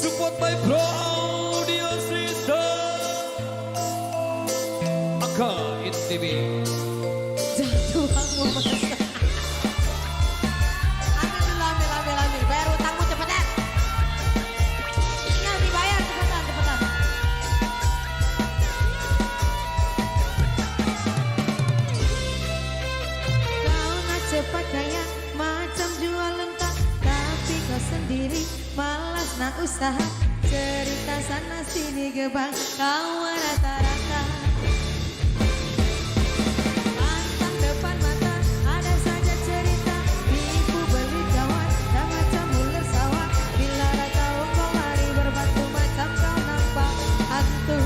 Support by Pro Audio System. Aka ITV. Jatuh kamu mas. Ambil dulu, ambil. Bayar utangmu cepetan. Tinggal dibayar cepetan. Kau nak cepat kaya macam jual lengkap, tapi kau sendiri malas nak usaha. Cerita sana sini gebang, kau rata-rata. Pantang depan mata, ada saja cerita. Tipu beli kawan, dan macam ular sawah. Bila tahu kau lari berbatu macam kau nampak hantu.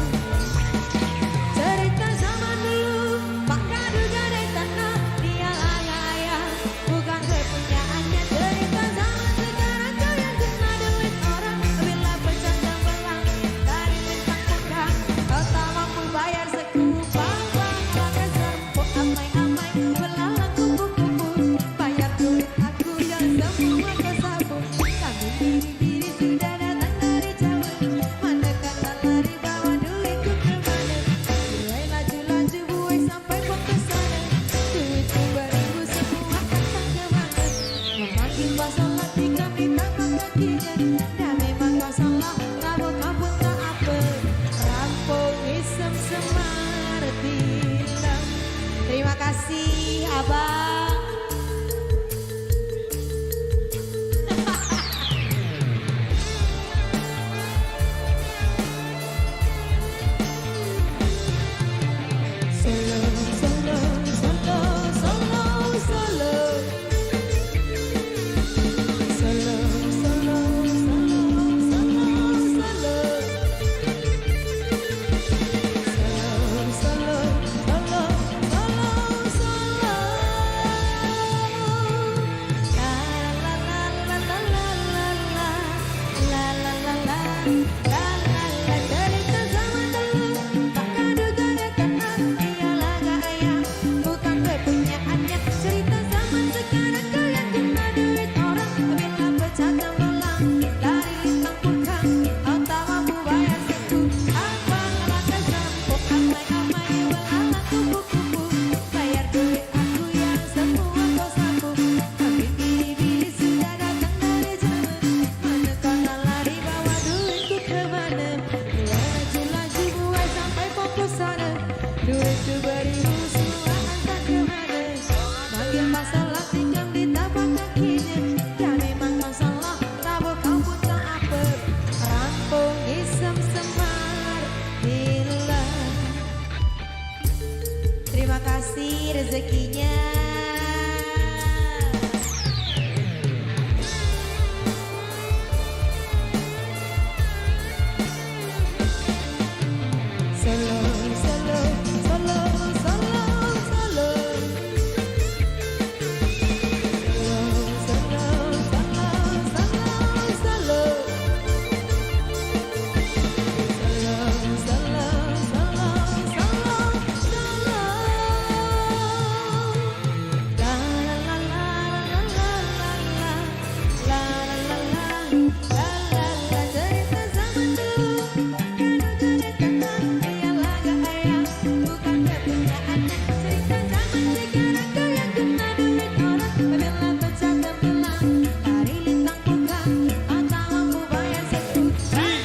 Cerita zaman dulu, Pak Kadu gadai tanah. Dia ayah, bukan kepunyaannya. Cerita zaman sekarang, kau yang kena duit orang. Bila pecah dan belang, dari bintang pegang. Kau tak mampu bayar sekupang. Pakai sempuk amai-amai, belalang kupu-kupu. Bayar duit aku yang semua kau sapu. Kami diri-diri sudah datang dari jauh. Mana kata lari bawa duitku kemana? Buai laju-laju buai sampai kau ke sana. Duitku beribu semua entah kemana. Memanggil pasal hati kami tangkap kakinya. Dan memang kau salah, kabut-kabut tak apa. Rampung isem semar tilam. Terima kasih abang. Solo, solo, solo, solo, solo. Solo, solo, solo, solo, solo. Solo, solo, solo, solo. La la la la la la la la. La la la la. La la la. Cerita zaman dulu, Pak Kadu gadai tanah. Dia laga ayam, bukan kepunyaannya. Cerita zaman sekarang, kau yang kena duit orang. Bila pecah dan belang, dari lintang pulkang. Kau tak mampu bayar sekupang. Pakai sempuk amai-amai, belalang kupu-kupu. Bayar duit aku yang semua kau sapu. Kami bili-bili sudah datang dari jauh. Mana kau nak lari bawa duitku kemana? Buai laju-laju buai sampai fokus sana. Duitku beribu semua entah kemana. Manggil masalah tinggal di tapak kakinya. Ya memang kau salah, tabur kau pun tak apa. Rampung isem semar hilang. Terima kasih rezekinya. Solo, solo, solo, solo, solo. Solo, solo, solo, solo, solo. Solo, solo, solo, solo, la la la la la la la la la la la. Cerita zaman dulu, Kadu gadai tanah. Dia laga ayam, bukan kepunyaannya. Cerita zaman sekarang, kau yang kena duit orang. Bila pecah dan belang, dari lintang pulkang. Kau tak mampu bayar sekupang.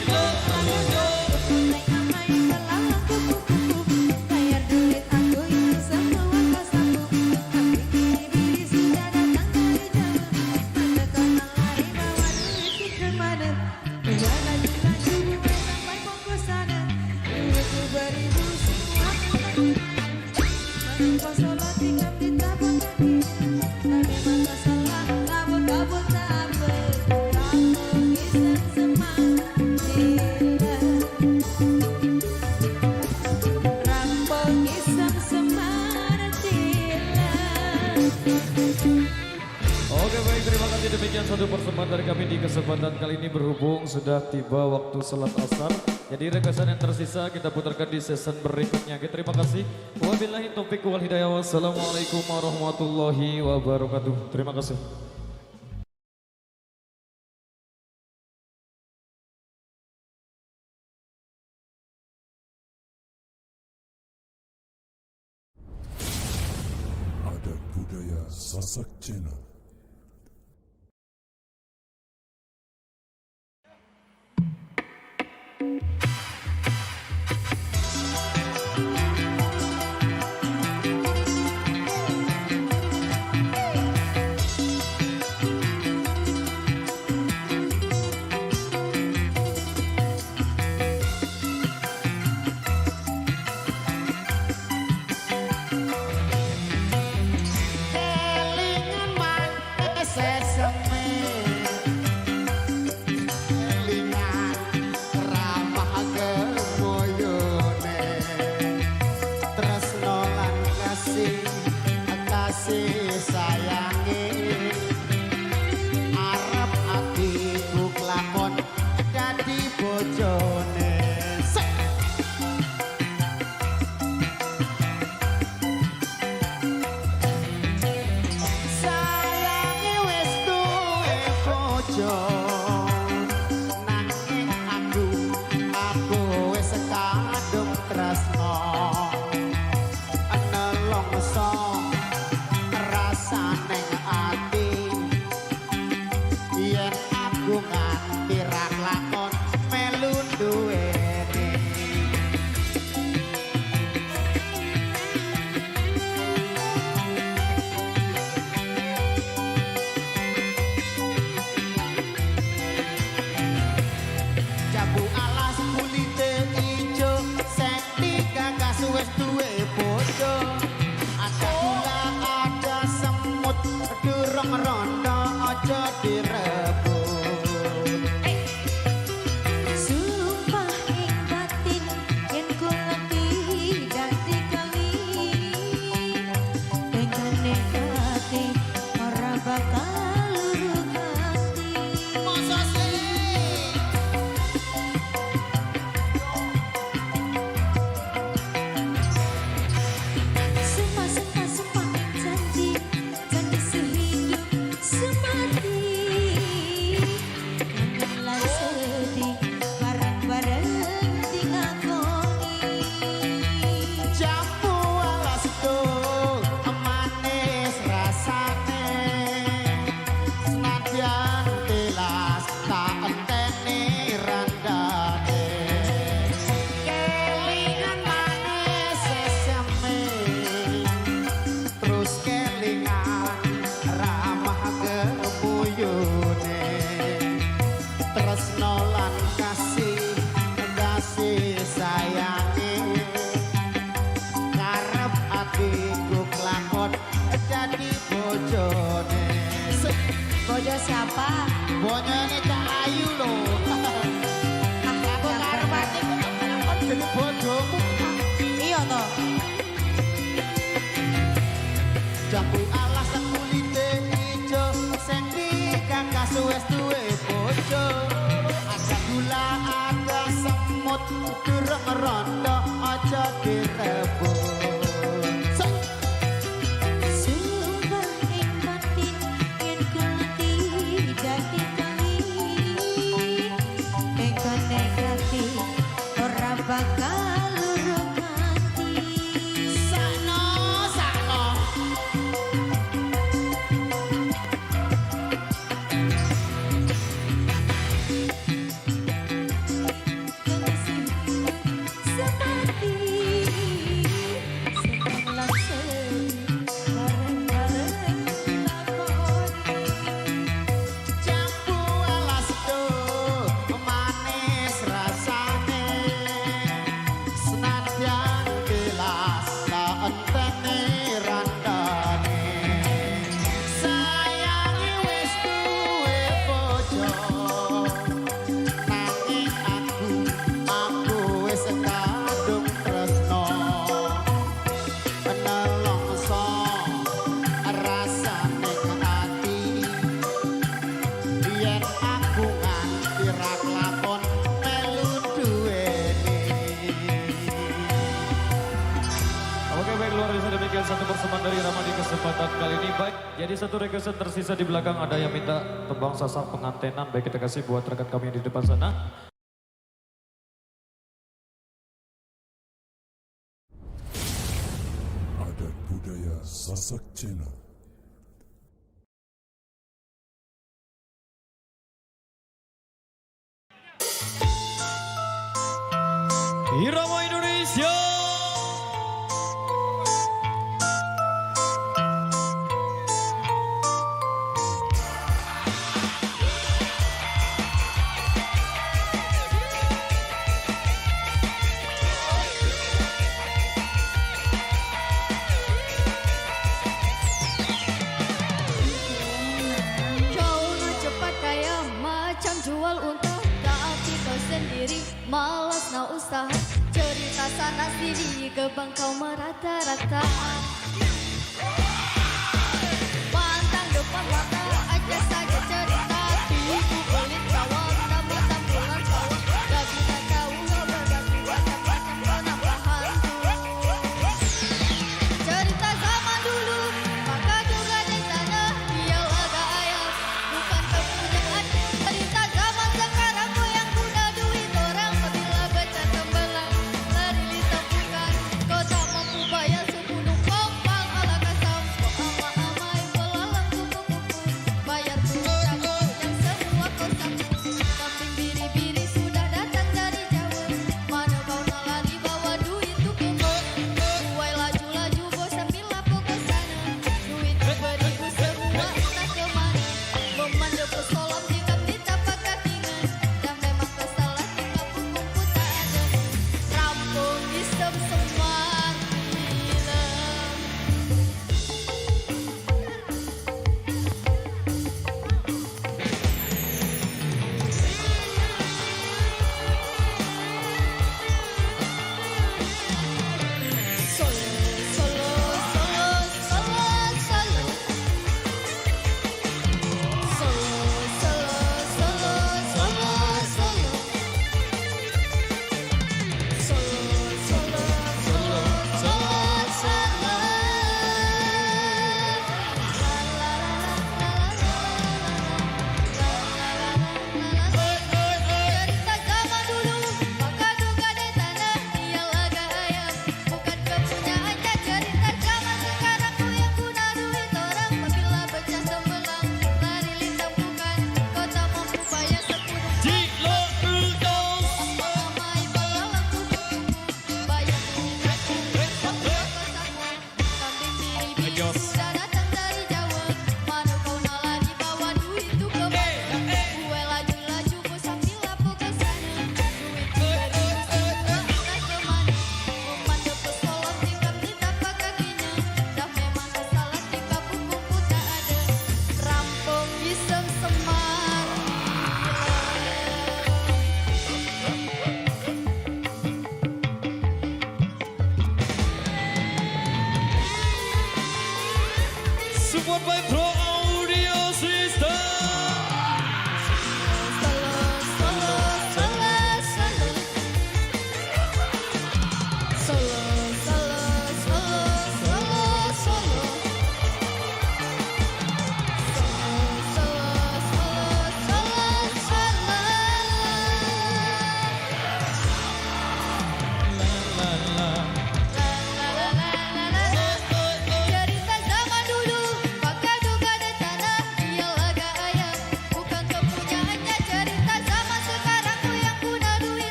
Amai-amai, belalang kupu-kupu. Bayar duit aku yang semua kau sapu. Kami bili-bili sudah datang dari jauh. Mana kau nak lari bawa duitku kemana? Buai laju-laju buai sampai fokus sana. Duitku beribu semua entah kemana. Manggil pasal hati kami tapak kakinya. Dan memang kau salah, kabut-kabut tak apa. Rampung isem semar satu persembahan dari kami di kesempatan kali ini berhubung sudah tiba waktu salat asar. Jadi requestan yang tersisa kita putarkan di season berikutnya. Oke, terima kasih. Wabillahi taufiq wal hidayah. Wassalamualaikum warahmatullahi wabarakatuh. Terima kasih. Adat Budaya Sasak Channel. Kelingan man seseme, kelingan ramah gemoyone, tresno lan kasih sayangi, arep atiku kelakon dadi bojone. Sayangi wis duwe bojo, nanging aku wis kadung tresno, nelongso rasane ati, yen aku nganti ra lakon melu duweni. Jambu alas kulite ijo, sing digagas wis duwe bojo. Ada gula, ada semut, durung rondo aja direbut. Sumpah ing batin yen kula tidak dikawin, dengan hati ora bakal luruk hati. Masa sih? Sumpah janji sehidup semati, kangen sedih bareng-bareng dingakoni. Jambu alas tuh manis rasane, senadyan tilas tak enteni randane. Kelingan manis sesame, terus kelingan ramah gemuyune, tresno lan kasih sayangi, ngarep atiku kelakon dadi bojone. Bojo siapa? Bojone Cak Ayu lho. Aku ngarep atiku kelakon dadi bojomu. Iya toh. Jambu alas kulite ijo, sing digagas wis duwe bojo. Ada gula, ada semut, durung rondo aja direbut. Sumpah ing batin yen kula tidak dikawin, dengan hati ora bakal luruk hati. Sakno, sakno. Semati Jadi satu requestan tersisa di belakang ada yang minta tembang sasak pengantenan. Baik, kita kasih buat rekan kami yang di depan sana. Adat budaya Sasak Channel. Irama Indonesia. Kau nak cepat kaya macam jual unta, tapi kau sendiri malas nak usaha. Cerita sana sini gebang kau merata-rata. Pantang depan mata aja saja cerita, tipu pelit kawan nama tampilan kawan. Gak bisa tahu kau berganti macam-macam kenapa hantu. Cerita zaman dulu, maka juga di sana dia agak ayam, bukan kepunyaan. Cerita zaman sekarang kau yang guna duit orang, apabila baca tembelang lari litampukan. Kau tak mampu bayar segunung kompang ala kasam, kau ama-amai belalang kupu-kupu.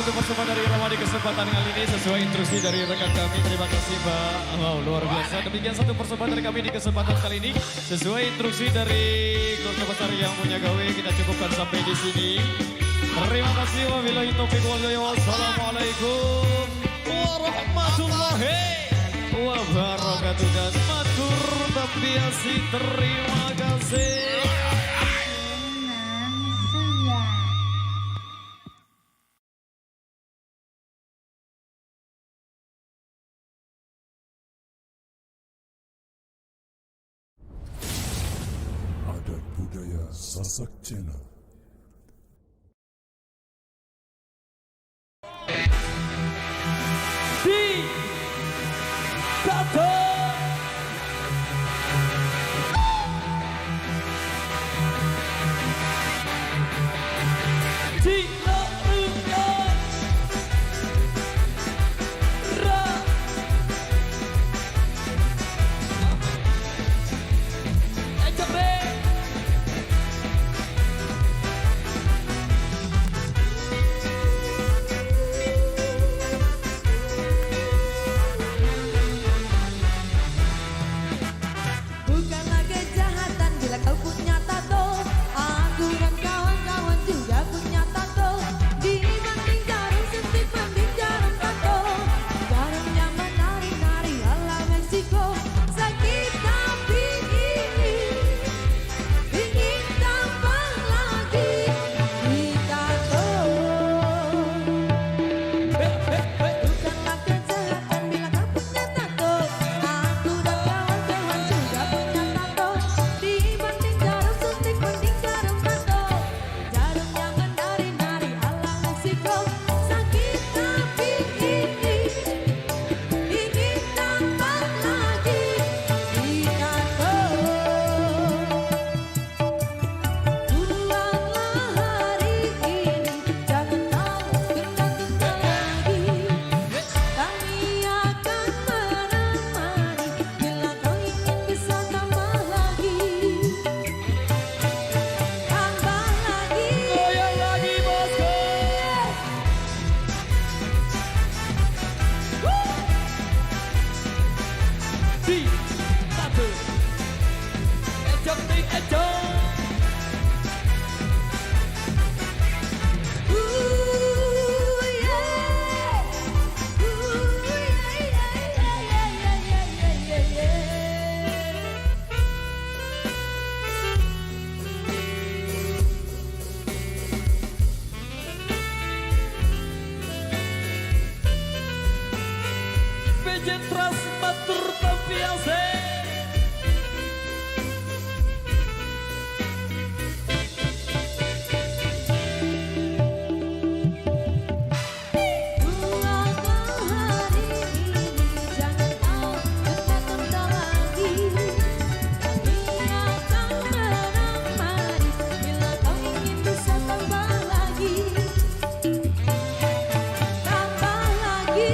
satu persembahan dari Rama di kesempatan kali ini sesuai instruksi dari rekan kami. Terima kasih Pak. Wow, luar biasa. Demikian satu persembahan dari kami di kesempatan kali ini sesuai instruksi dari keluarga besar yang punya gawe. Kita cukupkan sampai di sini. Terima kasih. Wabillahi taufiq wal hidayah. Wassalamualaikum warahmatullahi wabarakatuh. Dan matur tabiasi. Terima kasih. Adat Budaya Sasak Channel. Bukanlah kejahatan bila kau punya tato. Aku dan kawan-kawan juga punya tato. Dibanding jarum suntik mending jarum tato. Jarumnya menari-nari ala Meksiko. Sakit tapi ingin tambah lagi di tato. Bukanlah kejahatan bila kau punya tato. Aku dan kawan-kawan juga punya tato. Dibanding jarum suntik mending jarum tato. Jarumnya menari-nari ala Meksiko. Sakit tapi ingin tambah lagi di tato. Pulanglah hari ini, jangan kau tunda-tunda lagi. Kami akan menemani bila kau ingin bisa tambah lagi. Tambah lagi. Goyang lagi bosku. Di satu. Ejok ting ejok. PJ Trans matur tabiase. Pulanglah hari ini, jangan kau tunda-tunda lagi. Kami akan menemani bila kau ingin bisa tambah lagi. Tambah lagi.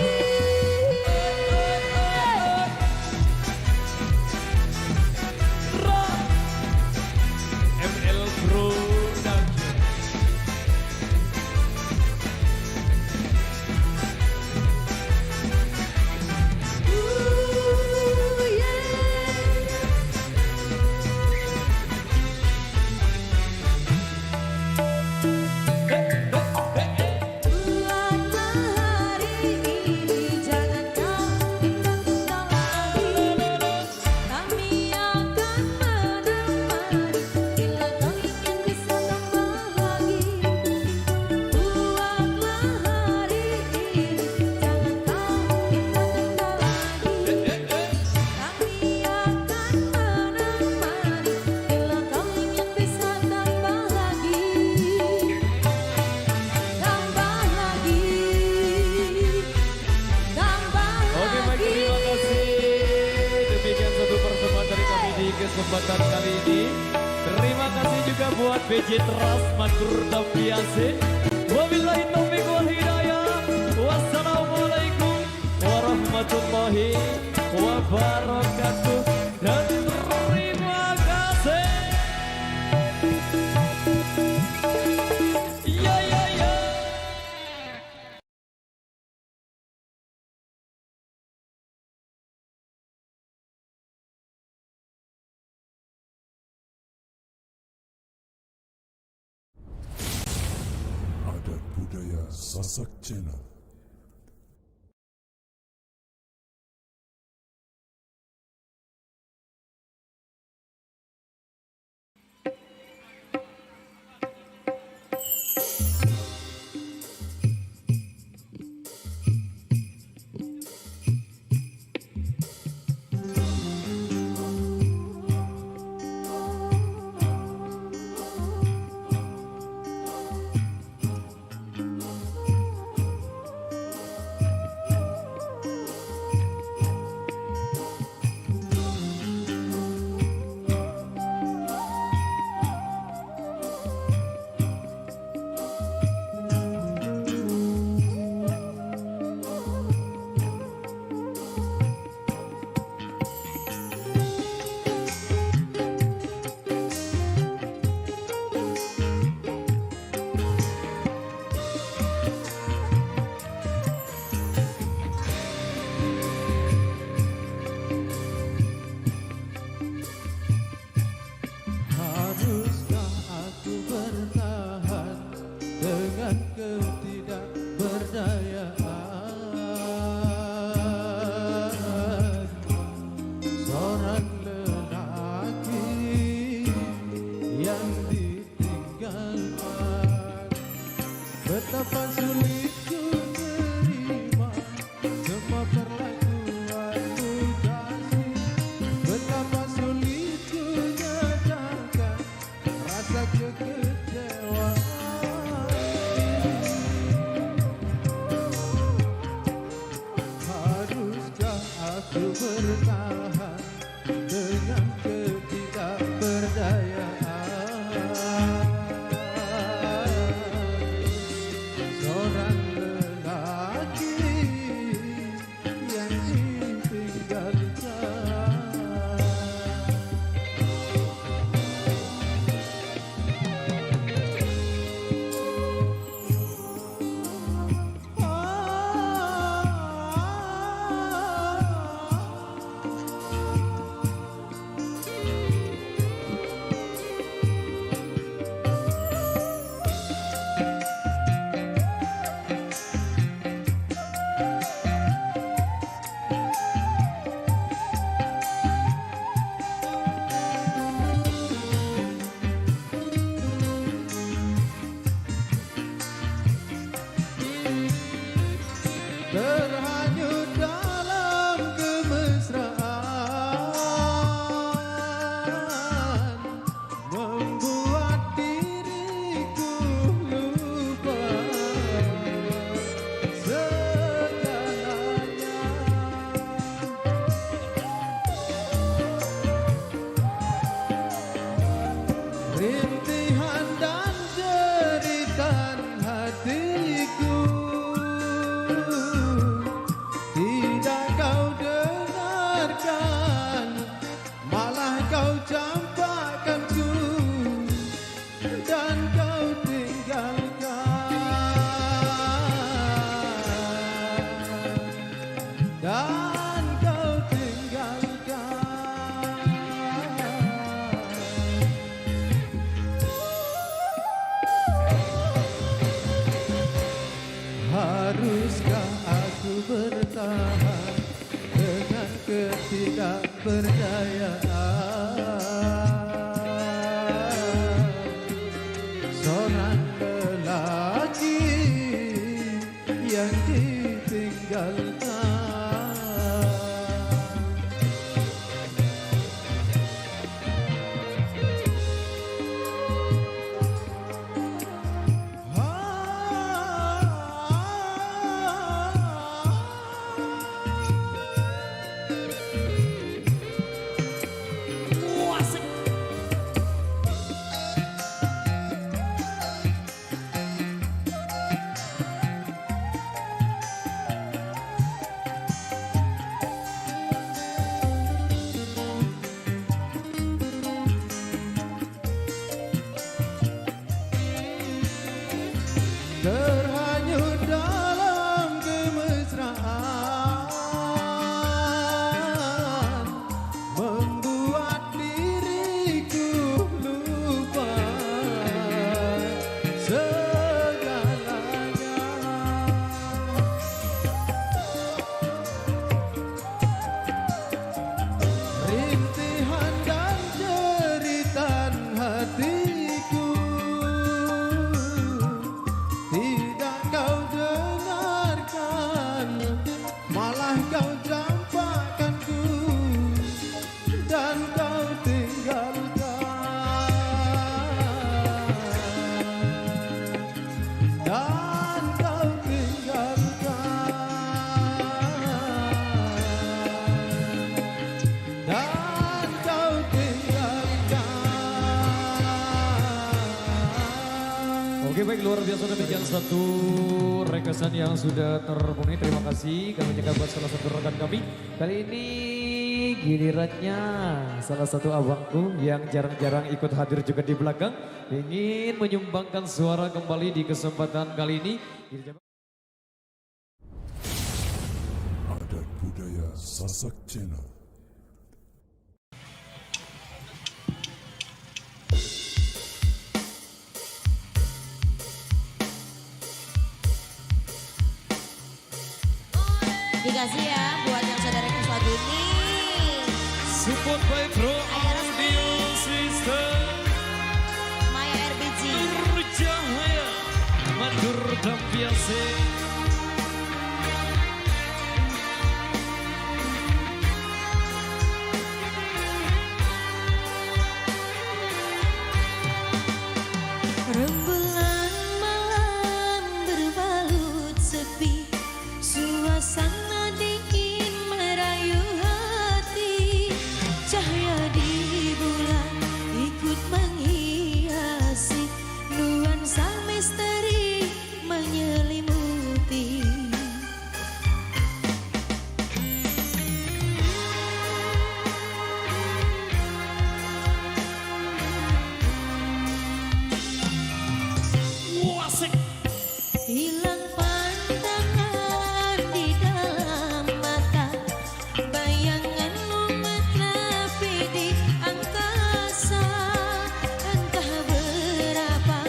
ML Production. Pulanglah hari ini, jangan kau tunda-tunda lagi. Kami akan menemani bila kau ingin bisa tambah lagi. Pulanglah hari ini, jangan kau tunda-tunda lagi. Kami akan menemani bila kau ingin bisa tambah lagi. Tambah lagi. Tambah Oke baik, lagi. terima kasih. Demikian satu persembahan dari kami di kesempatan kali ini. Terima kasih juga buat PJ Trans matur tabiase. Wabillahi taufiq wal hidayah. Wassalamualaikum warahmatullahi wabarakatuh. Dan budaya Sasak Channel. Haruskah aku bertahan dengan ketidakberdayaan seorang lelaki yang ditinggalkan? Betapa sulit ku terima semua perlakuanmu kasih. Betapa sulit ku nyatakan rasa kekecewaan ini. Haruskah aku bertahan dengan ketidakberdayaan seorang lelaki yang ditinggalkan? Terhanyut dalam kemesraan membuat diriku lupa segalanya. Rintihan dan jeritan hatiku tidak kau dengarkan, malah kau campakkanku dan kau tinggalkan, dan kau tinggalkan. Haruskah aku bertahan dengan ketidakberdayaan seorang lelaki yang ditinggalkan? biasa demikian satu requestan yang sudah terpenuhi. Terima kasih kami ucapkan buat salah satu rekan kami. Kali ini gilirannya salah satu abangku yang jarang-jarang ikut hadir juga di belakang. Ingin menyumbangkan suara kembali di kesempatan kali ini. Adat budaya Sasak Channel. Dikasih ya buat yang saudara request lagu ini. Support by Pro Audio System. Maya RBG. Nurcahaya Madur Dampiase. Rembulan malam berbalut sepi, suasana dingin merayu hati, cahaya di bulan ikut menghiasi, nuansa misteri menyelimuti. Hilang pandangan di dalam mata, bayanganmu menepi di angkasa. Entah berapa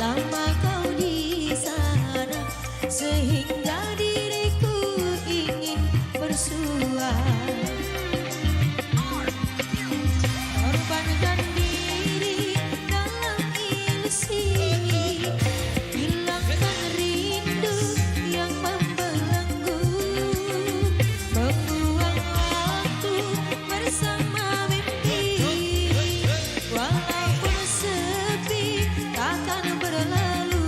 lama kau di sana, sehingga diriku ingin bersua. Korbankan diri dalam ilusi, hilangkan rindu yang membelenggu, membuang waktu bersama mimpi, walaupun sepi takkan berlalu.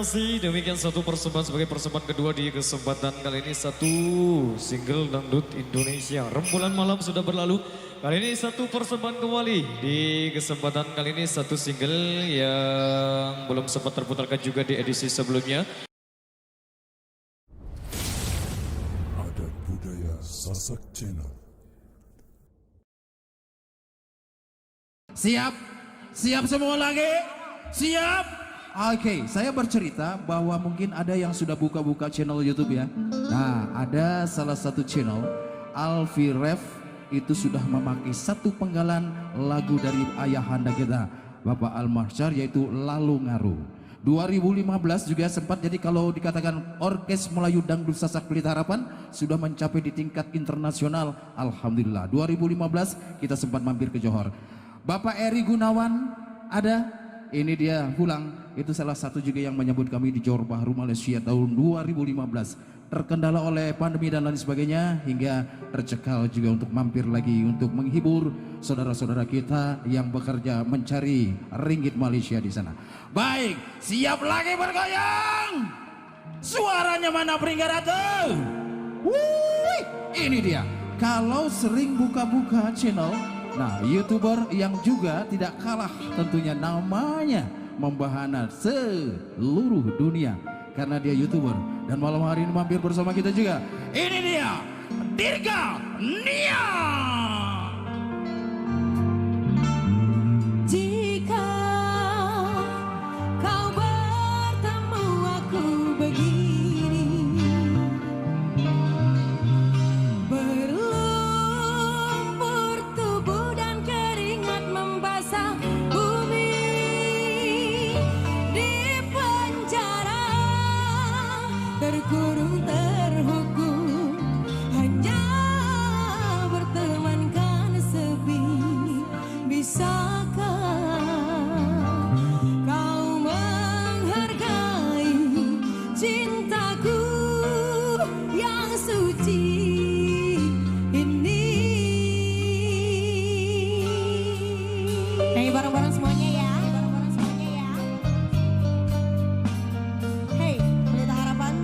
kasih. Demikian satu persembahan sebagai persembahan kedua di kesempatan kali ini. Satu single dangdut Indonesia. Rembulan malam sudah berlalu. Kali ini satu persembahan kembali. Di kesempatan kali ini satu single yang belum sempat terputarkan juga di edisi sebelumnya. Adat Budaya Sasak Channel. Siap? Siap semua lagi? Siap? Oke, saya bercerita bahwa mungkin ada yang sudah buka-buka channel YouTube ya. Nah, ada salah satu channel, Alfi Ref, itu sudah memakai satu penggalan lagu dari ayahanda kita, Bapak Almarsyar, yaitu Lalu Ngaru. 2015 juga sempat, jadi kalau dikatakan Orkes Melayu Dangdut Sasak Pelita Harapan sudah mencapai di tingkat internasional. Alhamdulillah, 2015 kita sempat mampir ke Johor. Bapak Eri Gunawan ada. Ini dia pulang, itu salah satu juga yang menyambut kami di Johor Bahru, Malaysia tahun 2015. Terkendala oleh pandemi dan lain sebagainya hingga tercekal juga untuk mampir lagi untuk menghibur saudara-saudara kita yang bekerja mencari ringgit Malaysia di sana. Baik, siap lagi bergoyang? Suaranya mana Pringgaratu? Wuih, ini dia. Kalau sering buka-buka channel, nah, YouTuber yang juga tidak kalah tentunya namanya membahana seluruh dunia karena dia YouTuber. Dan malam hari ini mampir bersama kita juga. Ini dia, Dirga Nia. Jika kau bertemu aku begini, berlumpur tubuh dan keringat membasah bumi, di penjara terkurung terhukum, hanya bertemankan sepi. Bisakah kau menghargai cintaku yang suci ini? Nyanyi bareng-bareng semuanya ya. Hey, Pelita Harapan.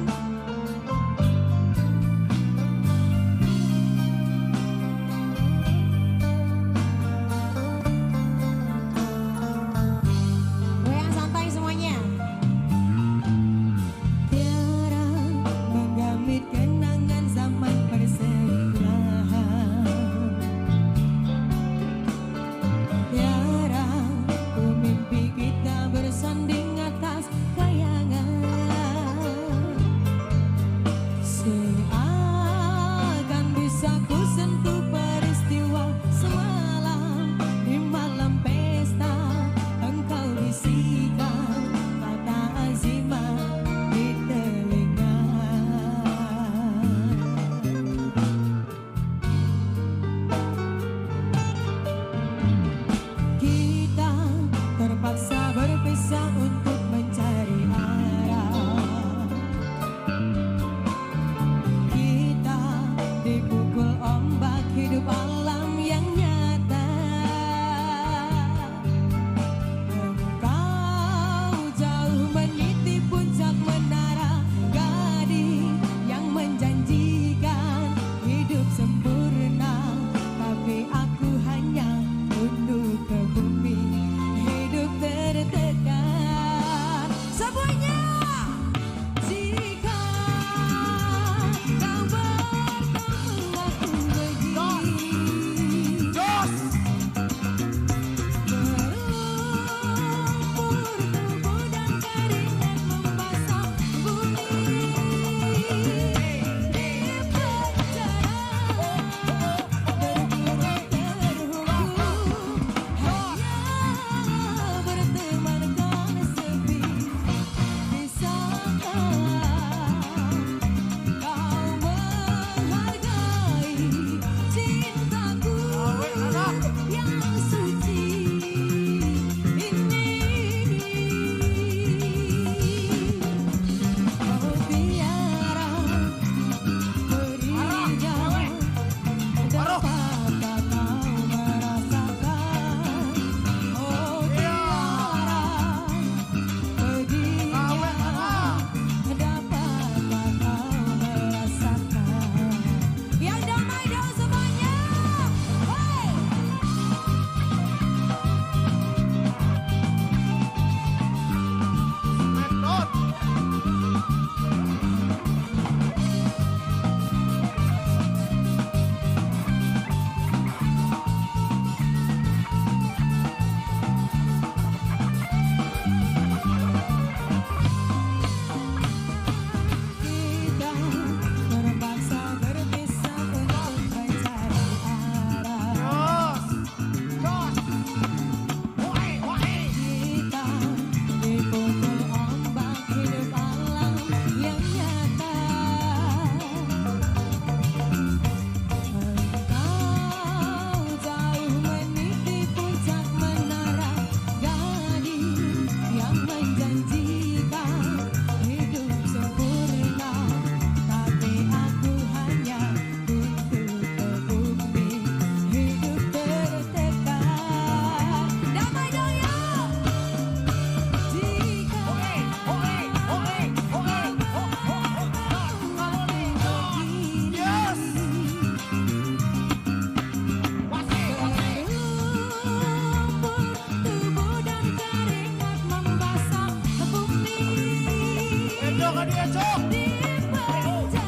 Cok, dia Cok. di penjara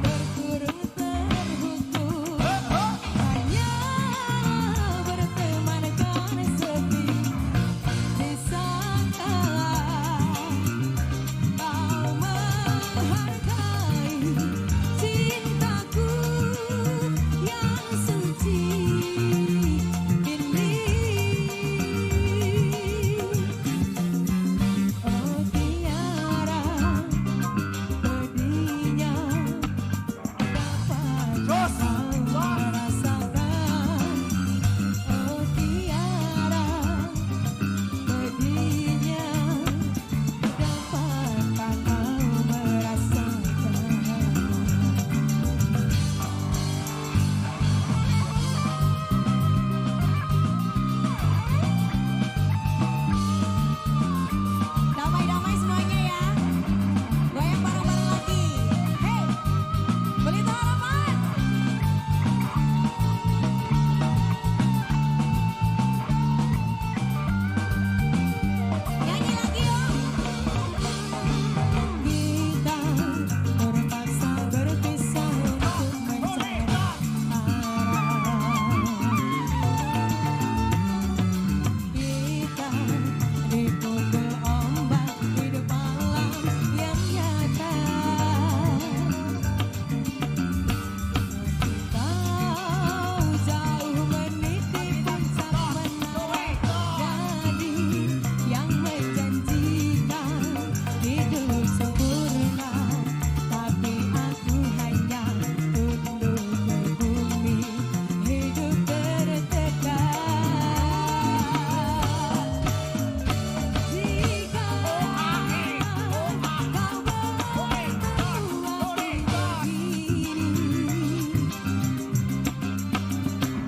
terkurung terhukum hanya berteman karena sepi di saat kau menghargai cintaku yang suci ini. Oh tiara pedihnya dapat kau merasakan. Oh tiara pedihnya dapat kau merasakan. Damai-damai semuanya ya. Goyang bareng-bareng lagi. Hey, Pelita Harapan. Nyanyi lagi yuk. Kita terpaksa berpisah untuk mencari arah. Kita dipukul ombak hidup malam yang nyata. Kau jauh meniti puncak menara gading yang menjanjikan hidup sempurna, tapi aku hanya tunduk ke bumi, hidup tertekan. Jika kau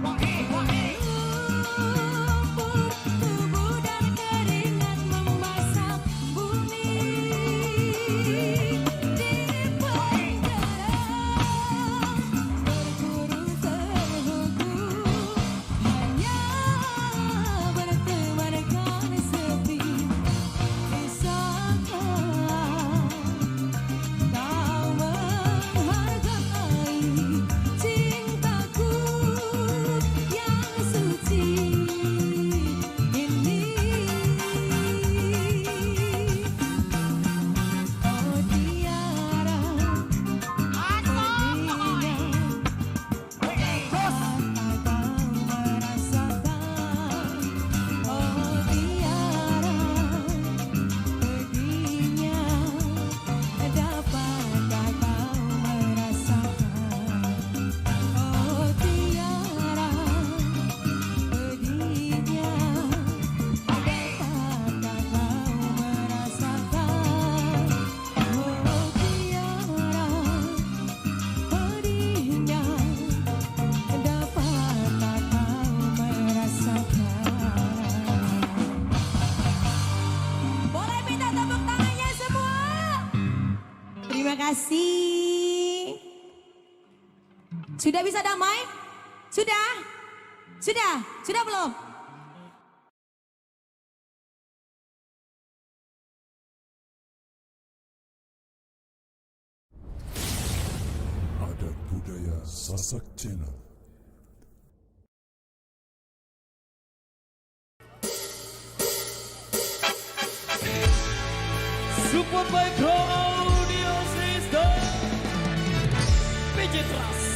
membuatku lumpur tubuh dan keringat membasah bumi di penjara terkurung terhukum hanya berteman karena sepi di saat kau menghargai cintaku yang suci ini. Oh tiara pedihnya dapat kau merasakan. Oh tiara pedihnya dapatkah kau merasakan. Oh tiara pedihnya dapatkah kau merasakan. Oh tiara pedihnya dapatkah kau merasakan. Boleh minta tepuk tangannya semua. Terima kasih. Sudah bisa damai? Sudah? Sudah? Sudah belum? Adat Budaya Sasak Channel. Support by Pro Audio System PJ Trust.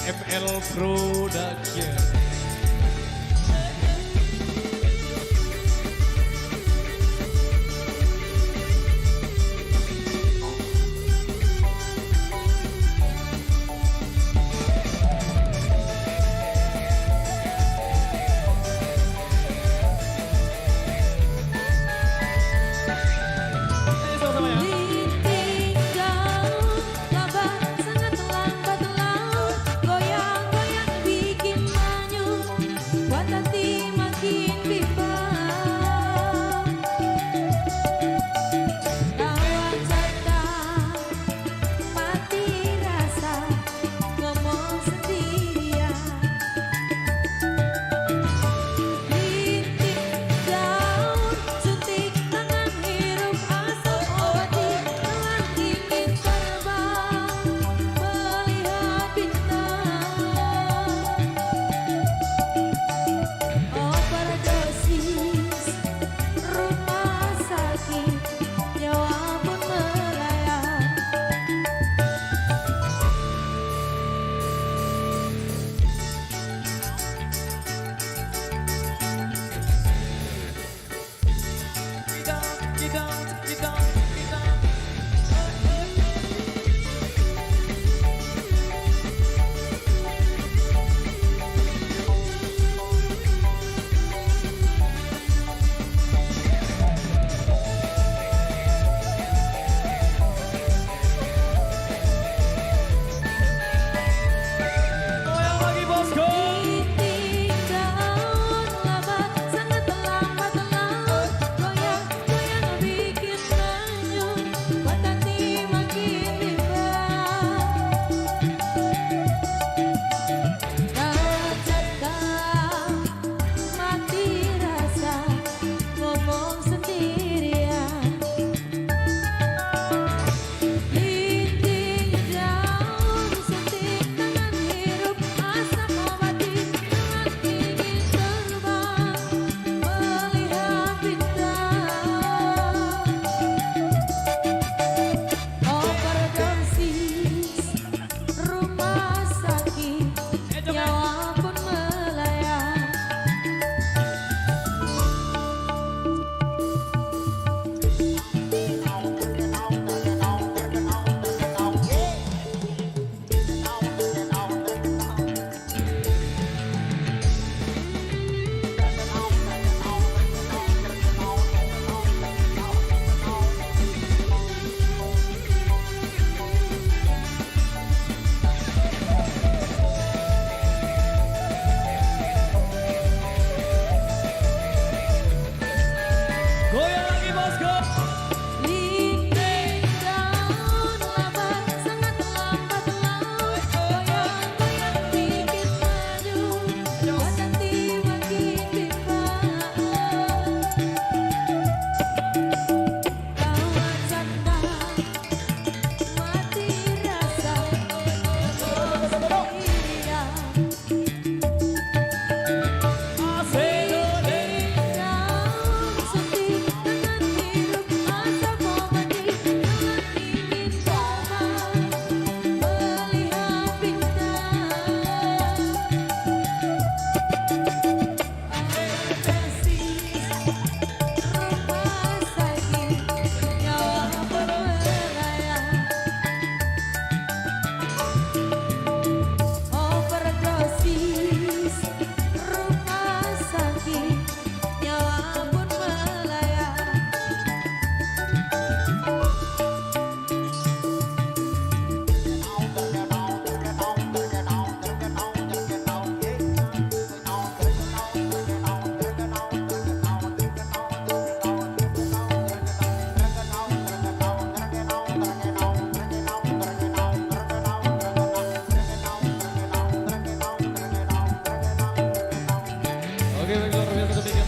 FL Production. Ditinggal lambat, sangat lambat laut, goyang-goyang bikin manyun.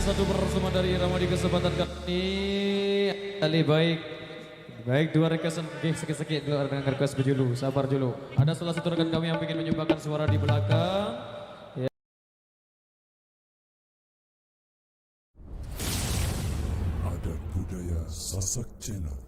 satu persembahan dari Irama di kesempatan kali ini. Ali baik. Baik, dua requestan. Oke, sekit-sekit dua dengan request berjulu. Sabar dulu. Ada salah satu rekan kami yang ingin menyumbangkan suara di belakang. Ya. Adat budaya Sasak Channel.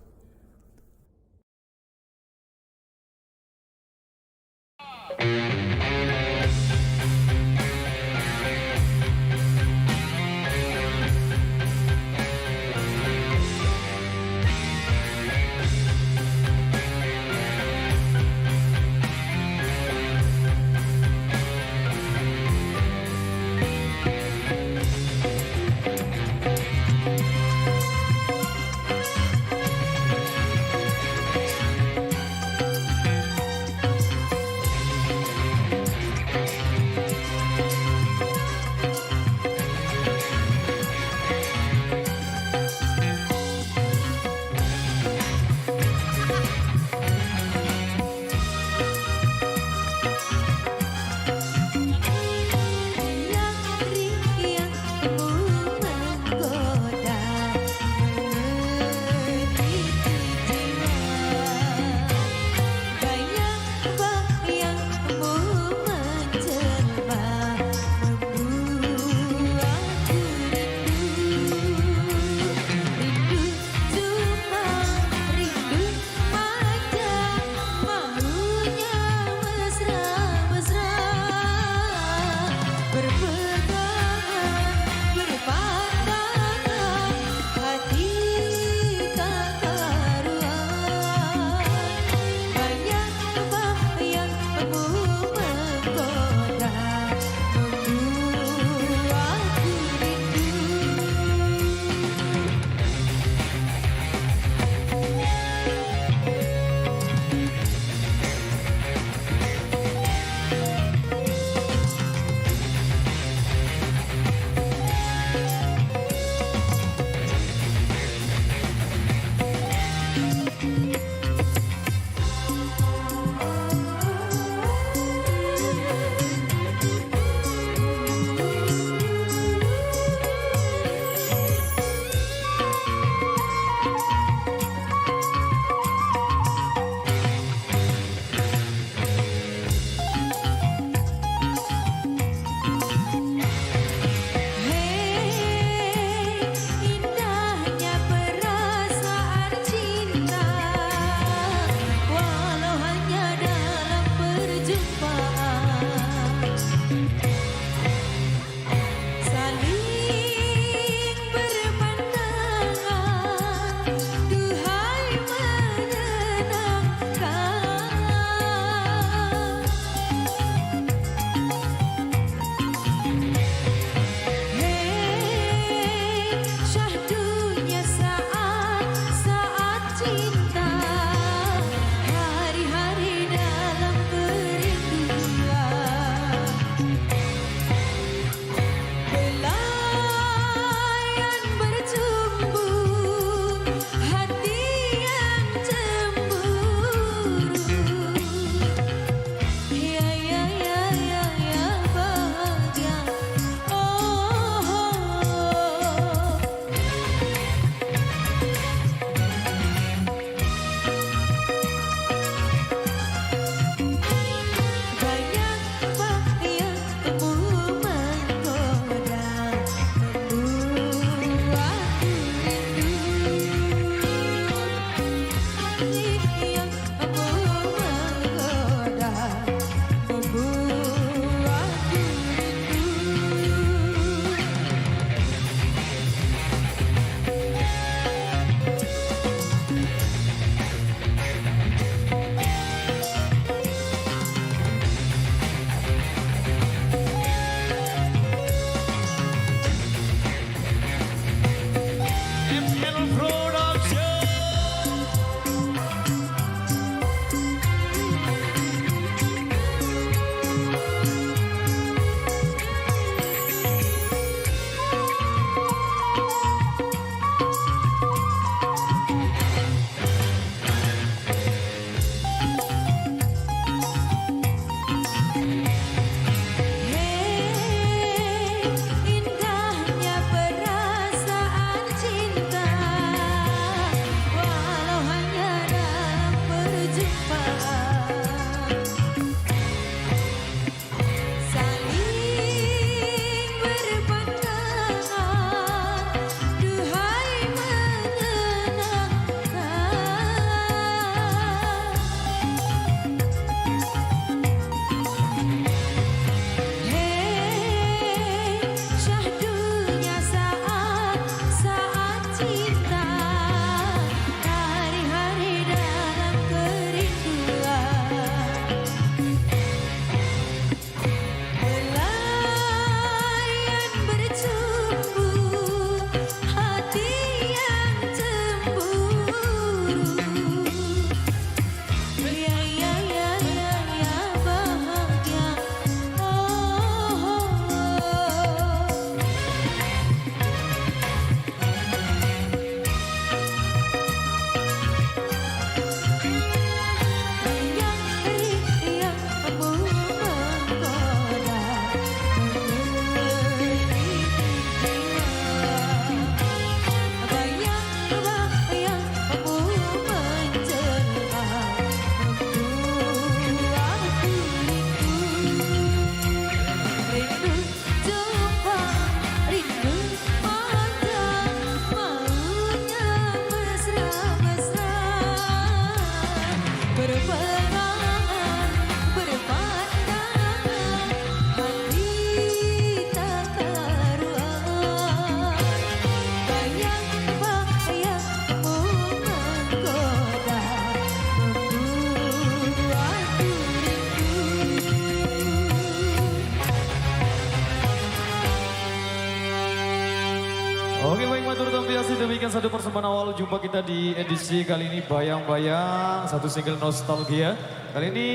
Oke baik matur biasa demikian satu persembahan awal jumpa kita di edisi kali ini Bayang-Bayang, satu single nostalgia. Kali ini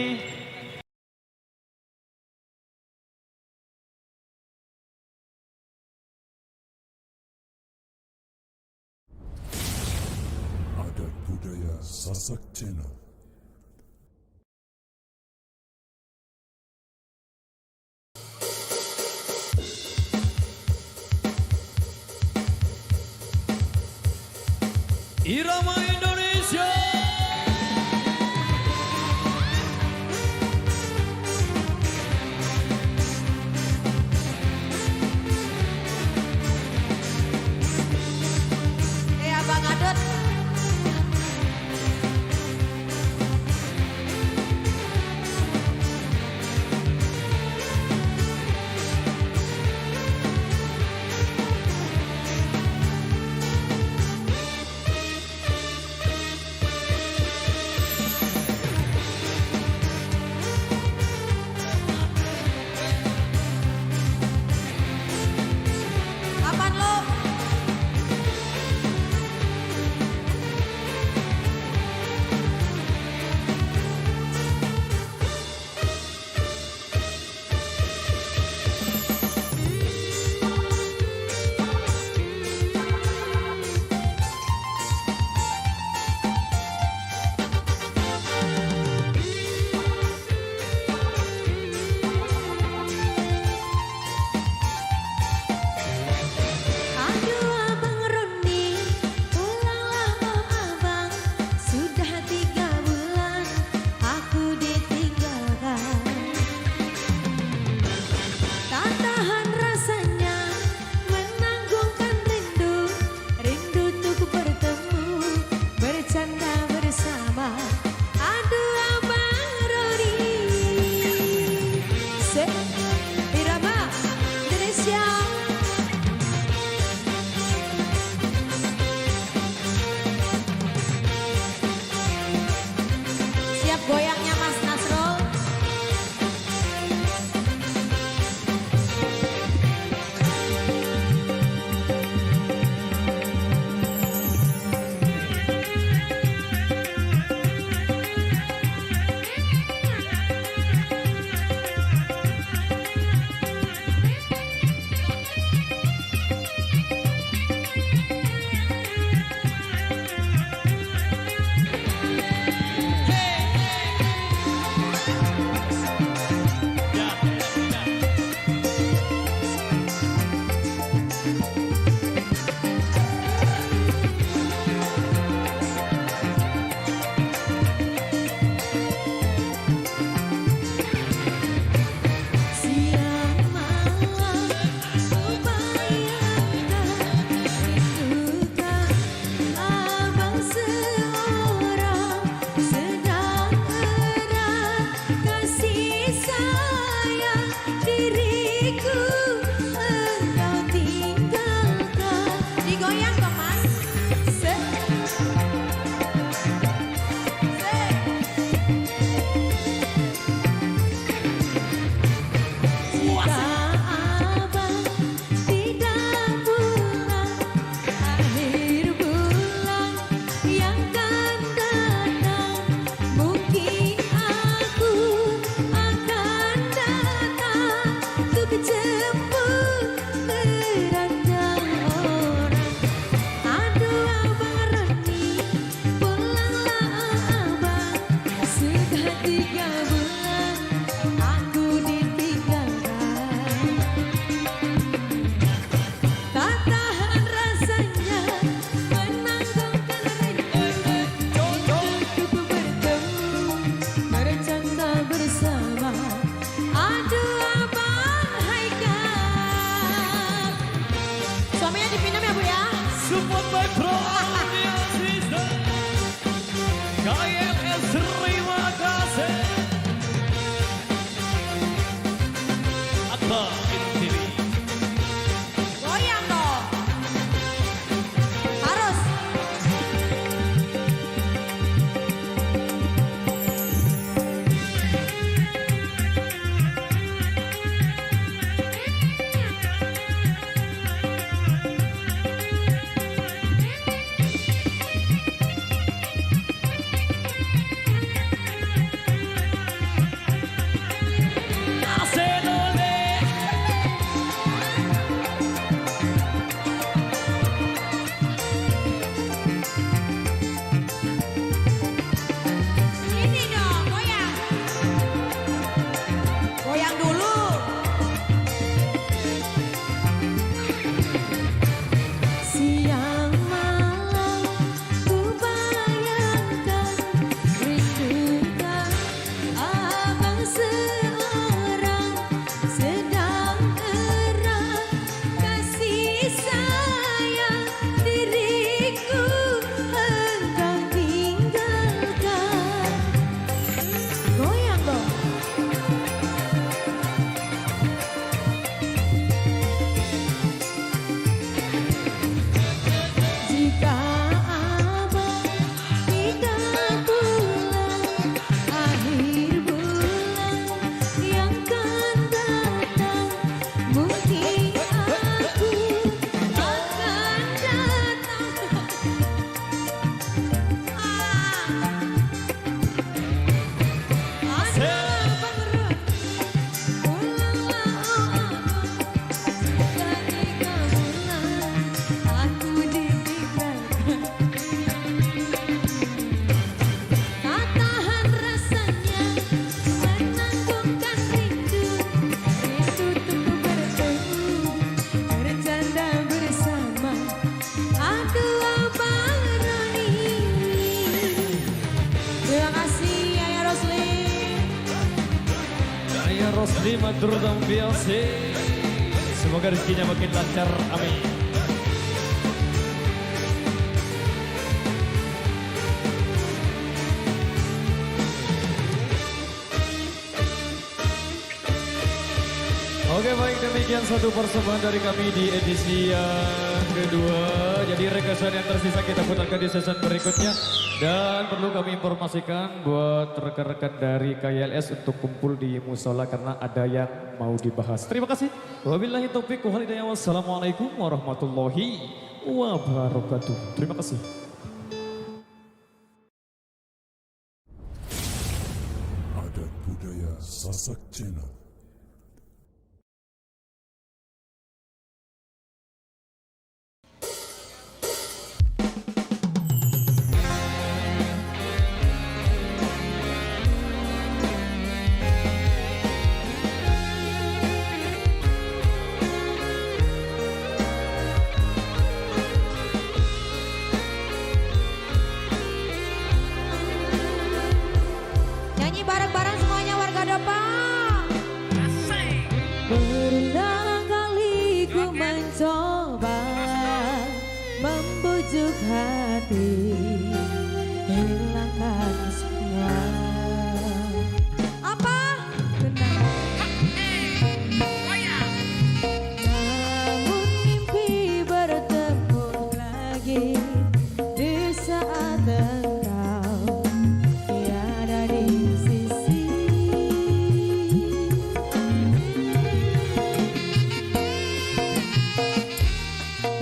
Adat Budaya Sasak Channel. Irama Indonesia. Abang Adot. kasih matur biasa. Semoga rezekinya makin lancar, amin. Oke baik, demikian satu persembahan dari kami di edisi yang kedua. Jadi requestan yang tersisa kita putarkan di season berikutnya. Dan perlu kami informasikan buat rekan-rekan dari KYLS untuk kumpul di musola karena ada yang mau dibahas. Terima kasih. Wabillahi taufiq wal hidayah. Wassalamualaikum warahmatullahi wabarakatuh. Terima kasih. Adat Budaya Sasak Channel. Nyanyi bareng-bareng semuanya warga Depok. Berulang kali ku mencoba membujuk hati, hilangkan semua. Apa? Namun mimpi bertemu lagi di saat engkau tiada di sisi.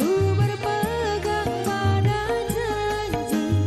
Ku berpegang pada janji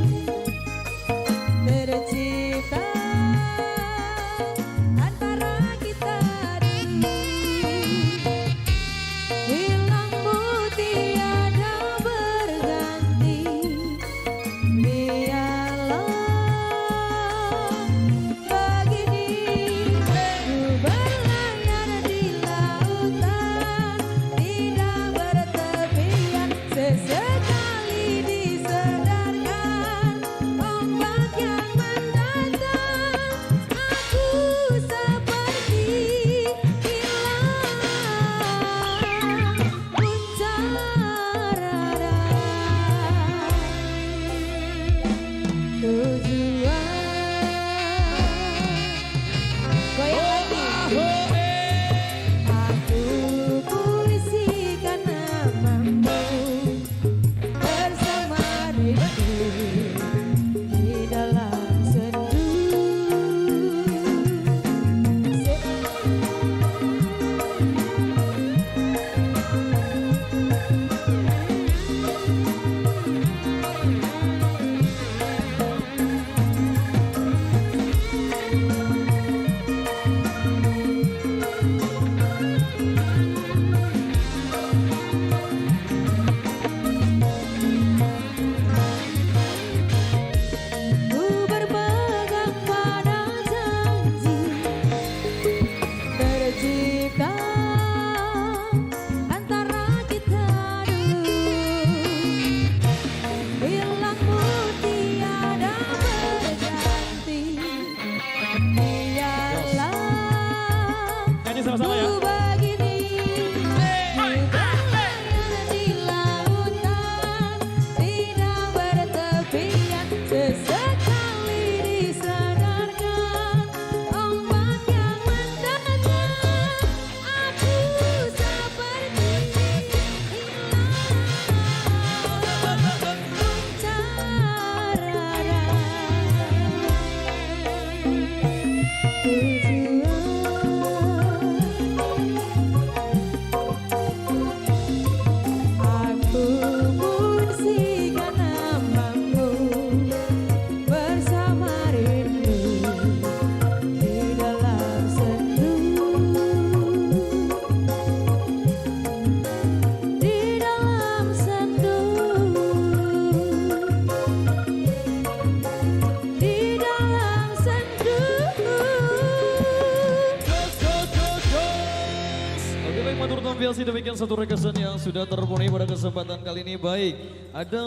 informasi demikian satu rekesan yang sudah terpenuhi pada kesempatan kali ini. Baik, ada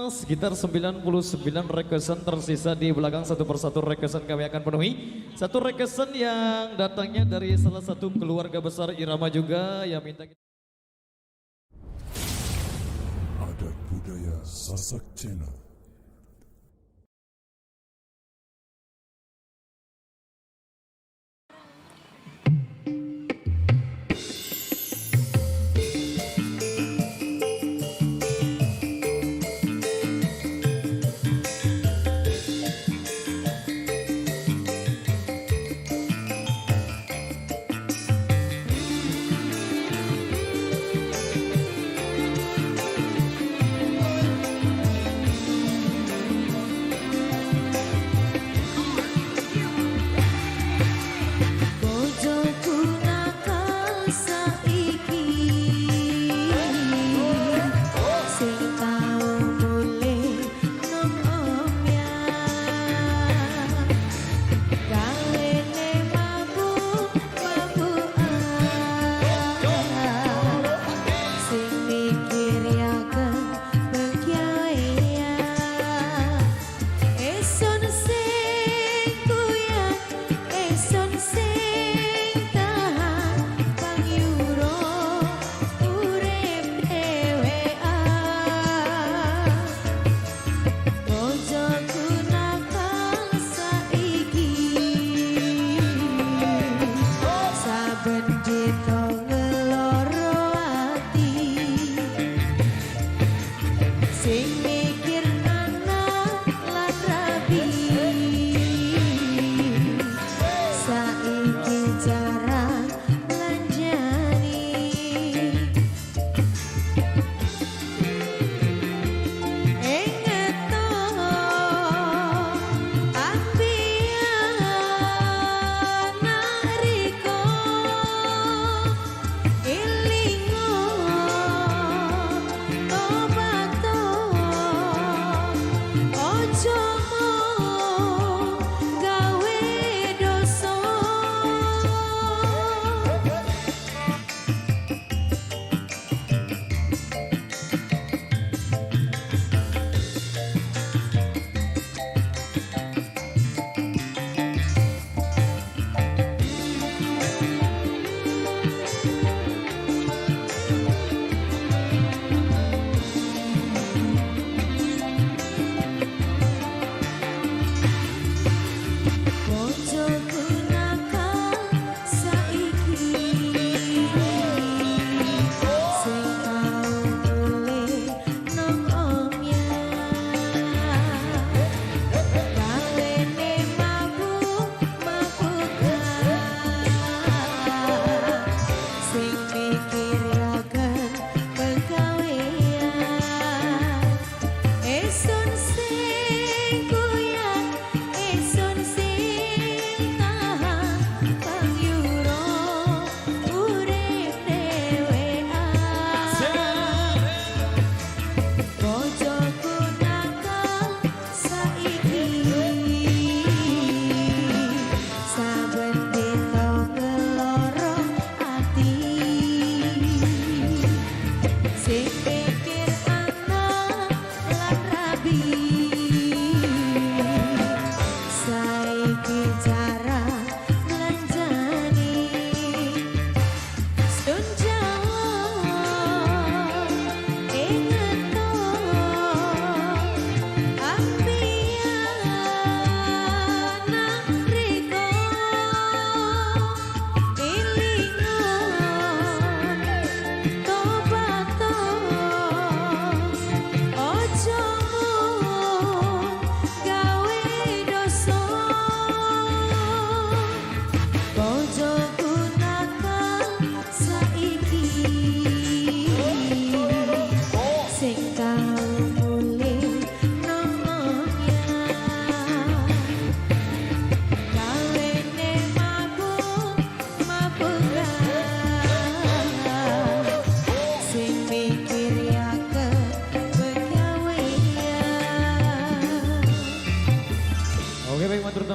sekitar 99 rekesan tersisa di belakang. Satu persatu rekesan kami akan penuhi. Satu rekesan yang datangnya dari salah satu keluarga besar Irama juga yang minta kita. Adat budaya Sasak Channel.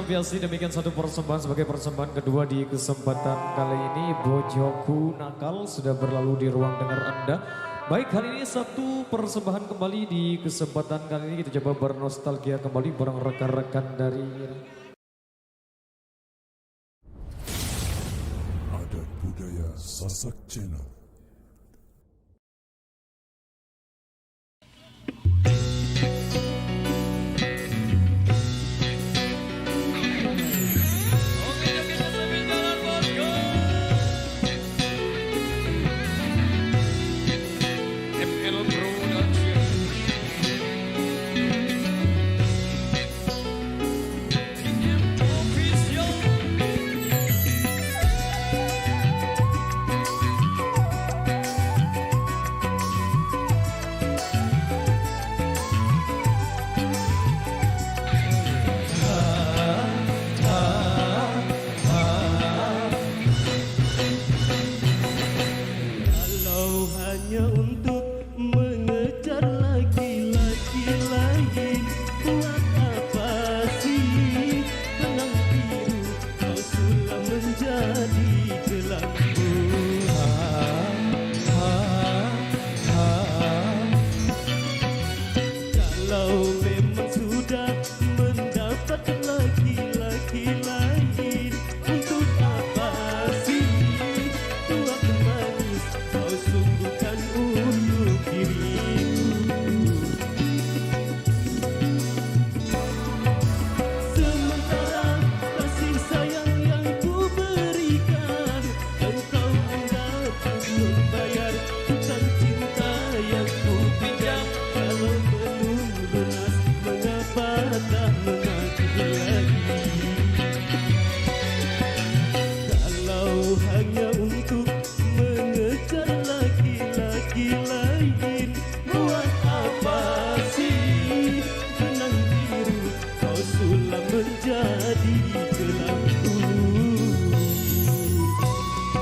Tampiasi, demikian satu persembahan sebagai persembahan kedua di kesempatan kali ini. Bojoku Nakal sudah berlalu di ruang dengar Anda. Baik, hari ini satu persembahan kembali di kesempatan kali ini. Kita coba bernostalgia kembali bareng rekan-rekan dari Adat Budaya Sasak Channel.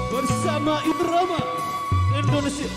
Bersama Irama Indonesia.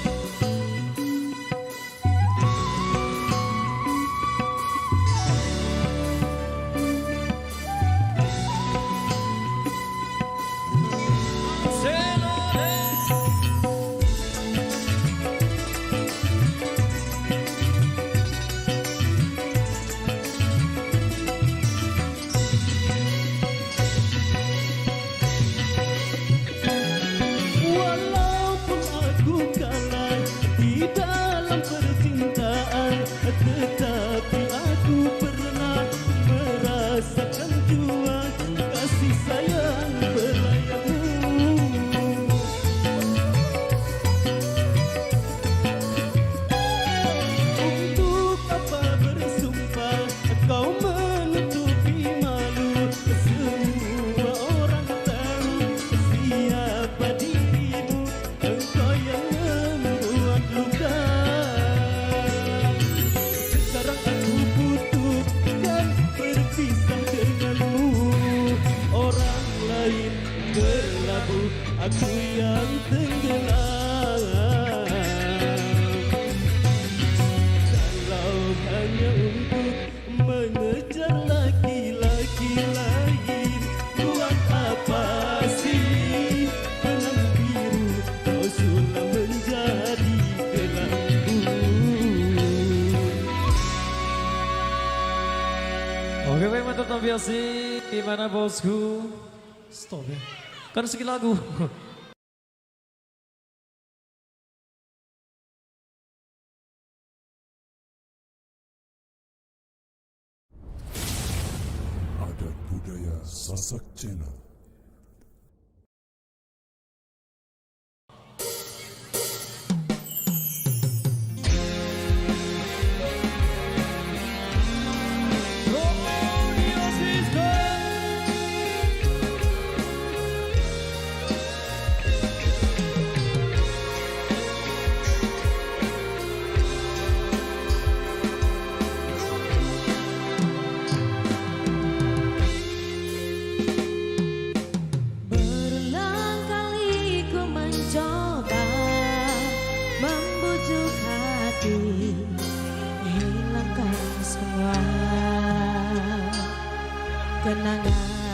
Tetapi aku pernah merasakan jua kasih sayang belayanmu. Untuk apa bersumpah kau menutupi malu? Semua orang tahu siapa dirimu. Engkau yang membuat luka. Berlabuh aku yang tenggelam. Kalau hanya untuk mengejar laki-laki lain, buat apa sih benang biru kau sulam menjadi gelapku. Oke, baik, mantap Tampiasi. Gimana bosku? Stop ya. Kan segi lagu. Adat Budaya Sasak Channel. Hilangkan semua kenangan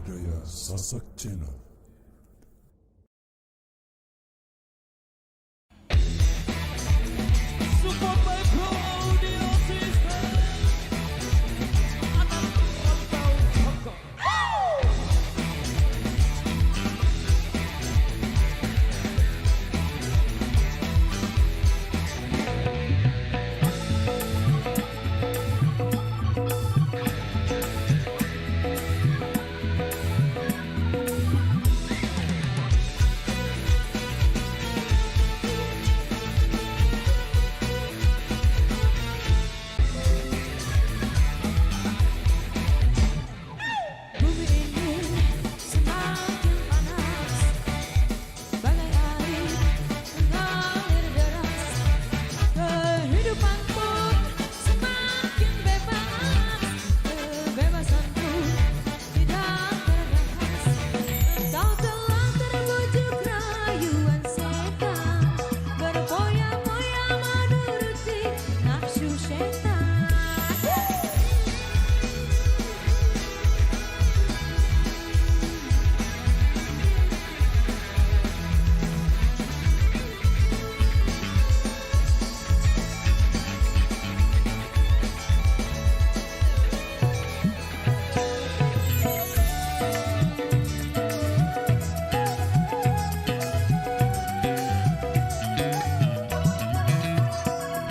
budaya Sasak Channel. Support by Pro Audio System. Anak rantau Hongkong. Bumi ini semakin panas, bagai air mengalir deras. Kehidupan pun semakin bebas, kebebasan pun tidak terbatas. Engkau telah terbujuk rayuan setan, berfoya-foya menuruti nafsu setan.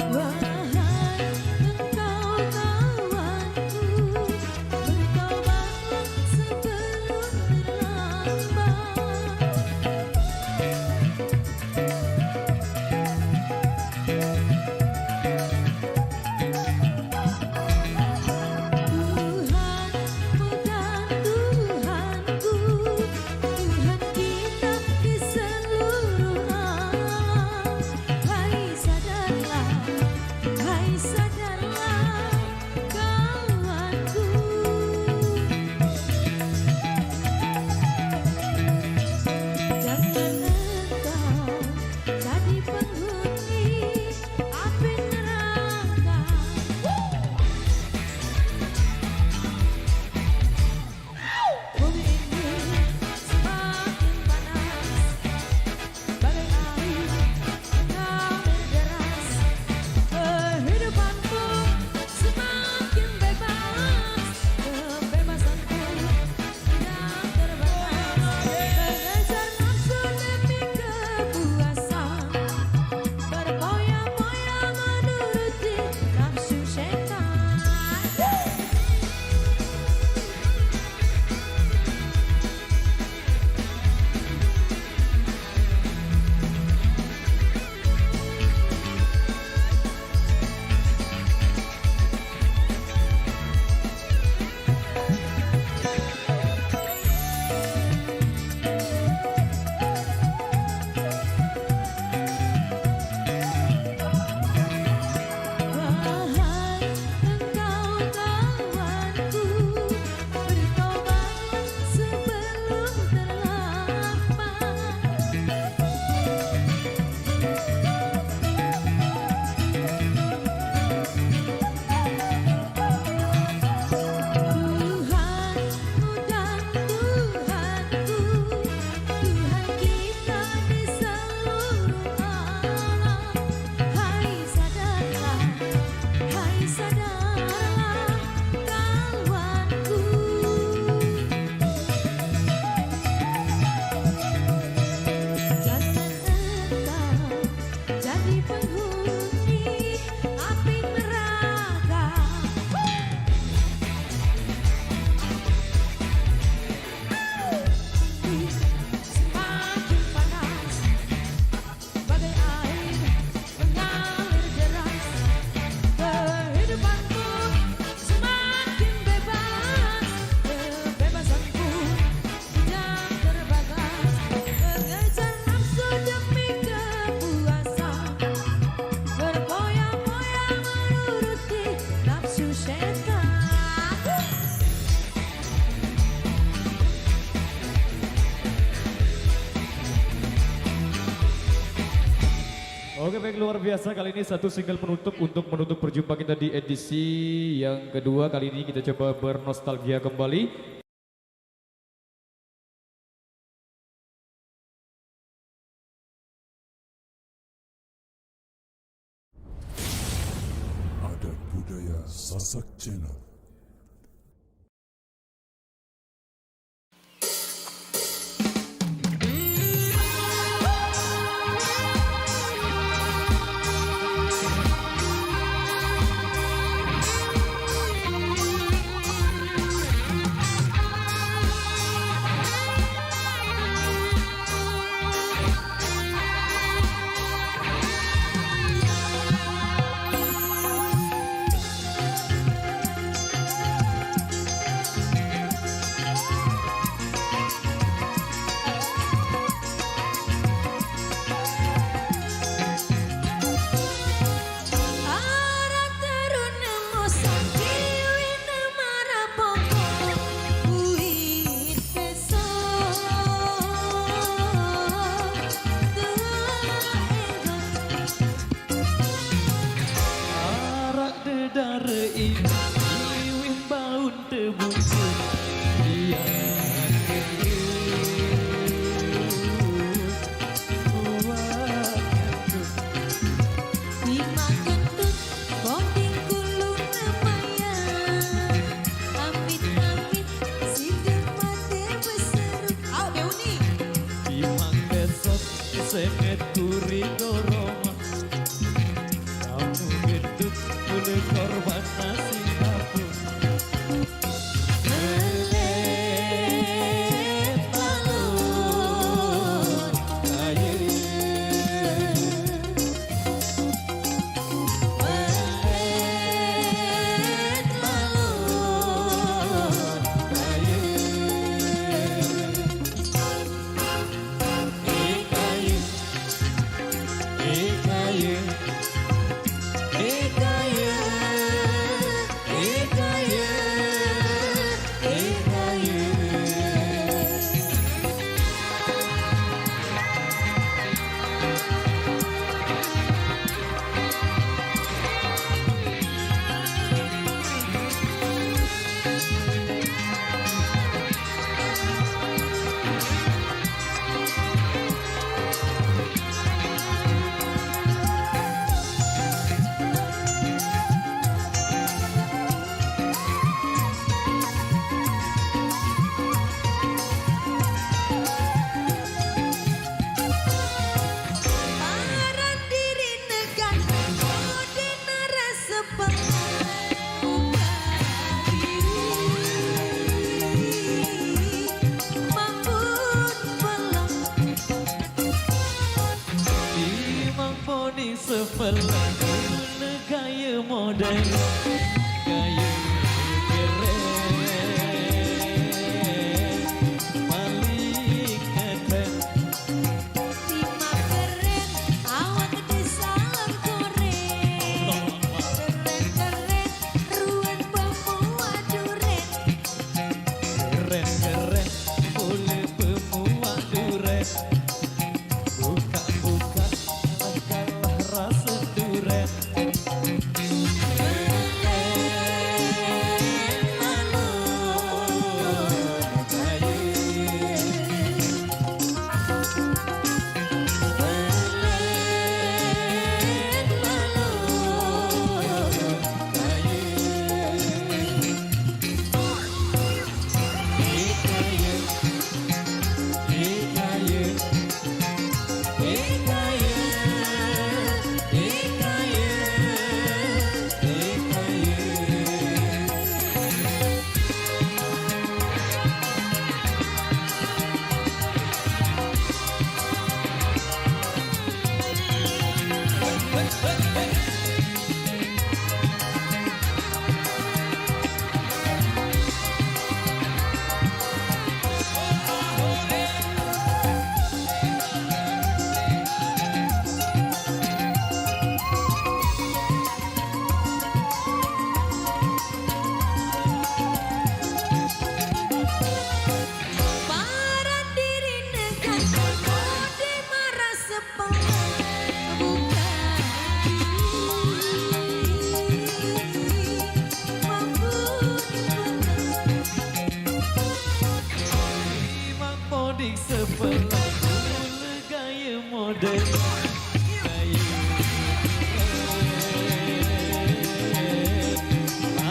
Wahai engkau kawanku, bertobatlah sebelum terlambat. Tuhanmu dan Tuhanku, Tuhan kita di seluruh alam. Hai sadarlah kawanku. Jangan engkau jadi penghuni api neraka. Bumi ini semakin panas, bagai air mengalir deras. Kehidupan pun semakin bebas, kebebasan pun tidak terbatas. Mengejar nafsu demi kepuasan, berfoya-foya menuruti nafsu setan. Wahai engkau kawanku, bertobatlah sebelum terlambat. Tuhanmu dan Tuhanku, Tuhan kita di seluruh alam. Hai sadarlah kawanku. Jangan engkau jadi penghuni api neraka. Semakin panas, bagai air mengalir deras. Kehidupan pun semakin bebas, kebebasan pun tidak terbatas. Mengejar nafsu demi kepuasan, berfoya-foya menuruti nafsu setan. Oke baik, luar biasa. Kali ini satu single penutup untuk menutup perjumpaan kita di edisi yang kedua. Kali ini kita coba bernostalgia kembali. Sasak Channel. Arah teruna mosan kiwi nama rapoko Uit peso Arak dedare ini Iwin baun tebungkun Dia Lima kentut bonding kulu namanya Amit-amit sidir mati beserut Au Beuni Imang besok semet kuri doroma Kamu gendut boleh korban nasi kapur Melet lalur Kayu Melet lalur kayu kayu kayu Paran diri negan Kode nara sepeng Buka diri Mampun pelong Imang poni sebelah Guna gaya modern Gaya keren Paling keren Lima keren Awak gede salam koreng Keren-keren Ruan pemua duren Keren-keren Boleh pemuat duren Buka-buka Kalah rasa duren Paran diri negan Kode marah sepeng Buka diri Mampun pelong Imang poni sebelah Guna gaya modern Gaya keren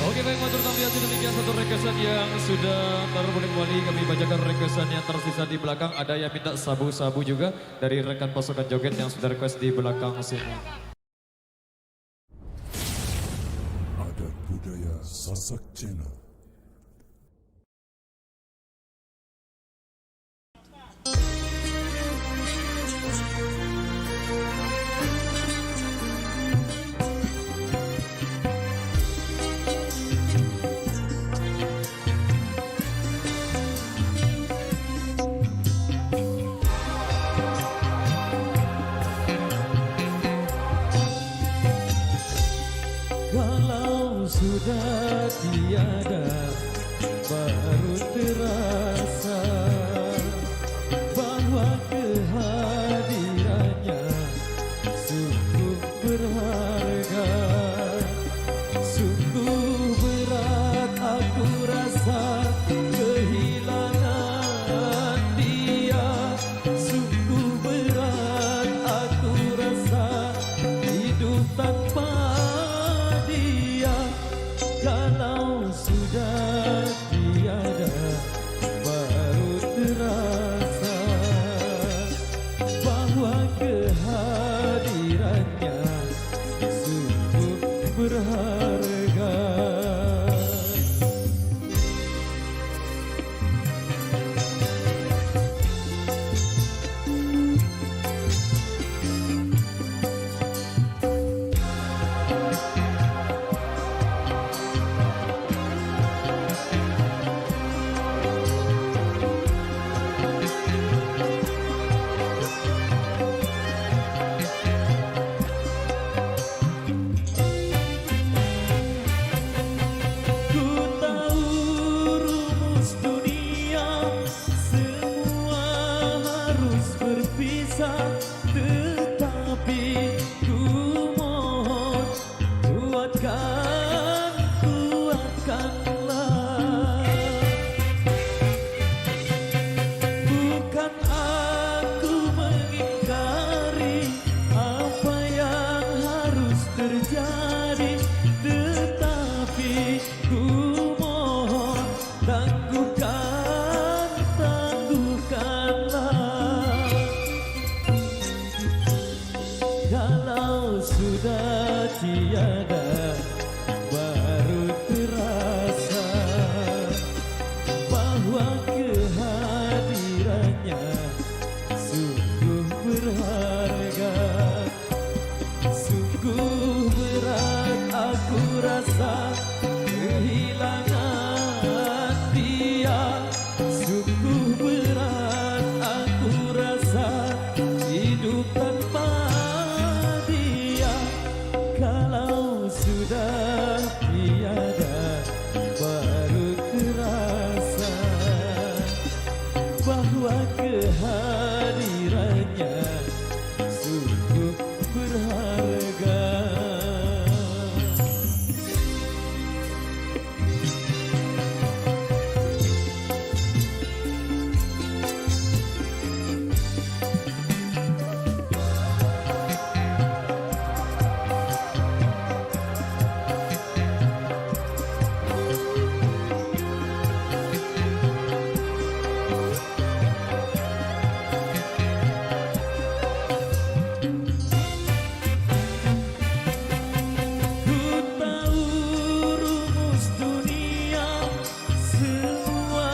Oke baik matur tambiasi demikian satu requestan yang sudah terboleh kembali kami bacakan requestan yang tersisa di belakang. Ada yang minta sabu-sabu juga dari rekan pasukan joget yang sudah request di belakang sini. Adat budaya Sasak Channel. Kalau sudah tiada baru terasa bahwa kehadirannya sungguh berharga. Sungguh berat aku rasa kehilangan dia. Sungguh berat aku rasa hidup tanpa dia. Kalau sudah tiada baru terasa bahwa kehadirannya sungguh berharga. Ku tahu rumus dunia semua harus berpisah, tetapi ku mohon kuatkanlah. Bukan aku mengingkari apa yang harus terjadi, tetapi ku mohon tangguhkanlah. Kalau sudah tiada baru terasa bahwa kehadirannya sungguh berharga. Sungguh berat aku rasa kehilangan dia. Sungguh berat aku rasa hidup tanpa dia. Kalau sudah tiada baru terasa bahwa kehadirannya sungguh berharga. Ku tahu rumus dunia semua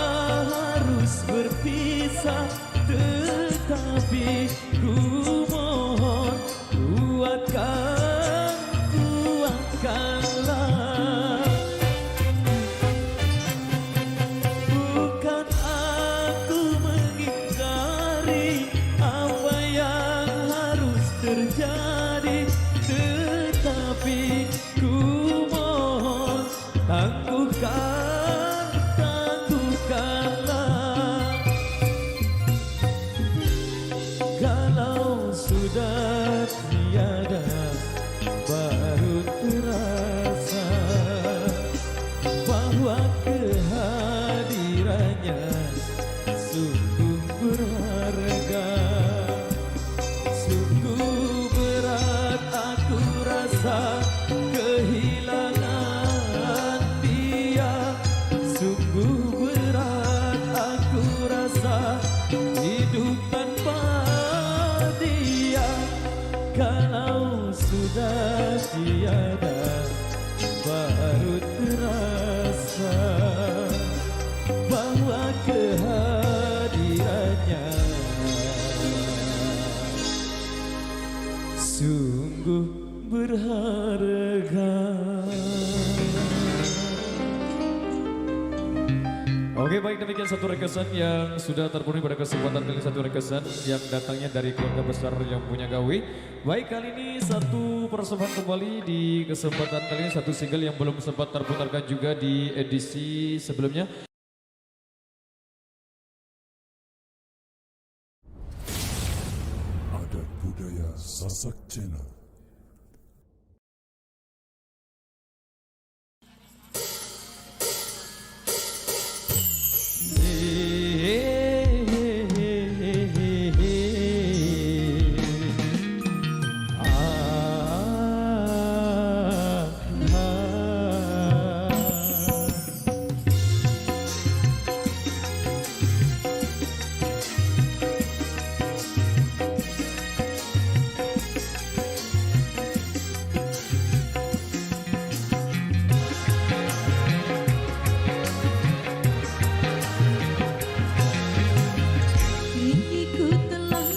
harus berpisah, tetapi ku mohon kuatkanlah. Bukan berharga. Oke, baik, demikian satu rekesan yang sudah terpenuhi pada kesempatan kali satu rekesan yang datangnya dari keluarga besar yang punya gawe. Baik, kali ini satu persembahan kembali di kesempatan kali ini, satu single yang belum sempat terputarkan juga di edisi sebelumnya. Adat Budaya Sasak Channel. Kini ku telah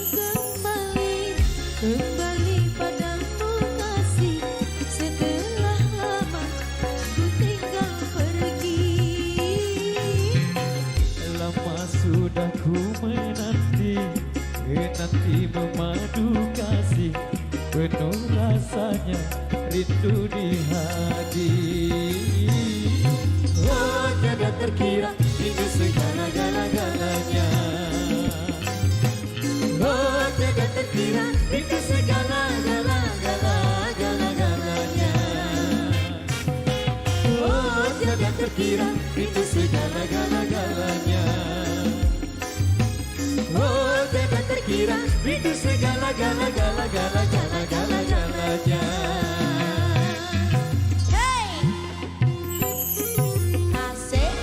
kembali padamu kasih. Setelah lama ku tinggal pergi. Lama sudah ku menanti memadu kasih. Penuh rasanya rindu di hati. Oh, tiada terkira hingga segala-galanya. Oh, tiada terkira hingga segala-galanya. Oh, tiada terkira hingga segala-galanya. Oh, tiada terkira hingga segala-galanya. Hey! Asik.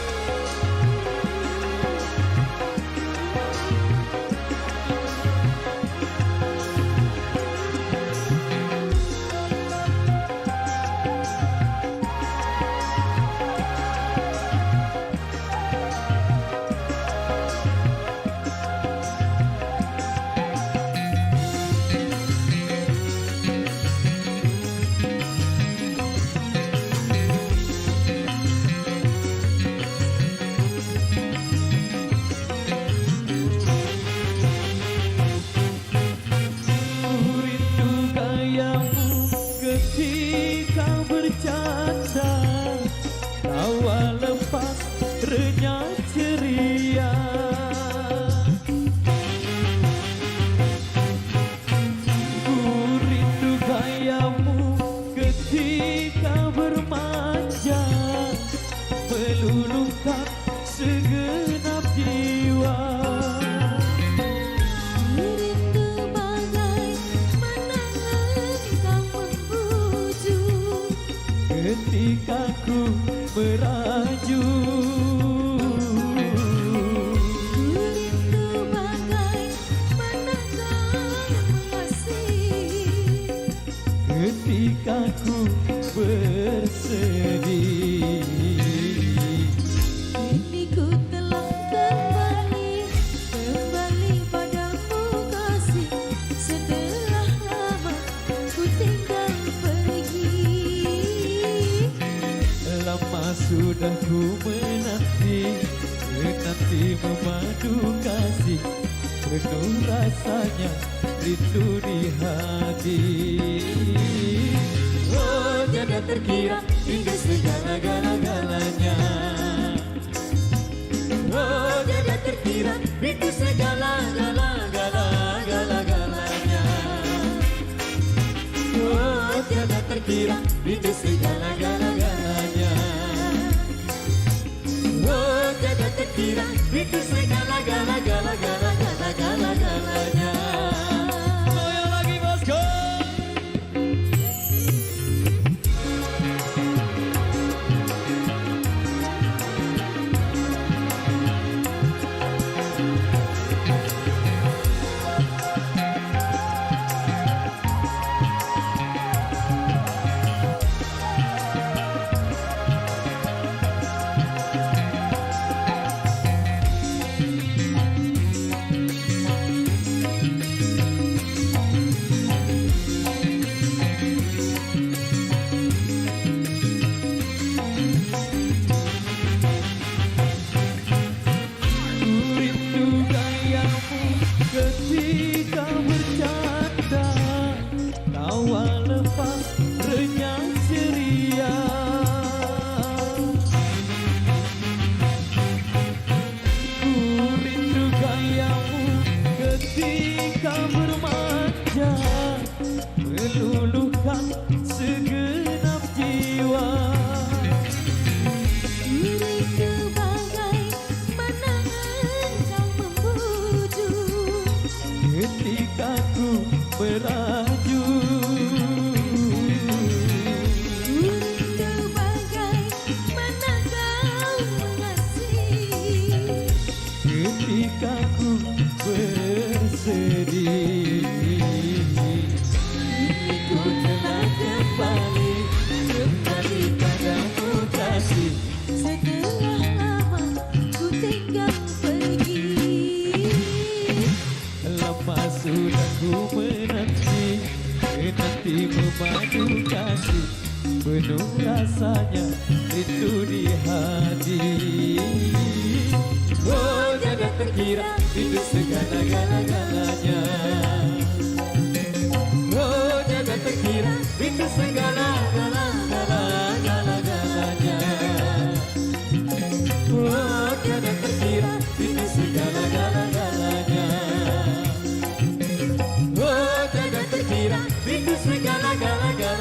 Rindu gayamu ketika bercanda, tawa lepas renyah ceria. Ku rindu gayamu ketika bermanja, meluluhkan segenap jiwa. Rindu bagai menangis kau membujuk. Ketika ku meraju, Rindu bagai menangis mengasihi. ketika ku bersedih. Kini ku telah kembali padamu kasih. Setelah lama ku tinggal pergi. Lama sudah ku menanti memadu kasih. Penuh rasanya rindu di hati. Oh, tiada terkira hingga segala-galanya. Oh, tiada terkira hingga segala-galanya. Oh, tiada terkira hingga segala-galanya. Oh, tiada terkira hingga segala-galanya. Goyang lagi bosku. ketika ku bersedih. Kini ku telah kembali padamu kasih. Setelah lama ku tinggal pergi. Lama sudah ku menanti memadu kasih. Penuh rasanya itu di hati. Oh jangan terkira itu segala-galanya. Oh jangan terkira itu segala-galanya. Oh jangan terkira itu segala-galanya. Oh jangan terkira itu segala-galanya.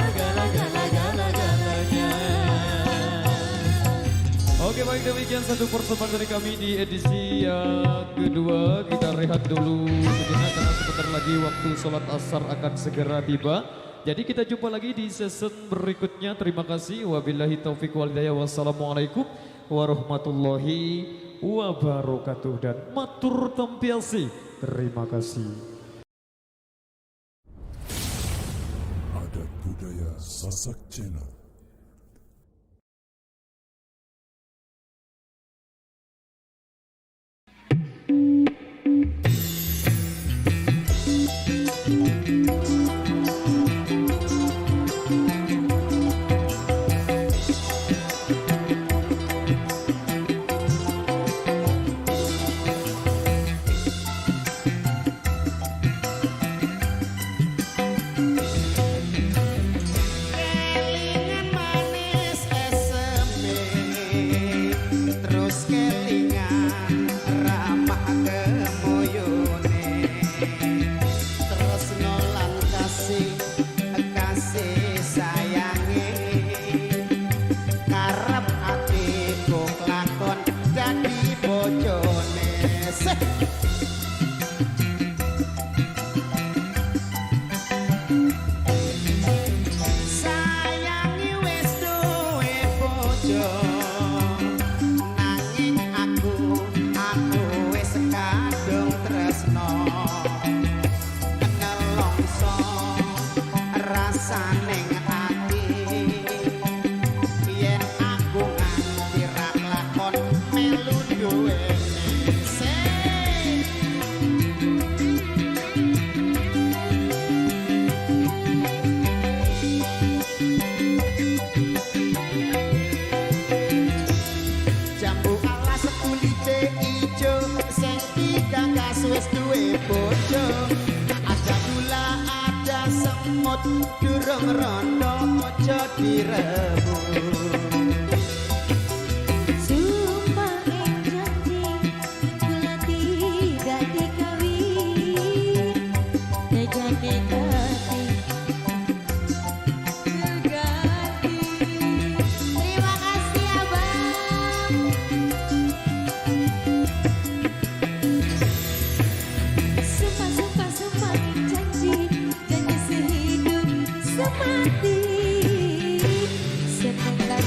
Oke, baik, demikian satu persembahan dari kami di edisi yang kedua. Kita rehat dulu sejenak karena sebentar lagi waktu sholat asar akan segera tiba. Jadi kita jumpa lagi di season berikutnya. Terima kasih. Wabillahi taufiq wal hidayah. Wassalamualaikum warahmatullahi wabarakatuh. Dan matur tampiasi. Terima kasih. Adat Budaya Sasak Channel. Kelingan manis eseme, terus kelingan ramah kemoyone, terus nolan kasih sayange, karep atiku kelakon dadi bojone. Sayangi wis duwe bojo, nanging aku wis kadung tresno. Nelongso rasane ati, yen aku nganti ra lakon melu duweni. Jambu alas kulite ijo, sing digagas wis duwe bojo. Ada gula, ada semut, durung rondo aja direbut. Sumpah janji kula tidak dikawin. Tejane ganti. Terima kasih abang. Sumpah janji sehidup semati. Senang dan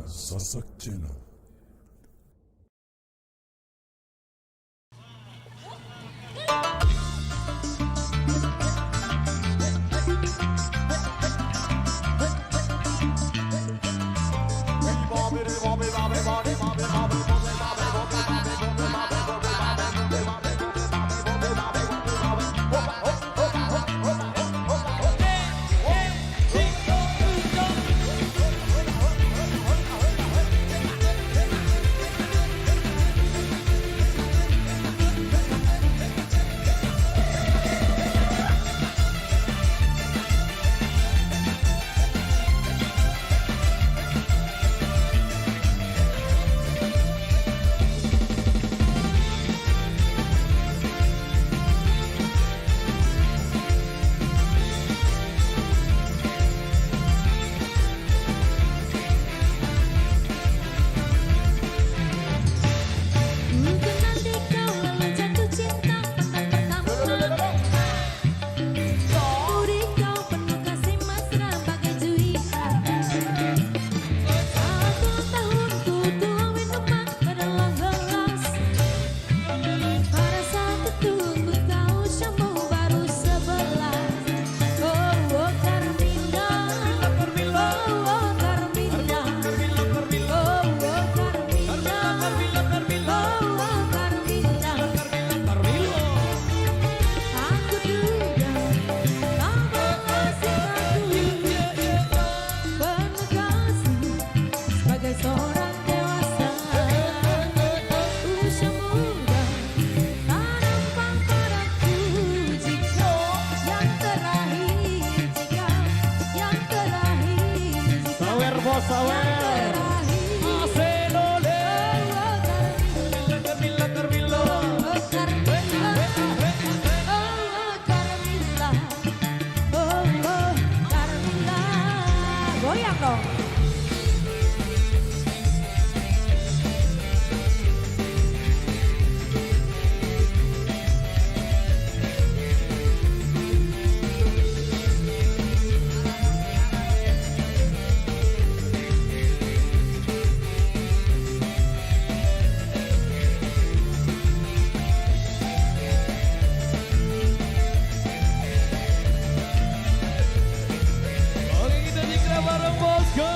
Sasak Channel. Mungkin nanti kau lalu jatuh cinta pertama-tama. Budi kau penuh kasih mesra bagai juihan. 1 tahun ku tua minuman adalah gelas. Pada saat itu ku tahu usiamu baru 11. Oh Carmina, oh Carmina, oh Carmina. Aku duga kamu masih ragu. Penuh kasih sebagai seorang dewasa. Usia muda tak nampak padaku. Jika yang terakhir, Sawer bos, sawer. Goyang dong. Oke, kita dikira bareng bosku.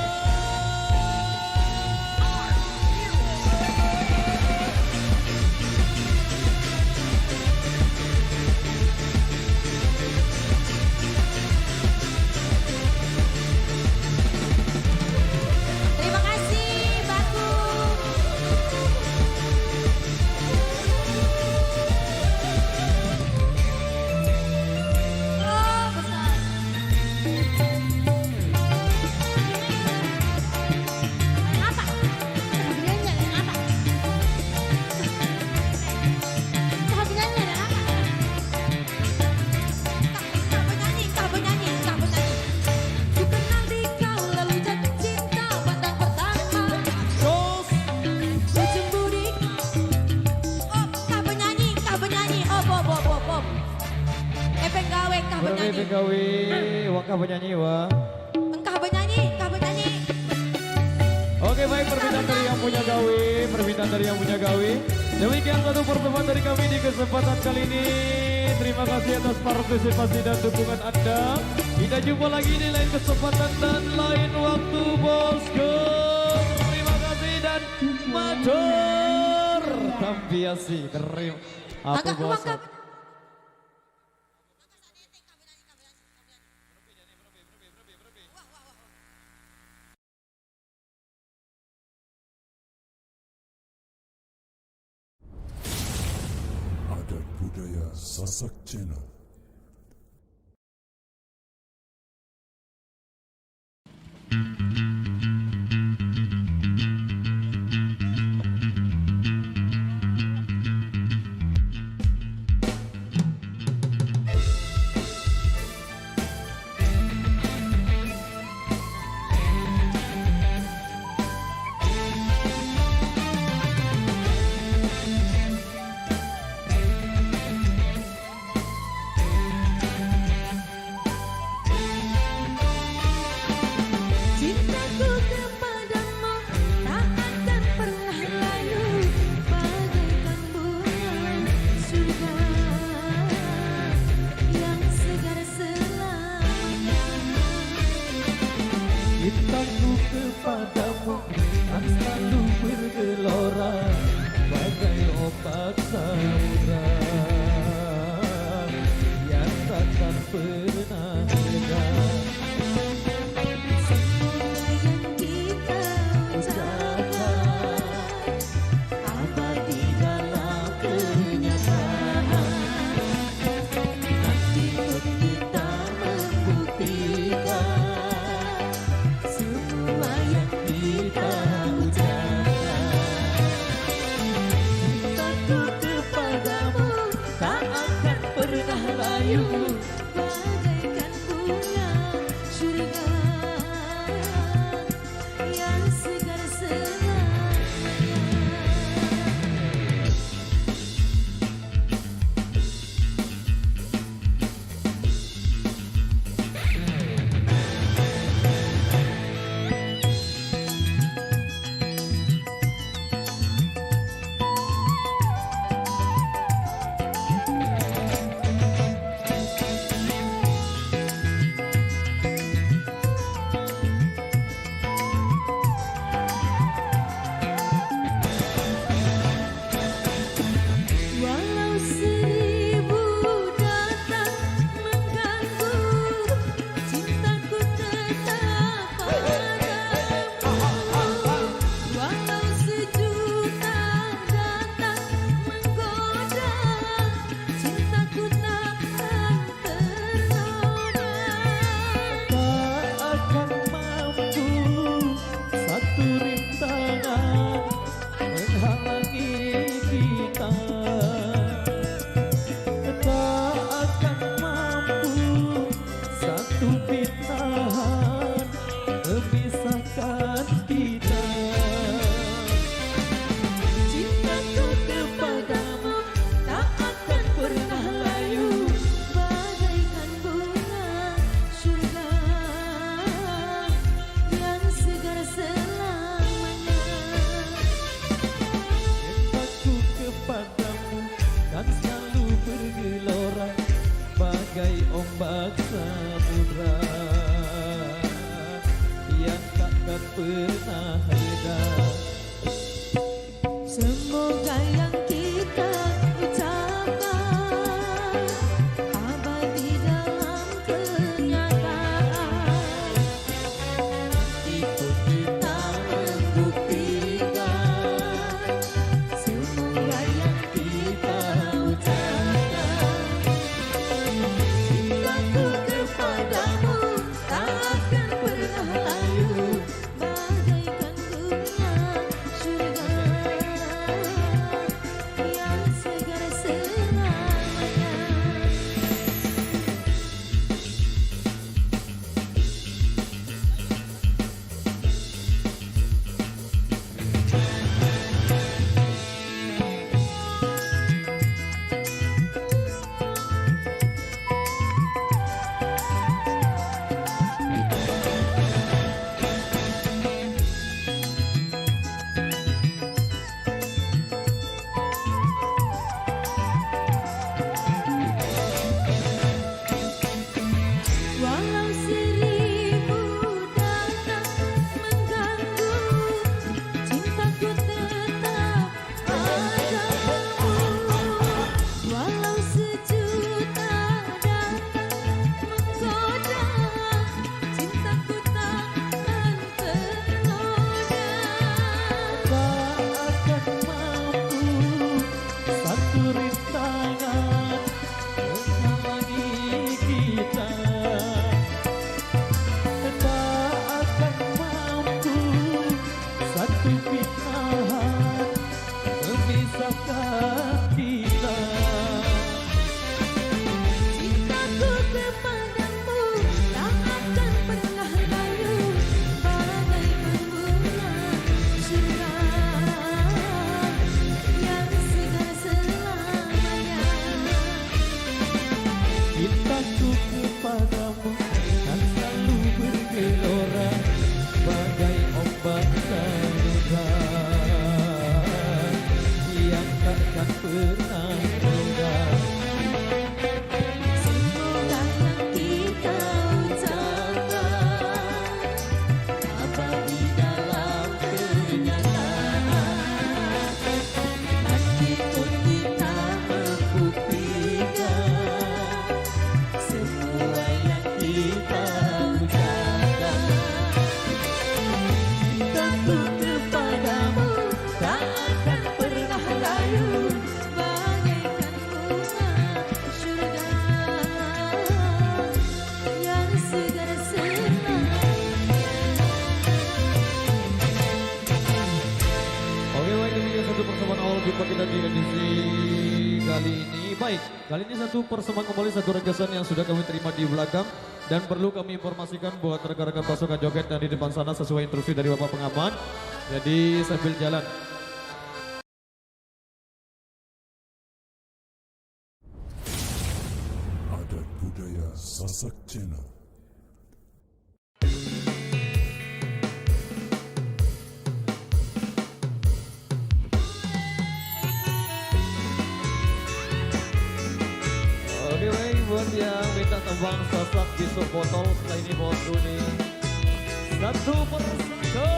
Terima kasih Batu. Oh besar. Apa? Hadiahnya ada apa? Hadiahnya ada apa? Kau penyanyi. Ku kenal di kau lalu jatuh cinta pandang pertama. Ujung budi. Oh, kau penyanyi. Pop. Epeng gawe kau penyanyi. Gawe, wakah penyanyi wah. Engkau penyanyi. Oke baik, permintaan dari yang punya gawe. Demikian satu pertemuan dari kami di kesempatan kali ini. Terima kasih atas partisipasi dan dukungan Anda. Kita jumpa lagi di lain kesempatan dan lain waktu bosku. Terima kasih dan matur. Tampiasi kering. Apa bos? Adat Budaya Sasak Channel. Cintaku kepadamu kan selalu bergelora bagai ombak samudra yang takkan pernah reda. Semoga yang kita ucapkan abadi dalam kenyataan. Nanti pun kita membuktikan semua yang kita ucapkan. Cintaku kepadamu tak akan pernah layu bagaikan bunga syurga yang segar selamanya. Walau seribu datang mengganggu, cintaku tetap padamu. Walau sejuta datang menggoda, cintaku takkan ternoda. Tak akan mampu satu rintangan menghalangi kita. Tak akan mampu satu bintahan memisahkan kita. Cintaku kepadamu tak akan pernah layu bagaikan bunga syurga yang segar selamanya. Cintaku kepadamu kan selalu bergelora bagai ombak samudra yang takkan pernah reda. Semoga yang kita ucapkan abadi dalam kenyataan. Nanti pun kita membuktikan semua yang kita ucapkan. Cintaku kepadamu tak akan pernah layu bagaikan jumpa kita di edisi kali ini. Baik, kali ini satu persembahan kembali, satu requestan yang sudah kami terima di belakang. Dan perlu kami informasikan buat rekan-rekan pasukan joget yang di depan sana sesuai instruksi dari Bapak Pengaman. Jadi sambil jalan. Adat budaya Sasak Channel. Oke baik, buat yang minta tembang sasak besok botol setelah ini bos Duni. Satu persatu.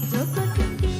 Cepat tinggi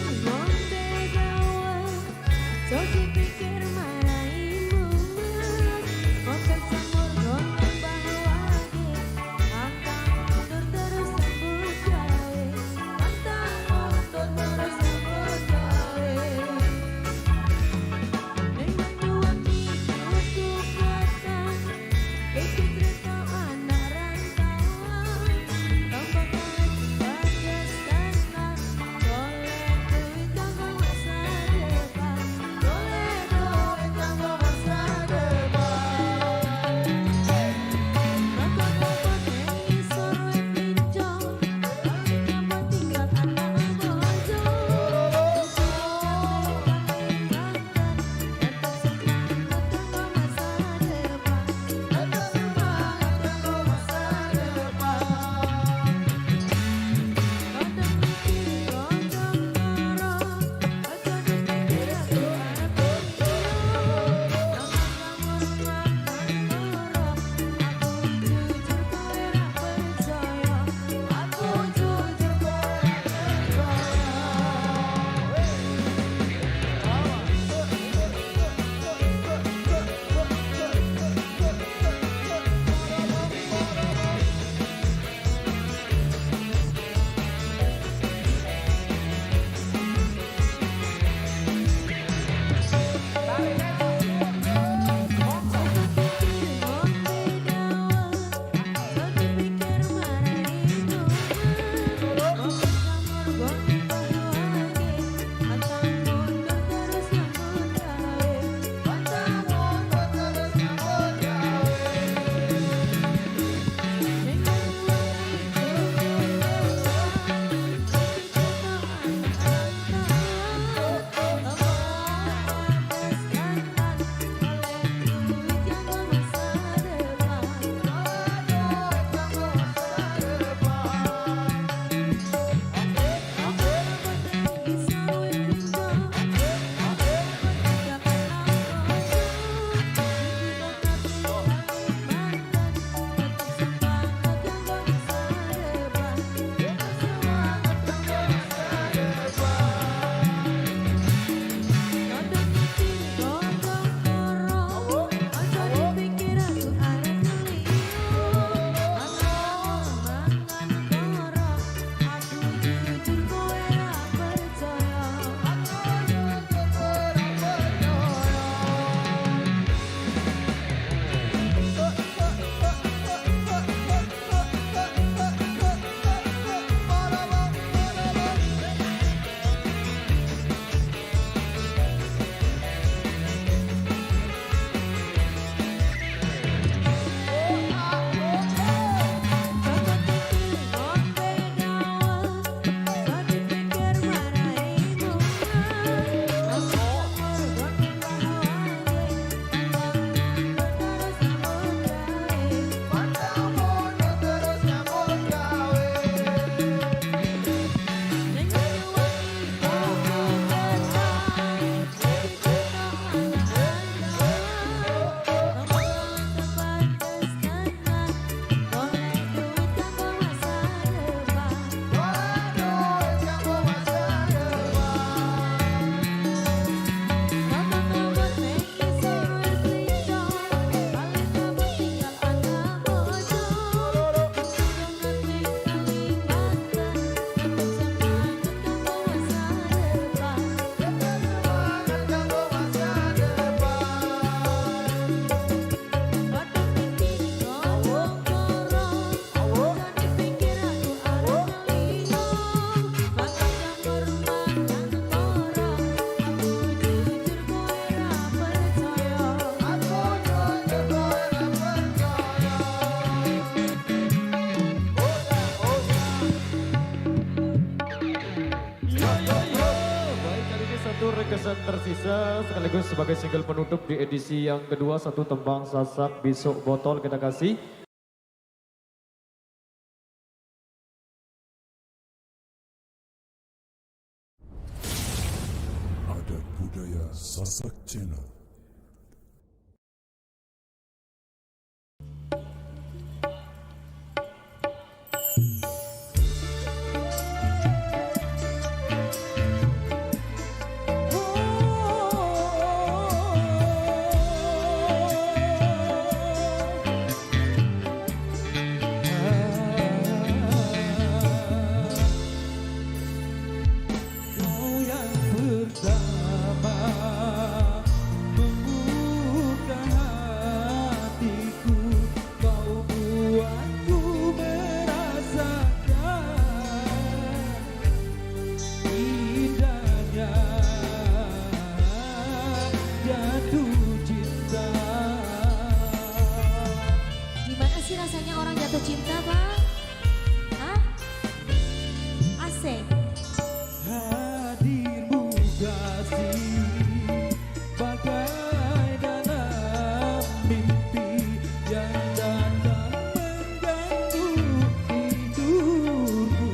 satu rekesan tersisa sekaligus sebagai single penutup di edisi yang kedua, satu tembang Sasak Besok Botol kita kasih. Adat Budaya Sasak Channel. Kau yang pertama membuka hatiku, kau buatku merasakan indahnya jatuh cinta. Gimana sih rasanya orang jatuh cinta, Bang? Hah? Asik. Hadirmu kasih bagai dalam mimpi yang datang mengganggu tidurku,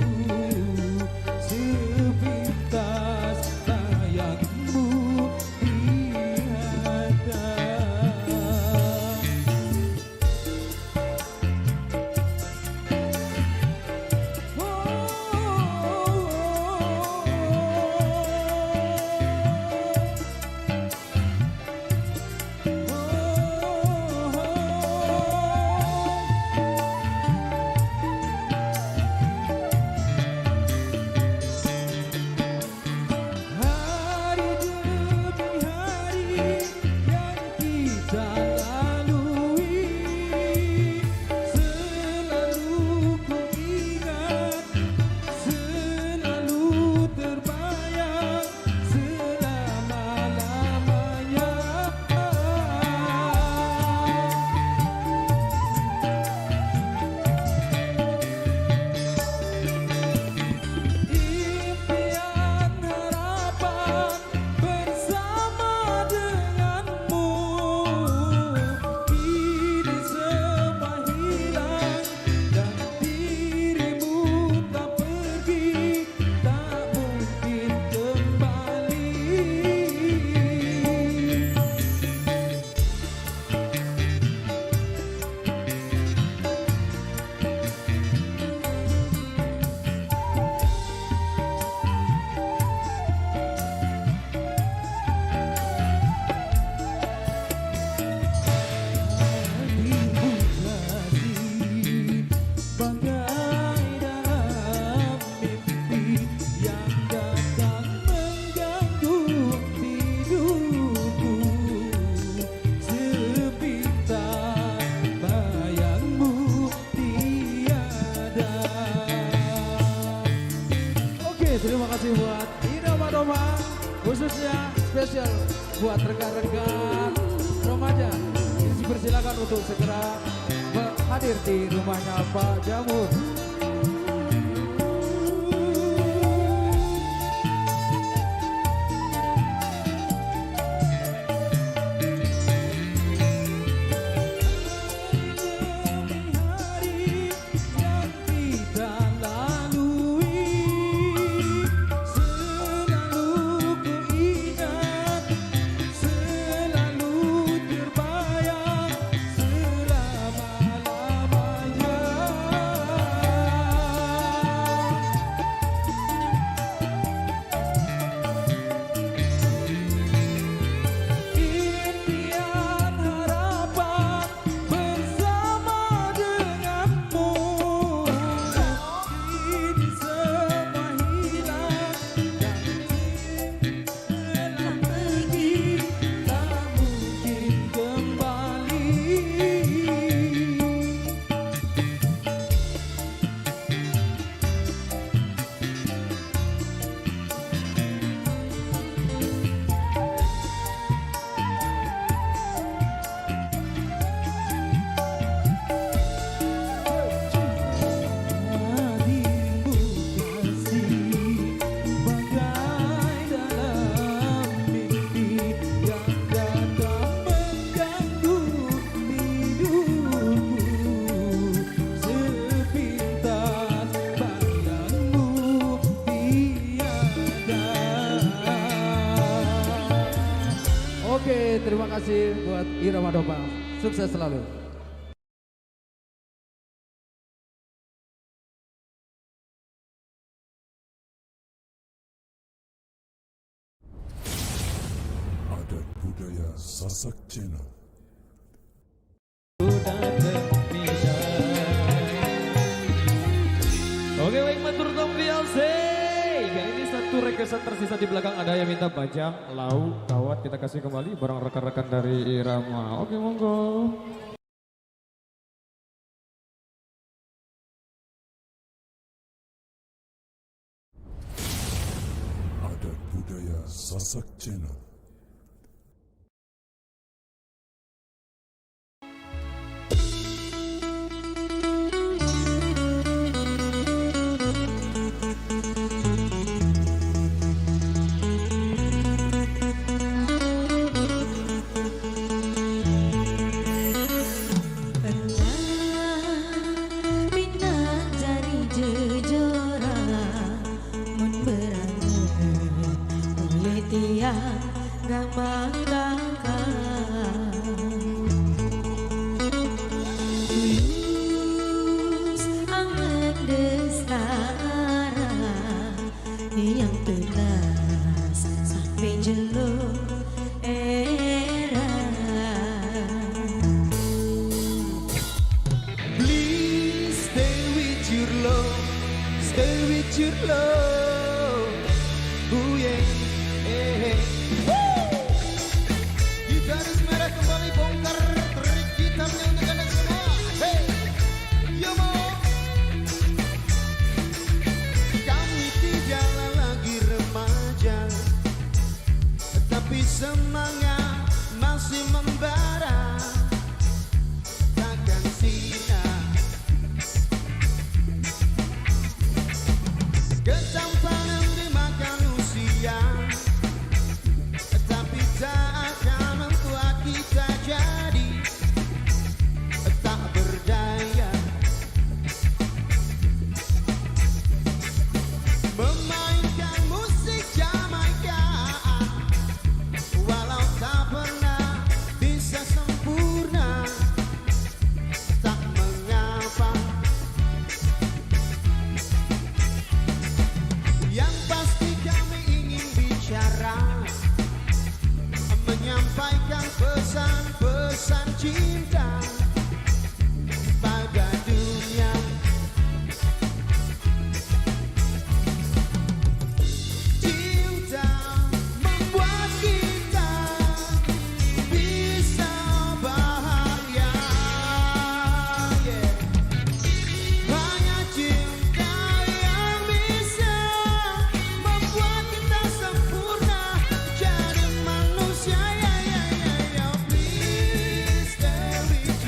sepintas bayangmu dihadap. Hari demi hari yang kita lalui, selalu ku ingat, selalu terbayang selama-lamanya. Impian harapan bersama denganmu, kini semua hilang dan dirimu tak pergi, tak mungkin kembali. Hadirmu kasih bagai dalam mimpi yang datang mengganggu tidurku, sepintas bayangmu tiada. Oke, terima kasih buat Irama-Roma, khususnya spesial buat rekan-rekan remaja. Dipersilakan untuk segera hadir di rumahnya Pak Jamur. Hari yang kita lalui, selalu ku ingat, selalu terbayang selama-lamanya. terima kasih buat Irama Dopang. Sukses selalu. Adat Budaya Sasak Channel. Oke, baik, matur nuwun biasa. Kali ini satu requestan tersisa di belakang, ada yang minta bajang, lau, kawat, kita kasih kembali barang rekan-rekan dari Irama. Oke, monggo. Adat Budaya Sasak Channel. Yang tegas sampai jelo era. Please stay with your love, stay with your love. Oh yeah, hey, hey. Gitaris merah kembali bongkar trik gitarnya untuk anda semua. Hey, yo mo. Kami tidaklah lagi remaja, tapi semangat masih membara. Takkan sina ketampanan dimakan usia, tapi tak akan membuat kita jadi tak berdaya. Memainkan musik Jamaika, walau tak pernah bisa sempurna, tak mengapa. Yang pasti kami ingin bicara, menyampaikan pesan-pesan cinta pada dunia. Cinta membuat kita bisa bahagia, yeah. Hanya cinta yang bisa membuat kita sempurna jadi manusia, ya, ya, ya, ya. Please stay with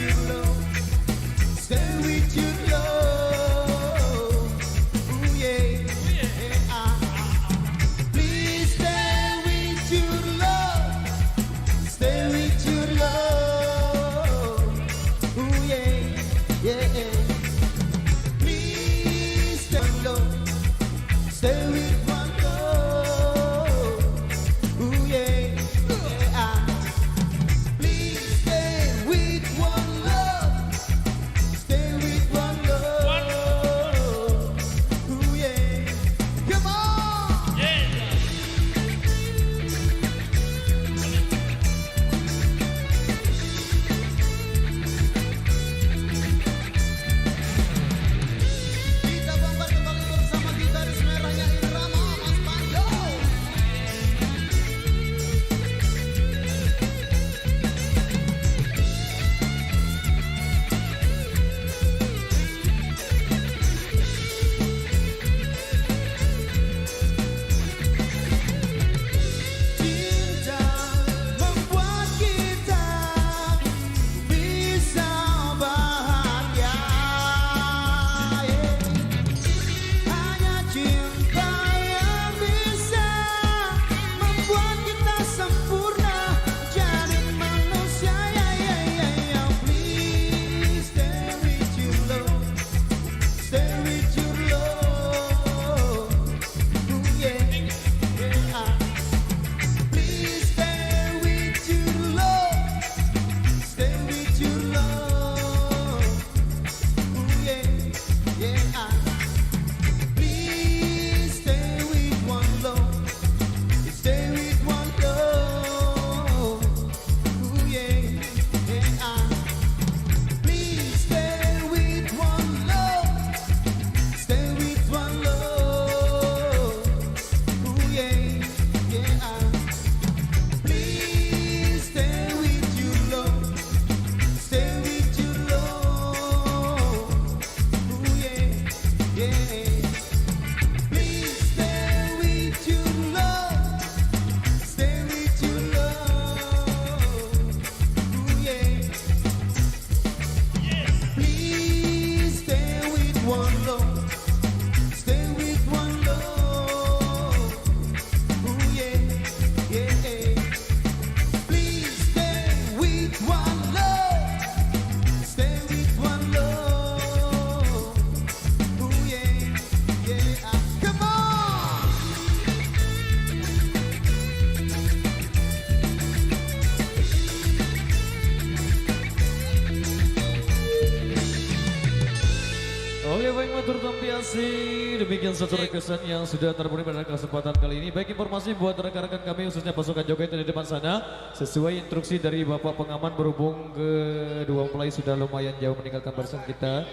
kasih. Demikian satu requestan yang sudah terpenuhi pada kesempatan kali ini. Baik, informasi buat rekan-rekan kami khususnya pasukan joget di depan sana. Sesuai instruksi dari Bapak Pengaman berhubung kedua mempelai sudah lumayan jauh meninggalkan barisan kita.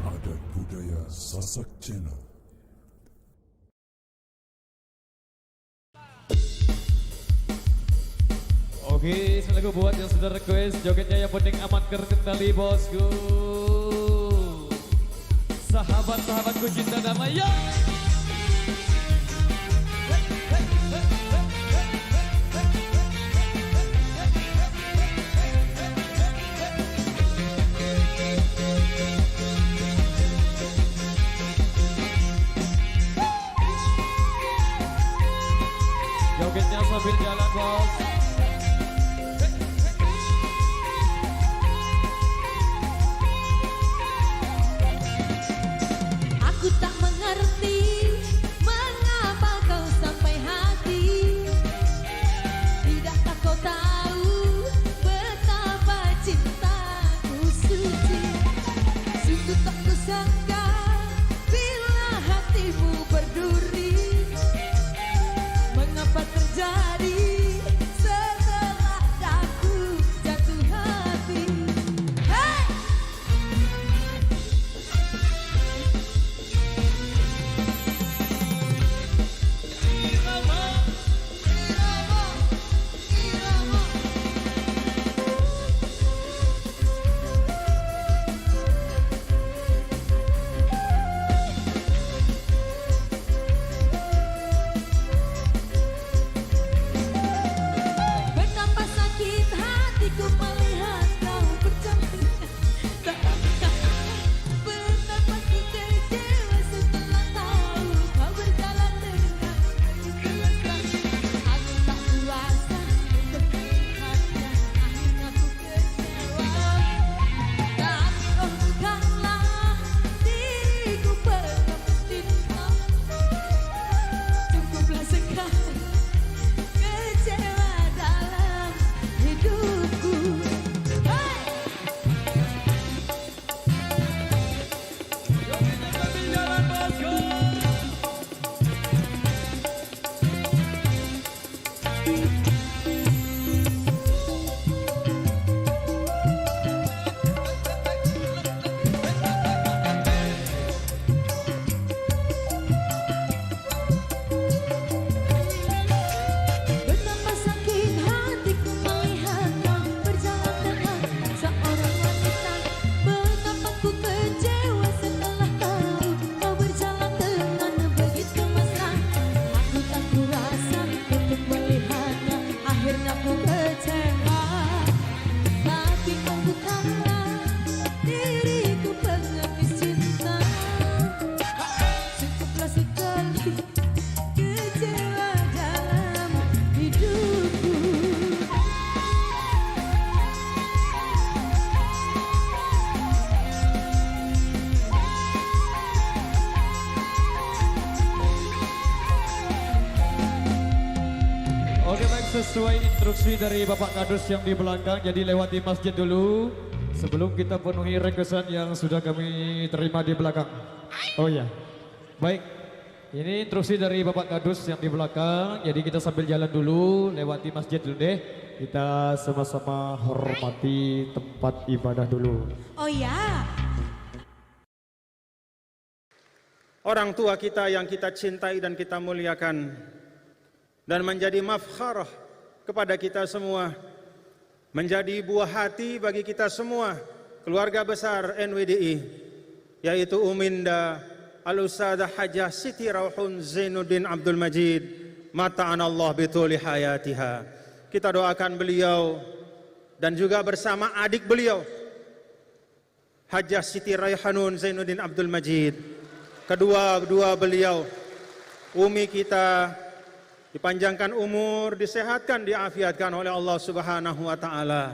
Adat budaya Sasak Channel. Oke, selalu buat yang sudah request jogetnya yang penting aman terkendali bosku. Sahabat-sahabatku cinta damai ya. Jogetnya sambil jalan bos. Aku tak mengerti mengapa kau sampai hati. Tidakkah kau tahu betapa cintaku suci. Sungguh tak kusangka bila hatimu berduri. Mengapa terjadi setelah aku jatuh hati. Hey! Betapa sakit hatiku melihat kau berjalan. Betapa ku kecewa setelah tahu kau berjalan dengan aku tak kuasa untuk melihatnya. Akhirnya ku kecewa. Tapi oh bukanlah diriku penuh cinta. Cukuplah sekali kecewa dalam hidupku. Hey! Jalan bosku. Betapa sakit hatiku melihat kau berjalan dengan seorang wanita. Betapa ku kecewa setelah tahu kau berjalan dengan begitu mesra. Aku tak kurasa untuk melihatnya. Akhirnya ku kecewa. Tapi kau bukanlah diriku pengemis cinta. Cukuplah sekali kecewa dalam hidupku. Oke baik, sesuai instruksi dari Bapak Kadus yang di belakang, jadi lewati masjid dulu sebelum kita penuhi requestan yang sudah kami terima di belakang. Oh ya, baik. Ini instruksi dari Bapak Kadus yang di belakang, jadi kita sambil jalan dulu, lewati masjid dulu deh. Kita sama-sama hormati tempat ibadah dulu. Oh ya, Orang tua kita yang kita cintai dan kita muliakan dan menjadi mafkharah kepada kita semua, menjadi buah hati bagi kita semua, keluarga besar NWDI, yaitu Uminda Al-Ustadzah Hajah Siti Rauhun Zainuddin Abdul Majid, mata'anallah bituli hayatiha. Kita doakan beliau dan juga bersama adik beliau, Hajah Siti Raihanun Zainuddin Abdul Majid, kedua beliau, Umi kita, dipanjangkan umur, disehatkan, diafiatkan oleh Allah Subhanahu wa taala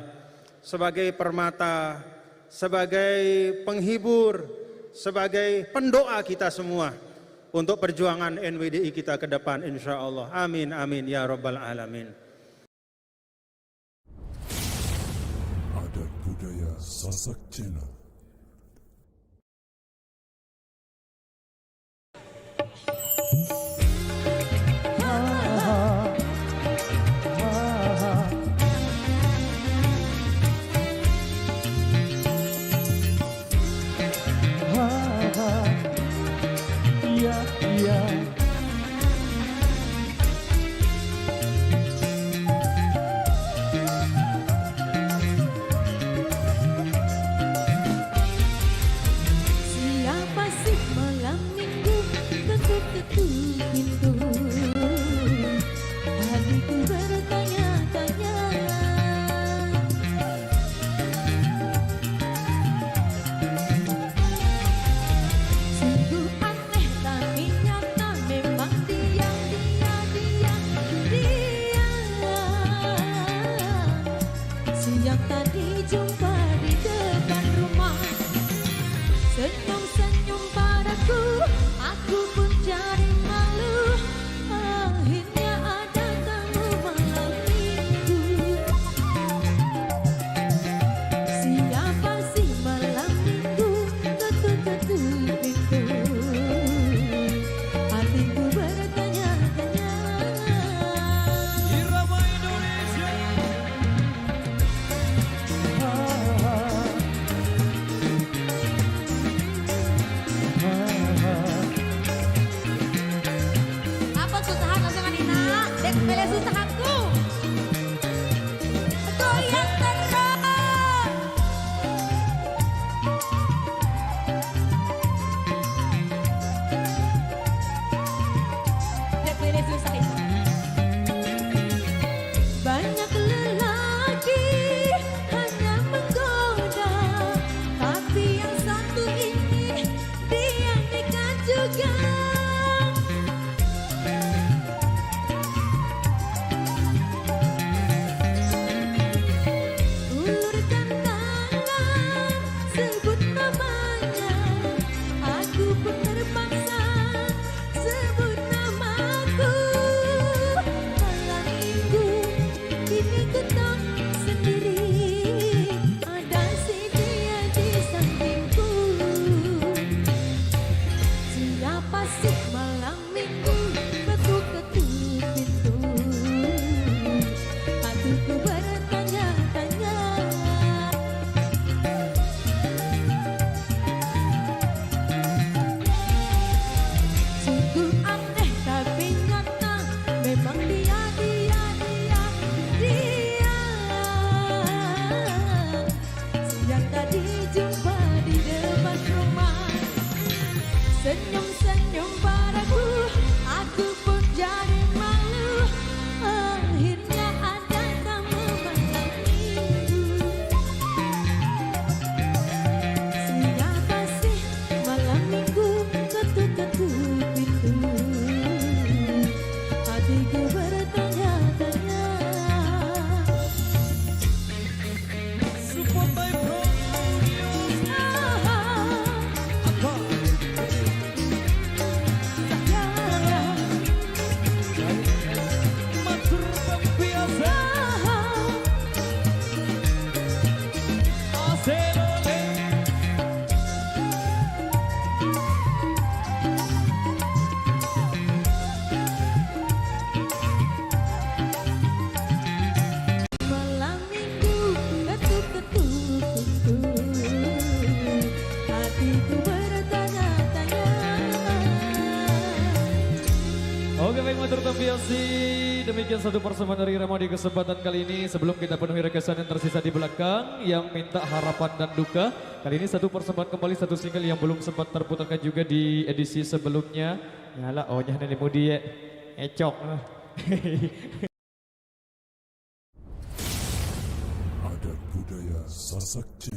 sebagai permata, sebagai penghibur, sebagai pendoa kita semua untuk perjuangan NWDI kita ke depan insyaallah. Amin amin ya rabbal alamin. Sasak Channel. Siapa sih malam minggu ketuk-ketuk pintu? Hatiku bertanya-tanya. Sungguh aneh tapi nyata memang dia. Siang tadi jumpa di depan rumah. Senyum-senyum padaku, aku pun jadi malu. Akhirnya ada tamu malam minggu. Siapa sih malam minggu ketuk-ketuk pintu? Hatiku bertanya-tanya. Irama Indonesia. Apa susah sama Nina? Dek pilih susah aku. Goyang terus. Dek pilih susah itu. Banyak lelaki hanya menggoda, tapi yang satu ini dia nekat juga. Ulurkan tangan, sebut namanya. Aku pun terpaksa sebut namaku. Malam minggu kini ku tak sendiri. Ada si dia di sampingku. Siapa sih malam minggu ketuk-ketuk pintu? Hatiku bertanya-tanya. Sungguh aneh tapi nyata memang dia. Siang tadi jumpa di depan rumah. Senyum-senyum padaku, aku pun jadi malu. Akhirnya ada tamu malam minggu. Siapa sih malam minggu ketuk-ketuk pintu? Hatiku bertanya-tanya. Support by Pro Matur biasa. Aselole. Malam minggu ketuk-ketuk pintu. Hatiku bertanya-tanya. Oke baik matur tambiasi, demikian satu persembahan dari Rama di kesempatan kali ini. Sebelum kita penuhi rekesan yang tersisa di belakang, yang minta harapan dan duka, kali ini satu persembahan kembali satu single yang belum sempat terputarkan juga di edisi sebelumnya. Yalah, ohnya nenek mudi ya, ecok. Adat budaya Sasak Channel.